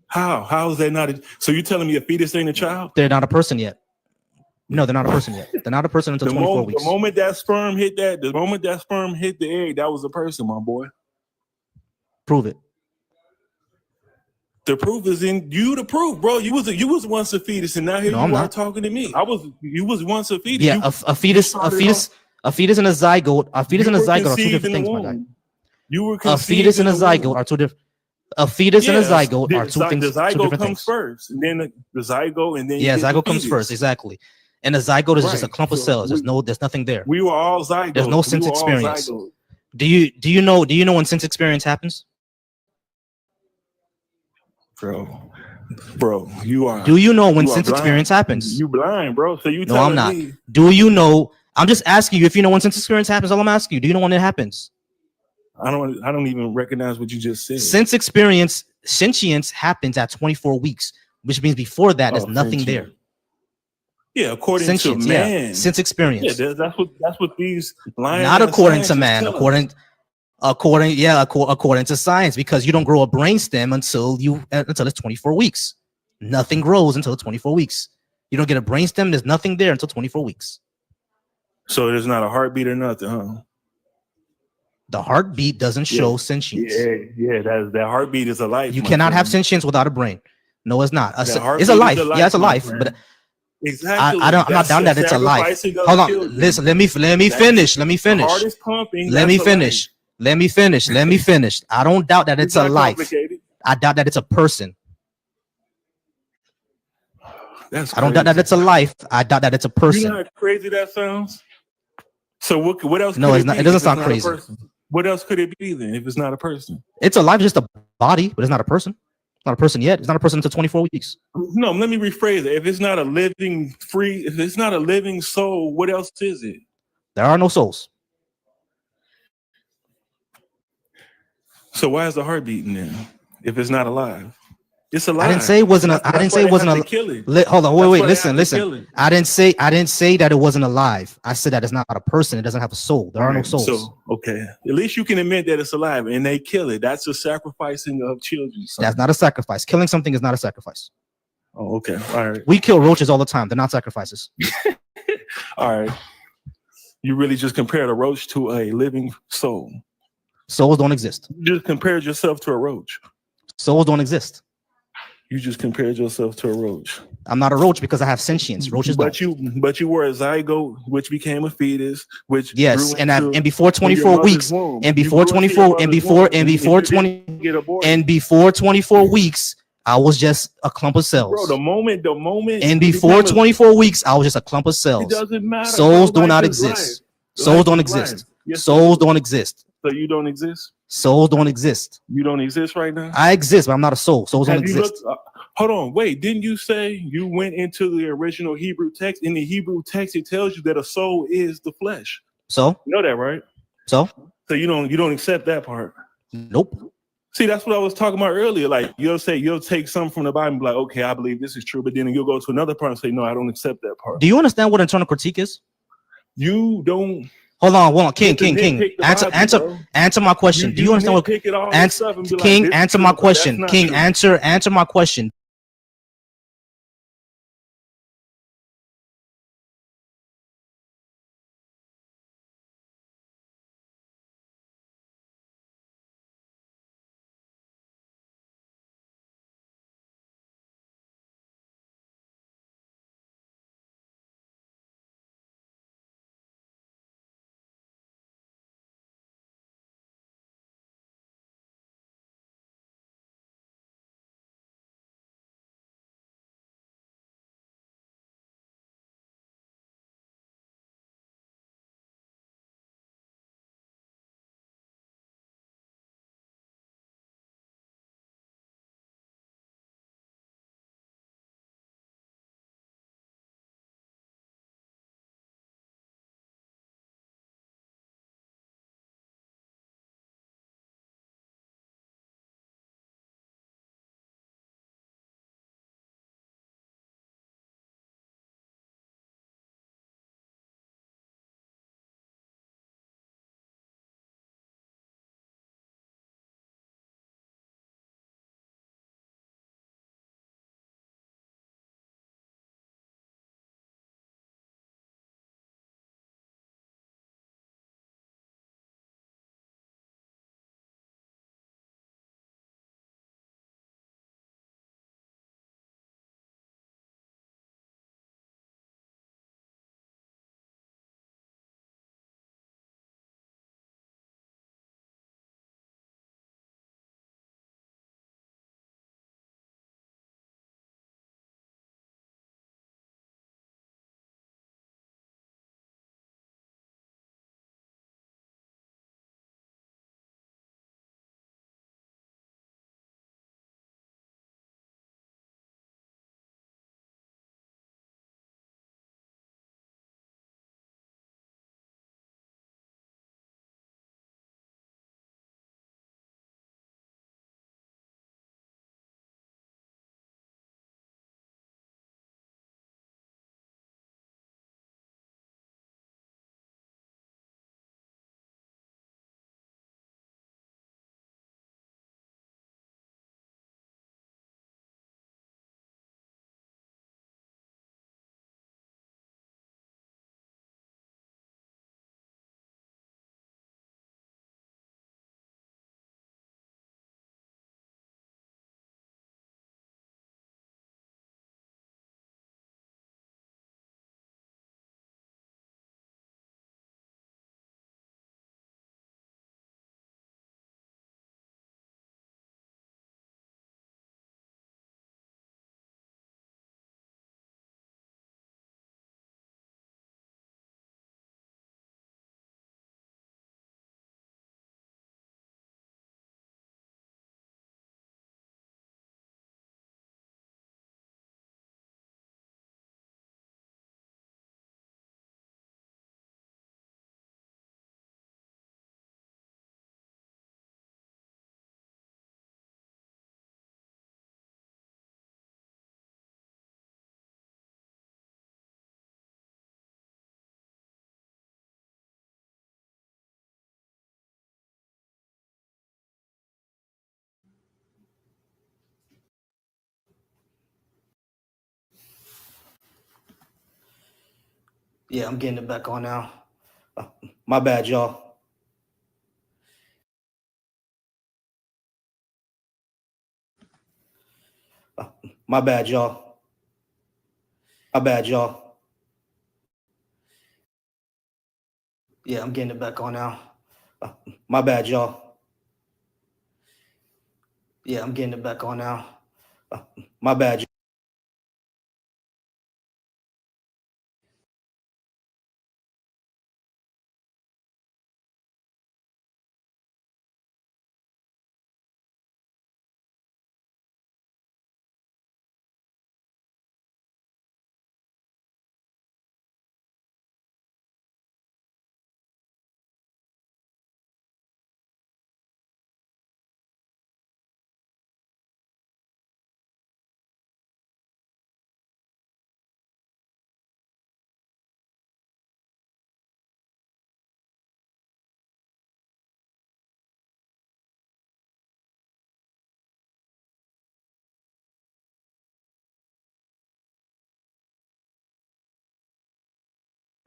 How? How is that not? So you're telling me a fetus ain't a child? They're not a person yet. No, they're not a person yet. They're not a person until 24 weeks. The moment that sperm hit the egg, that was a person, my boy. Prove it. The proof is in you. The proof, bro. You was once a fetus, and now here No, you I'm are not. talking to me. You was once a fetus. Yeah, a fetus and a zygote. A fetus and a zygote are two different things, my guy. You were A conceived fetus and a in the zygote womb. are two different. A fetus and a zygote are two The zygote different comes things. first, and then the zygote, and then Yeah, you get zygote the comes fetus. first, exactly. And a zygote is just a Right. clump of So cells. There's nothing there. We were all zygotes. There's no sense we were all experience. zygotes. Do you know when sense experience happens? Bro, you are. Do you know when you are sense blind. experience happens? You blind, bro. So you No, telling I'm not. me? Do you know? I'm just asking you if you know when sense experience happens. All I'm asking you, do you know when it happens? I don't even recognize what you just said. Sense experience, sentience happens at 24 weeks, which means before that, there's nothing sentient. there. Yeah, according Sentience, to man. yeah. Sense experience. Yeah, that's what these lying Not ass according to scientists man, tell us. according to science, because you don't grow a brainstem until it's 24 weeks. Nothing grows until it's 24 weeks. You don't get a brainstem, there's nothing there until 24 weeks. So there's not a heartbeat or nothing, huh? The heartbeat doesn't show sentience. Yeah, that heartbeat is a life. You my cannot friend. have sentience without a brain. No, it's not. It's heartbeat a is life. a life, Yeah, it's a my life. friend. But Exactly. I'm not That's down the that it's a life. sacrificing of Hold on. children. Listen, let me finish. Let me The finish. heart is pumping. Let me that's a finish. life. Let me finish. Let me finish. I don't doubt that it's a not life. complicated. I doubt that it's a person. That's I don't doubt that it's a life. I doubt that it's a You person. know how crazy that sounds? So what else No, could it's it not. be It doesn't if it's sound not crazy. a person? What else could it be then if it's not a person? It's a life, just a body, but it's not a person. It's not a person yet. It's not a person until 24 weeks. No, let me rephrase it. If it's not a living if it's not a living soul, what else is it? There are no souls. So why is the heart beating then? If it's not alive, it's alive. I didn't say it wasn't. I didn't say it wasn't. Kill it. Hold on. That's Wait. why they have to kill Listen. it. I didn't say that it wasn't alive. I said that it's not a person. It doesn't have a soul. There are no souls. So okay, at least you can admit that it's alive, and they kill it. That's a sacrificing of children. Son. That's not a sacrifice. Killing something is not a sacrifice. Oh, okay. All right. We kill roaches all the time. They're not sacrifices. All right. You really just compared a roach to a living soul. Souls don't exist. You just compared yourself to a roach. Souls don't exist. You just compared yourself to a roach. I'm not a roach because I have sentience. Roaches don't. But you were a zygote, which became a fetus, which yes, grew and before 24 weeks, womb. and before 24 weeks, I was just a clump of cells. Bro, the moment, and before 24 weeks, I was just a clump of cells. It doesn't matter. Souls do not exist. Souls don't exist. Souls don't exist. So you don't exist? Souls don't exist. You don't exist right now? I exist, but I'm not a soul. Souls don't exist. Hold on, wait. Didn't you say you went into the original Hebrew text? In the Hebrew text, it tells you that a soul is the flesh. So? You know that, right? So you don't accept that part? Nope. See, that's what I was talking about earlier. Like you'll take something from the Bible and be like, okay, I believe this is true, but then you'll go to another part and say, no, I don't accept that part. Do you understand what internal critique is? You don't. Hold on, King. Answer my question. Do you understand what? King, answer my question. King, answer my question. Yeah, I'm getting it back on now. My bad, y'all. My bad, y'all. My bad, y'all. Yeah, I'm getting it back on now. My bad, y'all. Yeah, I'm getting it back on now. My bad.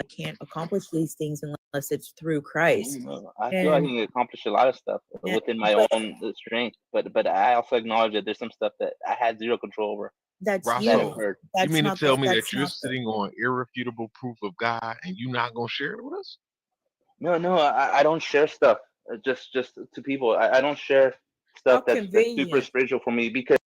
Can't accomplish these things unless it's through Christ. I feel like I can accomplish a lot of stuff within my own strength, but I also acknowledge that there's some stuff that I had zero control over. That's Russell, you. you mean to tell me that you're sitting on irrefutable proof of God and you're not gonna share it with us? No, I don't share stuff just to people. I don't share stuff that's super spiritual for me because